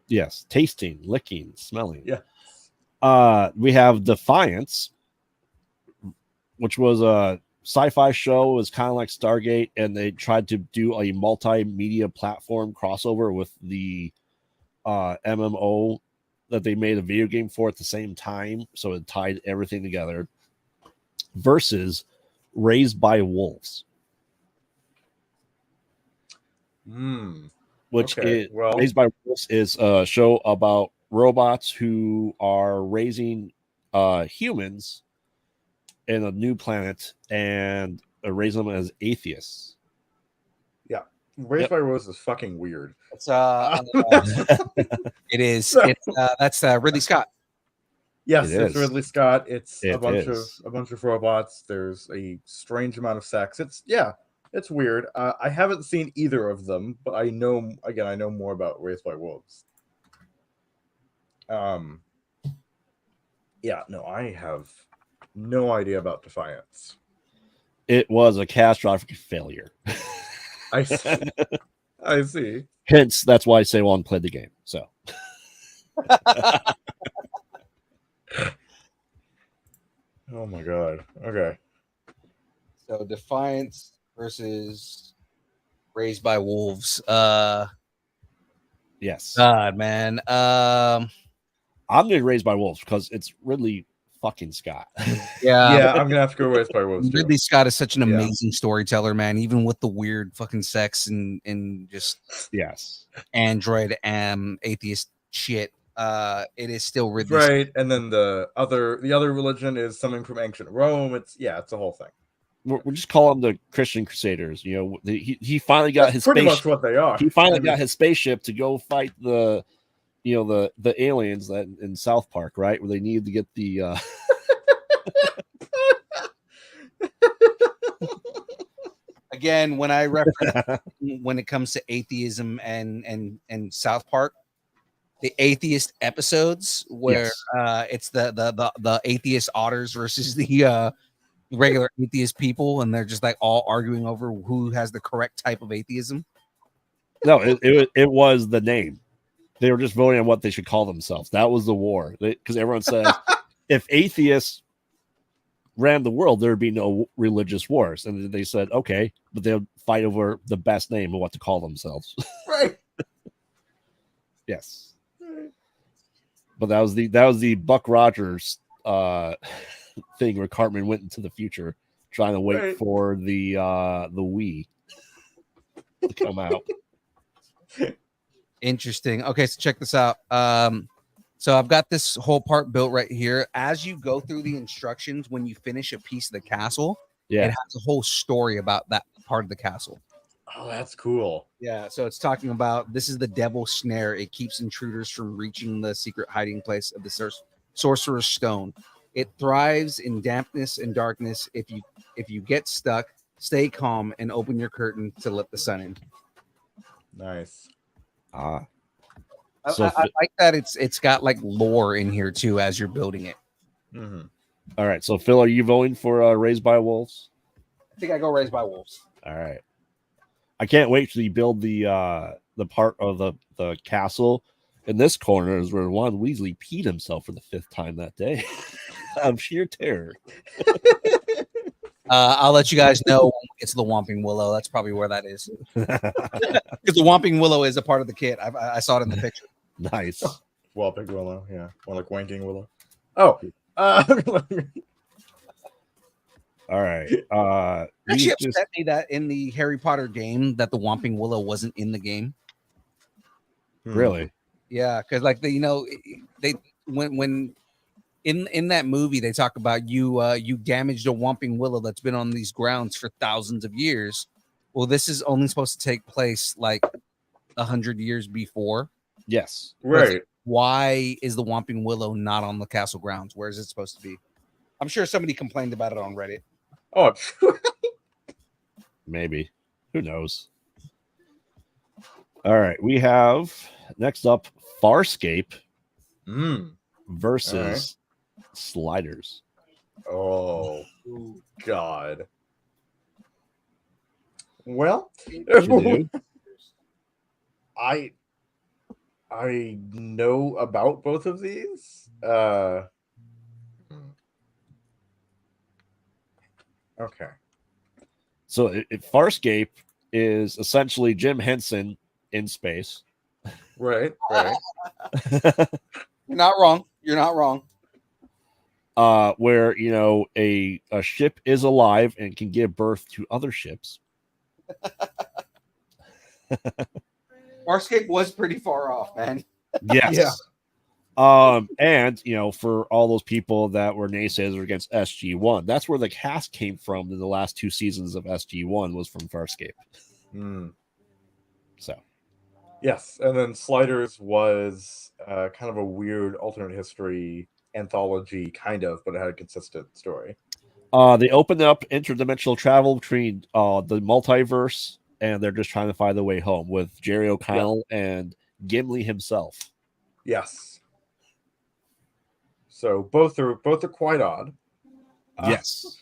Yes, tasting, licking, smelling. Yeah. We have Defiance, which was a sci-fi show. It was kind of like Stargate, and they tried to do a multimedia platform crossover with the MMO that they made a video game for at the same time, so it tied everything together. Versus Raised by Wolves, which is Raised by Wolves is a show about robots who are raising humans in a new planet and raise them as atheists. Yeah, Raised by Wolves is fucking weird. It's it is. It's that's Ridley Scott. Yes, it's Ridley Scott. It's a bunch of robots. There's a strange amount of sex. It's weird. I haven't seen either of them, but I know more about Raised by Wolves. I have no idea about Defiance. It was a catastrophic failure. I see. I see. Hence, that's why Sewon played the game. So. Oh my god. Okay. So Defiance versus Raised by Wolves. Yes. God, man. I'm gonna Raised by Wolves because it's Ridley fucking Scott. Yeah, I'm gonna have to go Raised by Wolves. Ridley Scott is such an amazing storyteller, man. Even with the weird fucking sex and just android atheist shit. It is still Ridley right, and then the other religion is something from ancient Rome. It's a whole thing. We'll just call them the Christian Crusaders. He finally got his pretty much what they are. He finally got his spaceship to go fight the the aliens that in South Park, right, where they needed to get the Again, when I reference when it comes to atheism and South Park, the atheist episodes where Yes. it's the atheist otters versus the regular atheist people, and they're just like all arguing over who has the correct type of atheism. No, it was the name. They were just voting on what they should call themselves. That was the war. Because everyone says if atheists ran the world, there would be no religious wars. And they said, okay, but they'll fight over the best name and what to call themselves. Right. Yes. But that was the Buck Rogers thing where Cartman went into the future trying to wait for the Wii to come out. Interesting. Okay, so check this out. So I've got this whole part built right here. As you go through the instructions, when you finish a piece of the castle, it has a whole story about that part of the castle. Oh, that's cool. Yeah, so it's talking about this is the devil's snare. It keeps intruders from reaching the secret hiding place of the sorcerer's stone. It thrives in dampness and darkness. If you get stuck, stay calm and open your curtain to let the sun in. Nice. I like that it's got like lore in here too as you're building it. Mm-hmm. All right, so Phil, are you voting for Raised by Wolves? I think I go Raised by Wolves. All right. I can't wait till you build the part of the castle. In this corner is where Ron Weasley peed himself for the 5th time that day. Of sheer terror. I'll let you guys know when we get to the Whomping Willow. That's probably where that is. Because the Whomping Willow is a part of the kit. I saw it in the picture. Nice. Whomping Willow, yeah. More like Wanking Willow. Oh. All right. Actually upset me that in the Harry Potter game that the Whomping Willow wasn't in the game. Really? Yeah, because like they when in that movie they talk about you damaged a Whomping Willow that's been on these grounds for thousands of years. Well, this is only supposed to take place like 100 years before. Yes. Right. Why is the Whomping Willow not on the castle grounds? Where is it supposed to be? I'm sure somebody complained about it on Reddit. Oh, maybe. Who knows? All right. We have next up Farscape versus Sliders. Oh, God. Well, I know about both of these. Okay. So Farscape is essentially Jim Henson in space. Right. You're not wrong. You're not wrong. Where a ship is alive and can give birth to other ships. Farscape was pretty far off, man. Yes. Yeah. And for all those people that were naysayers against SG1, that's where the cast came from in the last 2 seasons of SG1 was from Farscape. So yes, and then Sliders was kind of a weird alternate history anthology, kind of, but it had a consistent story. They opened up interdimensional travel between the multiverse, and they're just trying to find their way home with Jerry O'Connell and Gimli himself. Yes. So both are quite odd. Yes.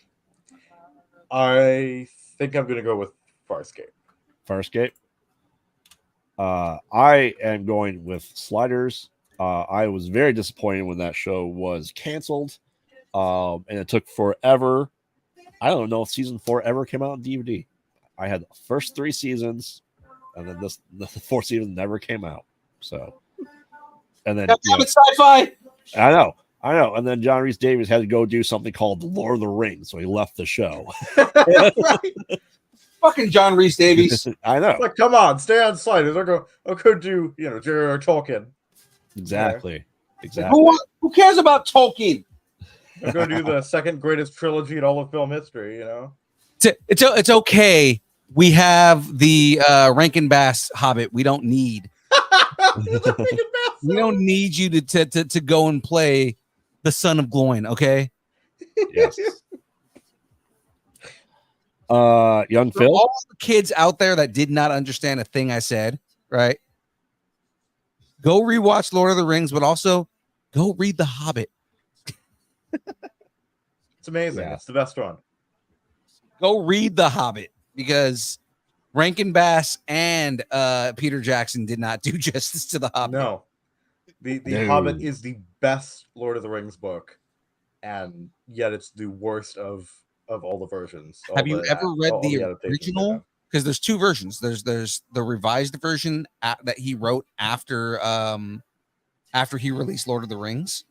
I think I'm going to go with Farscape. Farscape. I am going with Sliders. I was very disappointed when that show was canceled, and it took forever. I don't know if season 4 ever came out on DVD. I had the first 3 seasons, and then the 4th season never came out. So, and then it's sci-fi. I know. And then John Rhys Davies had to go do something called The Lord of the Rings, so he left the show. Fucking John Rhys Davies. I know. Like, come on, stay on Sliders. I'll go do J.R.R. Tolkien. Exactly. Who cares about Tolkien? I'll go do the second greatest trilogy in all of film history. It's okay. We have the Rankin Bass Hobbit. We don't need. Rankin Bass We don't need you to go and play the Son of Gloin, okay? Yes. Young For Phil. all the kids out there that did not understand a thing I said, right? Go rewatch Lord of the Rings, but also go read The Hobbit. It's amazing. Yeah. It's the best one. Go read The Hobbit because Rankin Bass and Peter Jackson did not do justice to The Hobbit. No. The No. Hobbit is the best Lord of the Rings book, and yet it's the worst of all the versions. Have you ever read all the adaptations they original? have. Because there's two versions. There's the revised version that he wrote after he released Lord of the Rings.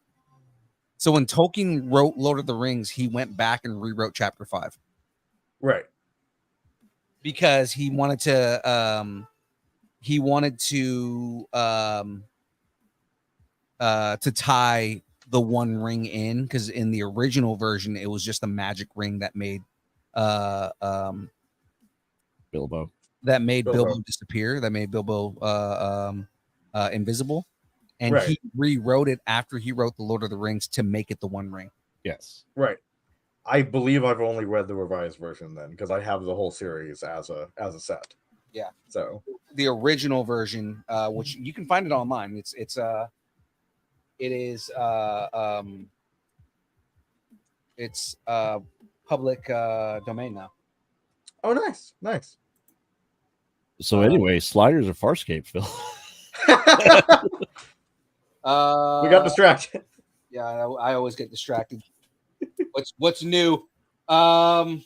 So when Tolkien wrote Lord of the Rings, he went back and rewrote Chapter 5 Right. because he wanted to tie the One Ring in, because in the original version it was just a magic ring that made Bilbo. Bilbo disappear, that made Bilbo invisible, and Right. he rewrote it after he wrote the Lord of the Rings to make it the One Ring. Yes. Right. I believe I've only read the revised version then, because I have the whole series as a set. Yeah. So The original version, which you can find it online, it is it's public domain now. oh, nice. So anyway, sliders or Farscape, Phil. We got distracted. Yeah, I always get distracted. What's new? I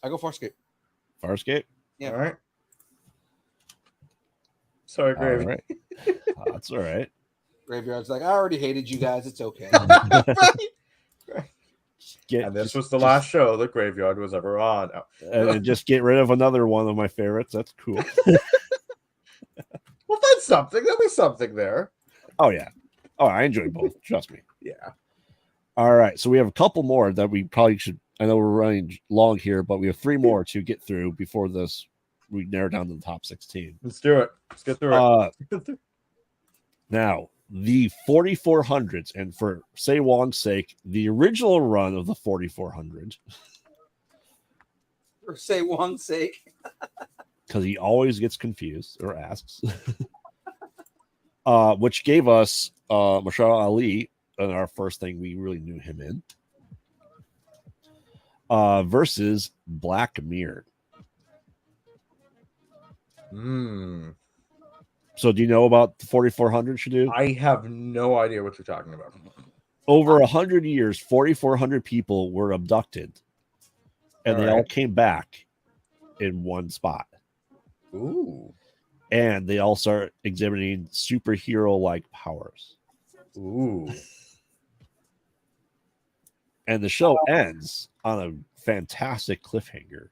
go Farscape. Farscape. Yeah. All right. Sorry, All Gravy. right. That's all right. Graveyard's like, I already hated you guys. It's okay. And this was the last show that Graveyard was ever on. Oh. And just get rid of another one of my favorites. That's cool. Well, that's something. There'll be something there. Oh yeah. Oh, I enjoy both. Trust me. Yeah. All right. So we have a couple more that we probably should. I know we're running long here, but we have 3 more to get through before this. We narrow down to the top 16. Let's do it. Let's get through it. Now, the 4400s, and for Say Wong's sake, the original run of the 4400, For Say Wong's sake. because he always gets confused or asks, which gave us Marshall Ali, and our first thing we really knew him in, versus Black Mirror. So do you know about the 4400, Shadu? I have no idea what you're talking about. Over 100 years, 4,400 people were abducted, and they all came back in one spot. Ooh. And they all start exhibiting superhero-like powers. Ooh. And the show ends on a fantastic cliffhanger.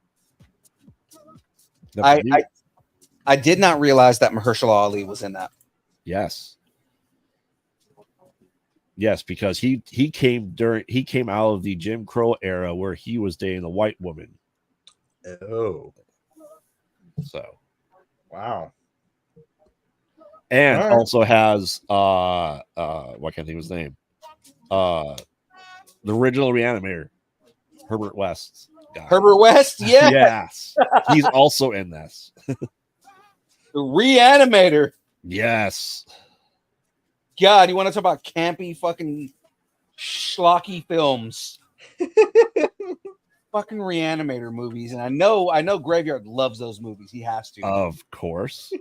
I did not realize that Mahershala Ali was in that. Yes. Yes, because he came out of the Jim Crow era where he was dating a white woman. Oh. So Wow. and All right. also has why can't I think of his name? The original Reanimator, Herbert West. guy. Herbert West, yeah. Yes. He's also in this. The Reanimator. Yes. God, you want to talk about campy fucking schlocky films? Fucking Reanimator movies, and I know Graveyard loves those movies. He has to. Of course.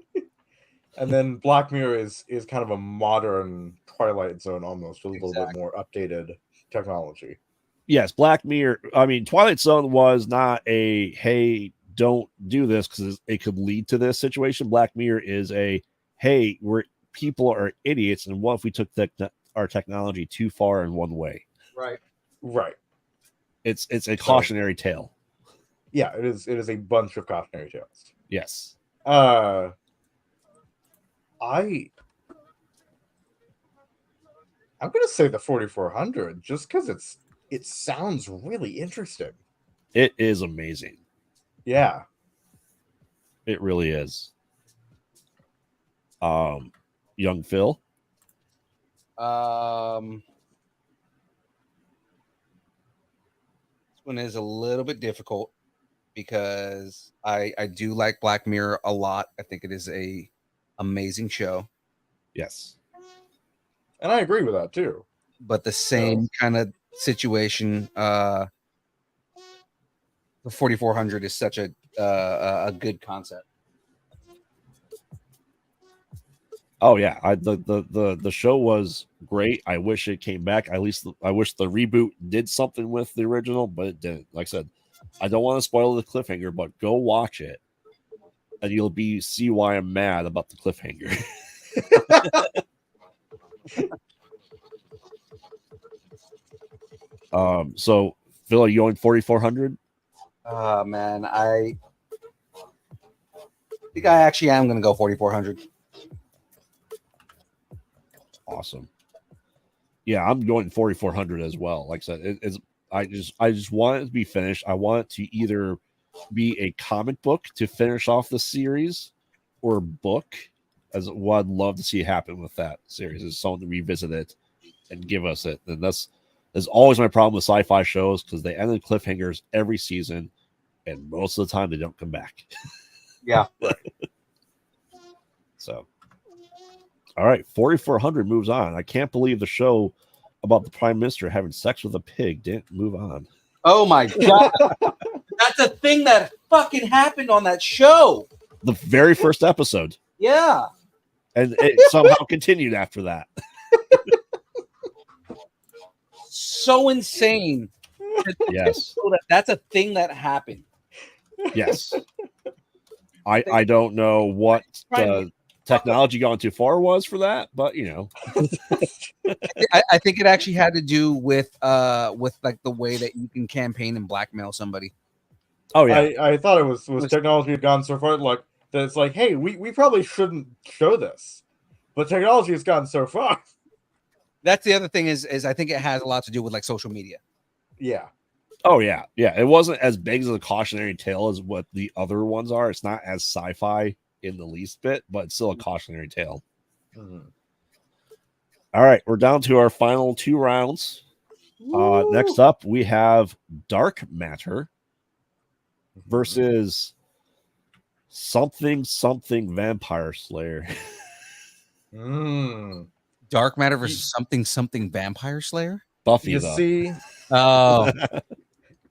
And then Black Mirror is kind of a modern Twilight Zone almost, with a little bit more updated technology. Yes, Black Mirror. I mean, Twilight Zone was not a hey, don't do this because it could lead to this situation. Black Mirror is a hey, people are idiots, and what if we took our technology too far in one way? Right. It's a cautionary tale. Yeah, it is a bunch of cautionary tales. Yes. I'm gonna say the 4400 just because it sounds really interesting. It is amazing. Yeah. It really is. Young Phil. This one is a little bit difficult because I do like Black Mirror a lot. I think it is a amazing show. Yes. And I agree with that too. But the same kind of situation, the 4400 is such a good concept. Oh yeah, the show was great. I wish it came back. At least I wish the reboot did something with the original, but it didn't. Like I said, I don't want to spoil the cliffhanger, but go watch it, and you'll see why I'm mad about the cliffhanger. So Phil, are you going 4400? Man, I think I actually am going to go 4400. Awesome. Yeah, I'm going 4400 as well. Like I said, I just want it to be finished. I want it to either be a comic book to finish off the series or a book, as what I'd love to see happen with that series is someone to revisit it and give us it. And that's always my problem with sci-fi shows, because they end in cliffhangers every season, and most of the time they don't come back. Yeah. So, all right, 4400 moves on. I can't believe the show about the prime minister having sex with a pig didn't move on. Oh my god, that's a thing that fucking happened on that show. The very first episode. Yeah. And it somehow continued after that. So insane. Yes. That's a thing that happened. Yes. I don't know what the technology gone too far was for that, but you know. I think it actually had to do with like the way that you can campaign and blackmail somebody. Oh yeah. I thought it was technology had gone so far like that it's like, hey, we probably shouldn't show this. But technology has gone so far. That's the other thing is I think it has a lot to do with like social media. Yeah. Oh yeah. Yeah. It wasn't as big as a cautionary tale as what the other ones are. It's not as sci-fi in the least bit, but it's still a cautionary tale. Mm-hmm. All right, we're down to our final 2 rounds. Next up, we have Dark Matter versus something Vampire Slayer. Dark Matter versus something Vampire Slayer. Buffy. You though. see? Oh,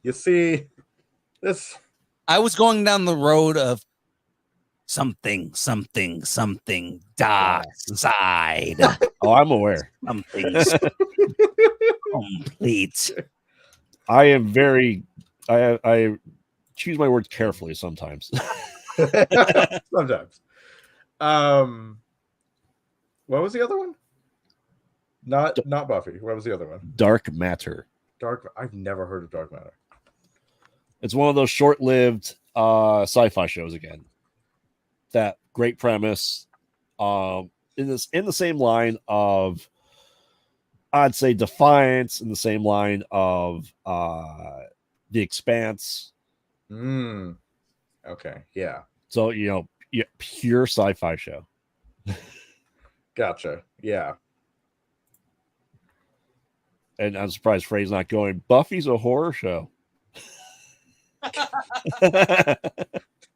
You see? This. I was going down the road of something dark side. Oh, I'm aware. Something complete. I am very. I choose my words carefully sometimes. Sometimes. What was the other one? Not Buffy. What was the other one? Dark Matter. I've never heard of Dark Matter. It's one of those short-lived sci-fi shows again. That great premise. In the same line of, I'd say, Defiance, in the same line of The Expanse. Okay, yeah. So pure sci-fi show. Gotcha. Yeah. And I'm surprised Frey's not going, Buffy's a horror show.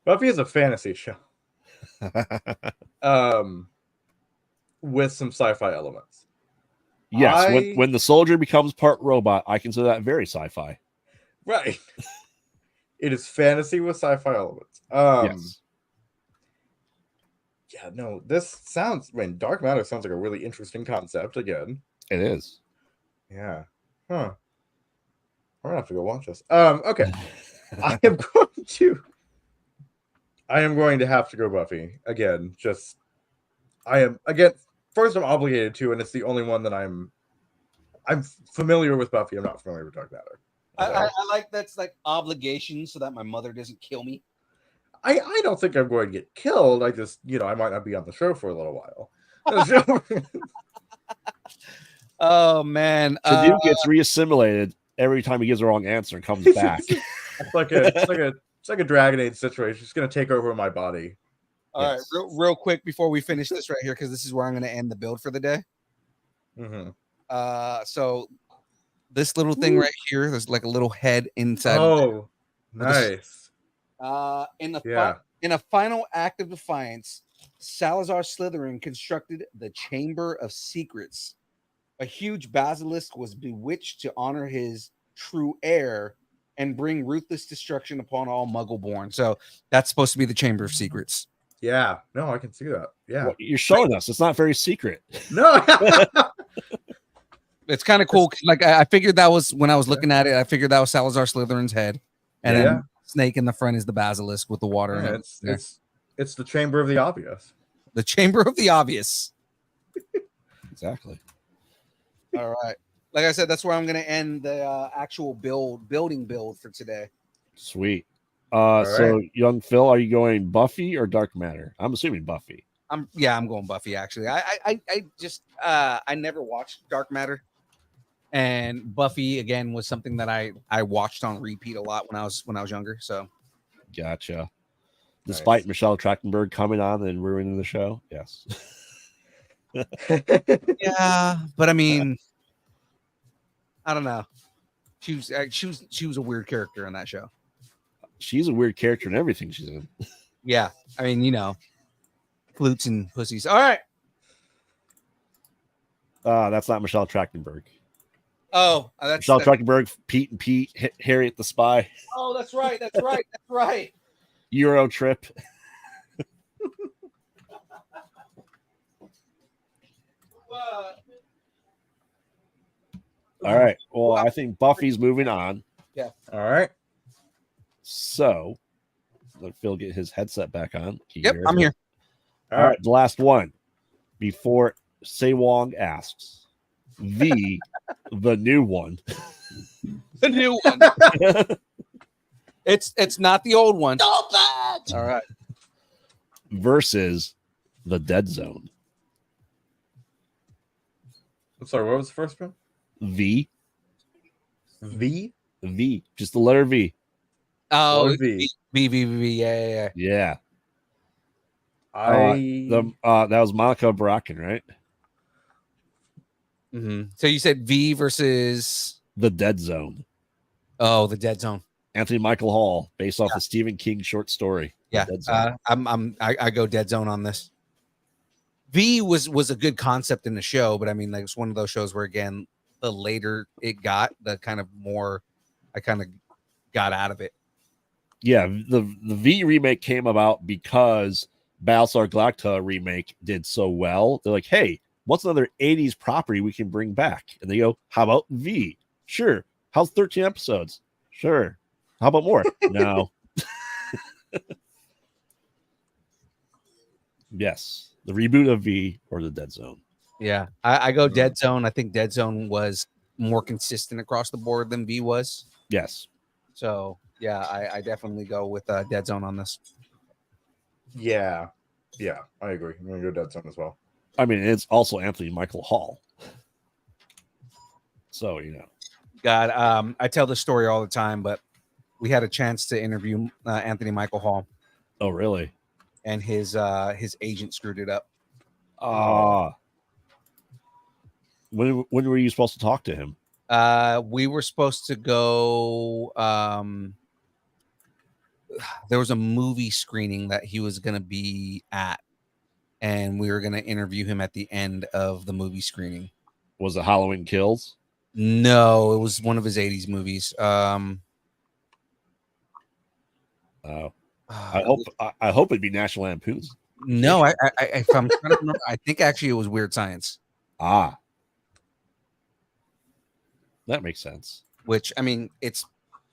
Buffy is a fantasy show. With some sci-fi elements. Yes, when the soldier becomes part robot, I consider that very sci-fi. Right. It is fantasy with sci-fi elements. Yes. Yeah, no, Dark Matter sounds like a really interesting concept again. It is. Yeah. Huh. I'm gonna have to go watch this. Okay. I am going to have to go Buffy again. First I'm obligated to, and it's the only one that I'm familiar with Buffy. I'm not familiar with Dark Matter. I like that's like obligation so that my mother doesn't kill me. I don't think I'm going to get killed. I just, I might not be on the show for a little while. Oh man. Shadu gets reassimilated every time he gives the wrong answer and comes back. It's like a Dragon Age situation. It's gonna take over my body. All right, Yes. real quick before we finish this right here, because this is where I'm going to end the build for the day. Mm-hmm. So this little thing right here, there's like a little head inside. Oh, With a s- nice. In a final act of defiance, Salazar Slytherin constructed the Chamber of Secrets. A huge basilisk was bewitched to honor his true heir and bring ruthless destruction upon all Muggle-born. So that's supposed to be the Chamber of Secrets. Yeah. No, I can see that. Yeah. Well, you're showing us. It's not very secret. No. It's kind of cool. 'Cause, like I figured that was when I was looking at it. I figured that was Salazar Slytherin's head, and Yeah. then snake in the front is the basilisk with the water in Yeah, it. it's the chamber of the obvious. The Chamber of the Obvious. Exactly. All right. Like I said, that's where I'm going to end the actual building build for today. Sweet. All So right. young Phil, are you going Buffy or Dark Matter? I'm assuming Buffy. I'm going Buffy actually. I just I never watched Dark Matter, and Buffy again was something that I watched on repeat a lot when I was younger. So Gotcha. Despite Michelle Trachtenberg coming on and ruining the show, yes. yeah, but I mean, I don't know. She was a weird character in that show. She's a weird character in everything she's in. Yeah, I mean, flutes and pussies. All right. That's not Michelle Trachtenberg. Oh, that's Michelle Trachtenberg, Pete and Pete, Harriet the Spy, Oh, that's right. That's right. That's right. Euro Trip. All right. Well, I think Buffy's moving on. All right. So let Phil get his headset back on. Can you Yep, hear I'm us? here. All right. The last one before Say Wong asks the new one. The new one. It's not the old one. All right. Versus the Dead Zone. I'm sorry, what was the first one? V. Just the letter V. Oh, Or V. V. Yeah. Yeah. I That was Monica Barakin, right? Mm-hmm. So you said V versus The Dead Zone. the Dead Zone. Anthony Michael Hall, based off the Stephen King short story. The Yeah, Dead Zone. I go Dead Zone on this. V was a good concept in the show, but I mean, like it's one of those shows where again, the later it got, the kind of more I kind of got out of it. Yeah, the V remake came about because Battlestar Galactica remake did so well. They're like, hey, what's another 80s property we can bring back? And they go, how about V? Sure. How's 13 episodes? Sure. How about more? No. Yes. The reboot of V or the Dead Zone. Yeah, I go Dead Zone. I think Dead Zone was more consistent across the board than V was. Yes. So yeah, I definitely go with Dead Zone on this. Yeah, I agree. I'm gonna go Dead Zone as well. I mean, it's also Anthony Michael Hall. So, God, I tell this story all the time, but we had a chance to interview Anthony Michael Hall, Oh, really? and his agent screwed it up. When were you supposed to talk to him? We were supposed to go. There was a movie screening that he was going to be at, and we were going to interview him at the end of the movie screening. Was it Halloween Kills? No, it was one of his 80s movies. I hope it'd be National Lampoon's. No, if I'm trying to remember, I think actually it was Weird Science. That makes sense. Which, I mean, it's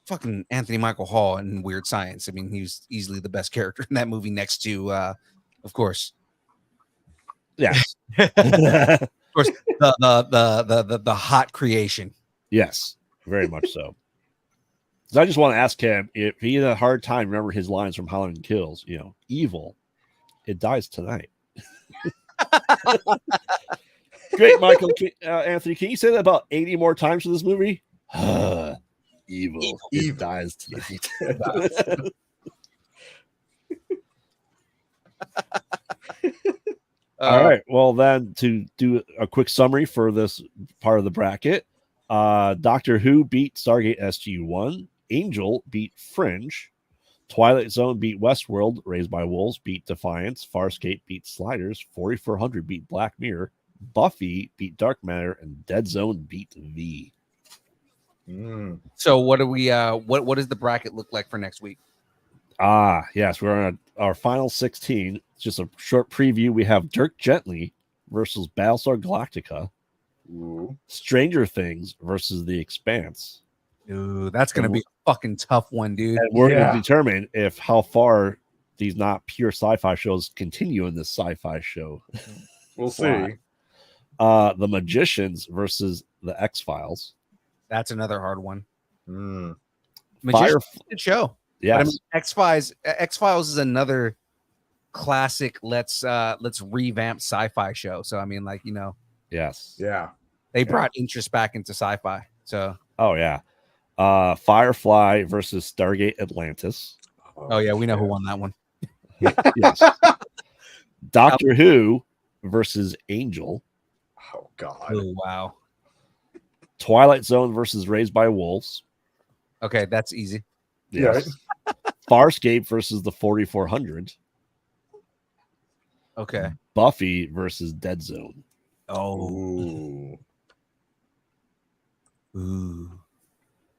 fucking Anthony Michael Hall in Weird Science. I mean, he was easily the best character in that movie next to, of course. Yes. Of course, the hot creation. Yes, very much so. So I just want to ask him if he had a hard time remember his lines from Halloween Kills. Evil, it dies tonight. Great, Michael. Anthony, can you say that about 80 more times for this movie? Evil, it dies tonight. All right. Well, then to do a quick summary for this part of the bracket, Doctor Who beat Stargate SG-1, Angel beat Fringe, Twilight Zone beat Westworld, Raised by Wolves beat Defiance, Farscape beat Sliders, 4400 beat Black Mirror, Buffy beat Dark Matter, and Dead Zone beat V. So what do we what does the bracket look like for next week? Yes, we're on our final 16. Just a short preview. We have Dirk Gently versus Battlestar Galactica. Ooh. Stranger Things versus The Expanse. Ooh, that's gonna be a fucking tough one, dude. And we're going to determine if how far these not pure sci-fi shows continue in this sci-fi show. We'll see. The Magicians versus the X-Files. That's another hard one. Mm. Magicians is a good show. Yes. But I mean, X-Files is another classic. Let's revamp sci-fi show. So I mean, like, you know, Yes. Yeah. they brought interest back into sci-fi. So Oh yeah. Firefly versus Stargate Atlantis. oh yeah, we know who won that one. Yes. Doctor Who versus Angel. Oh God. Oh wow. Twilight Zone versus Raised by Wolves. Okay, that's easy. Yes. Farscape versus the 4400. Okay. Buffy versus Dead Zone. Oh. Ooh.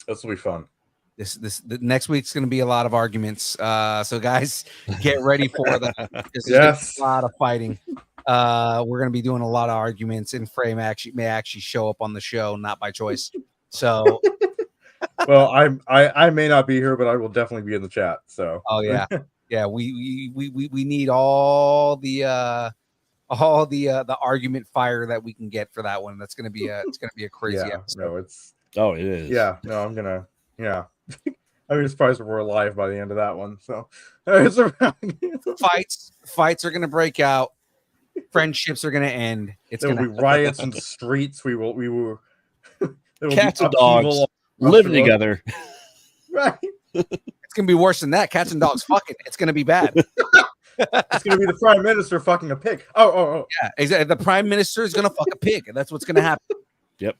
This will be fun. The next week's going to be a lot of arguments. So guys, get ready for that. There's Yes. a lot of fighting. We're going to be doing a lot of arguments, and Frey may actually show up on the show, not by choice. So, Well, I may not be here, but I will definitely be in the chat. So, oh yeah, yeah. We need all the argument fire that we can get for that one. That's going to be a crazy episode. No, it's it is. Yeah, no, I'm gonna I mean, it's surprised we're alive by the end of that one. So, fights are going to break out. Friendships are going to end. There will be riots in the streets. We will Cats and dogs living together. Right. It's going to be worse than that. Cats and dogs fucking. It's going to be bad. It's going to be the prime minister fucking a pig. Oh. Yeah, exactly. The prime minister is going to fuck a pig. And that's what's going to happen. Yep.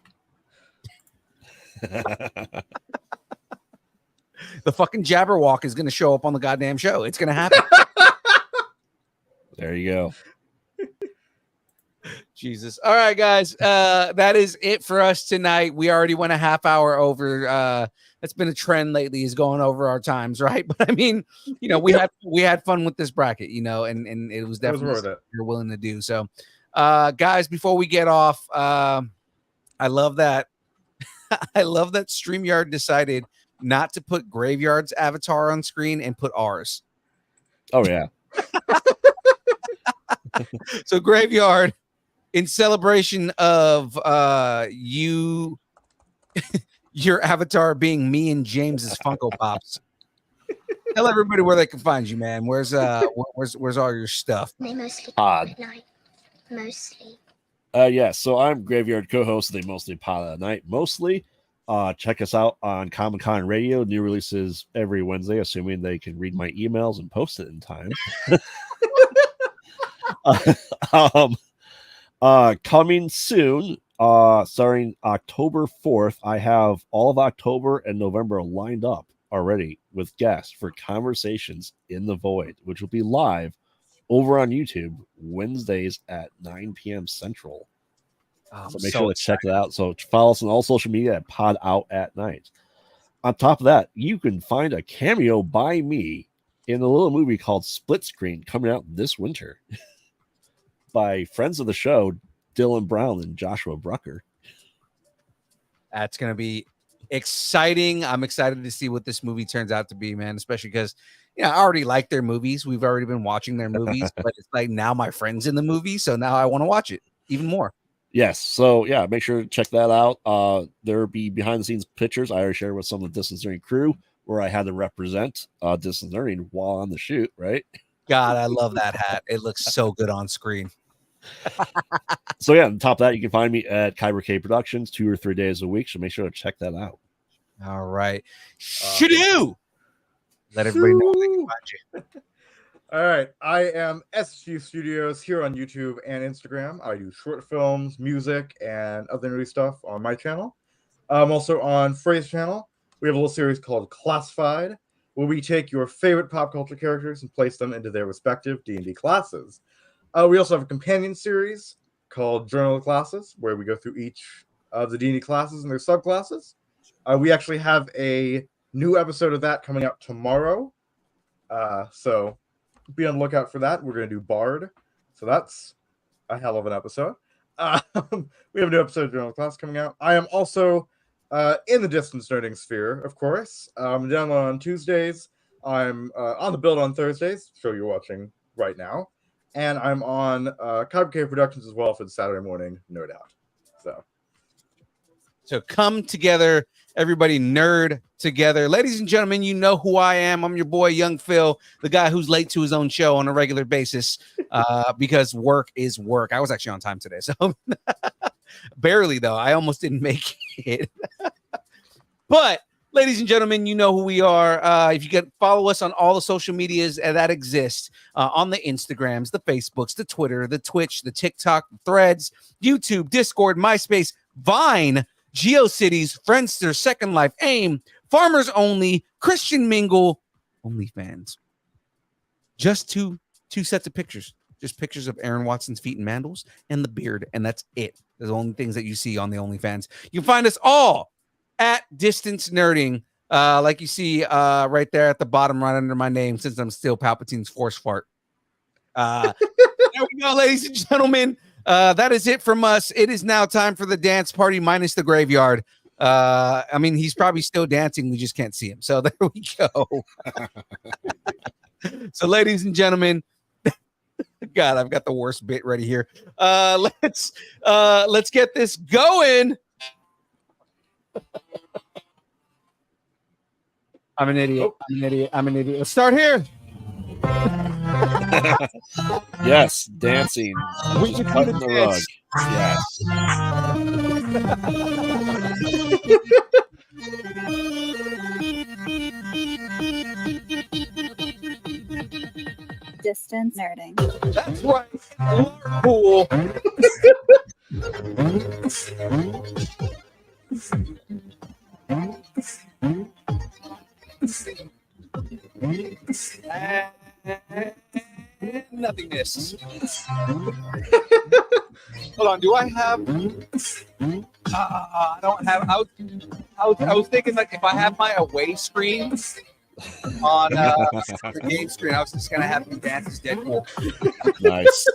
The fucking Jabberwock is going to show up on the goddamn show. It's going to happen. There you go. Jesus. All right, guys. That is it for us tonight. We already went a half hour over. That's been a trend lately, is going over our times, right? But I mean, you know, we had fun with this bracket, you know, and it was definitely worth it. You're willing to do. So, guys, before we get off, I love that. I love that StreamYard decided not to put Graveyard's avatar on screen and put ours. Oh yeah. So Graveyard, in celebration of your avatar being me and James's Funko Pops. Tell everybody where they can find you, man. Where's all your stuff? They mostly Pod. at night. Mostly. Yeah, so I'm Graveyard co-host of the Mostly Pod at Night. Mostly. Check us out on Comic Con Radio. New releases every Wednesday, assuming they can read my emails and post it in time. Coming soon, starting October 4th, I have all of October and November lined up already with guests for Conversations in the Void, which will be live over on YouTube Wednesdays at 9 p.m. Central. So make sure to check that out. So follow us on all social media at Pod Out at Night. On top of that, you can find a cameo by me in a little movie called Split Screen coming out this winter by friends of the show, Dylan Brown and Joshua Brucker. That's going to be exciting. I'm excited to see what this movie turns out to be, man, especially because, you know, I already like their movies. We've already been watching their movies, but it's like now my friend's in the movie, so now I want to watch it even more. Yes. So, yeah, make sure to check that out. There'll be behind-the-scenes pictures I already shared with some of the Distance Learning crew where I had to represent Distance Learning while on the shoot, right? God, I love that hat. It looks so good on screen. So, yeah, on top of that, you can find me at Kyber K Productions 2 or 3 days a week, so make sure to check that out. All right. Shadoo! Let everybody know where they can find you. All right, I am SG Studios here on YouTube and Instagram. I do short films, music, and other new stuff on my channel. I'm also on Frey's channel. We have a little series called Classified, where we take your favorite pop culture characters and place them into their respective D&D classes. We also have a companion series called Journal of Classes, where we go through each of the D&D classes and their subclasses. We actually have a new episode of that coming out tomorrow. So be on the lookout for that. We're going to do Bard. So that's a hell of an episode. We have a new episode of Journal Class coming out. I am also in the distance nerding sphere, of course. Down on Tuesdays. I'm on the build on Thursdays, show you're watching right now. And I'm on Cobra Cave Productions as well for the Saturday morning Nerd Out. So come together, everybody nerd together. Ladies and gentlemen, you know who I am. I'm your boy, Young Phil, the guy who's late to his own show on a regular basis because work is work. I was actually on time today, so barely, though. I almost didn't make it. But, ladies and gentlemen, you know who we are. If you can follow us on all the social medias that exist, on the Instagrams, the Facebooks, the Twitter, the Twitch, the TikTok, the Threads, YouTube, Discord, MySpace, Vine, GeoCities, Friendster, Second Life, AIM, Farmers Only, Christian Mingle, OnlyFans. Just two sets of pictures. Just pictures of Aaron Watson's feet and mandals and the beard, and that's it. Those are the only things that you see on the OnlyFans. You can find us all at Distance Nerding, like you see right there at the bottom right under my name, since I'm still Palpatine's force fart. There we go, ladies and gentlemen. That is it from us. It is now time for the dance party minus the graveyard. I mean, he's probably still dancing. We just can't see him. So there we go. So, ladies and gentlemen, God, I've got the worst bit ready here. Let's get this going. I'm an idiot. I'm an idiot. Let's start here. Yes, dancing. We can Cutting do the this. rug. Yes. Distance nerding. That's right. Cool. Nothingness. Hold on. Do I have? I don't have. I was thinking like if I have my away screen on the game screen, I was just gonna have him dance as Deadpool. Nice.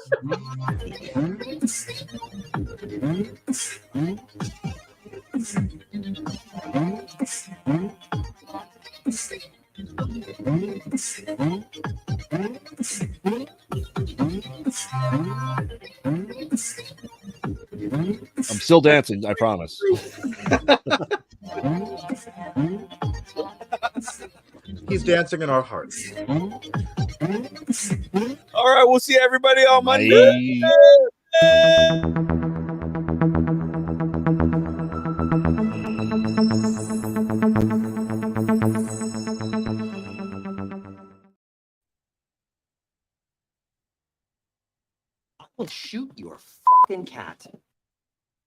I'm still dancing, I promise. He's dancing in our hearts. All right, we'll see everybody on Monday. I'll shoot your fucking cat.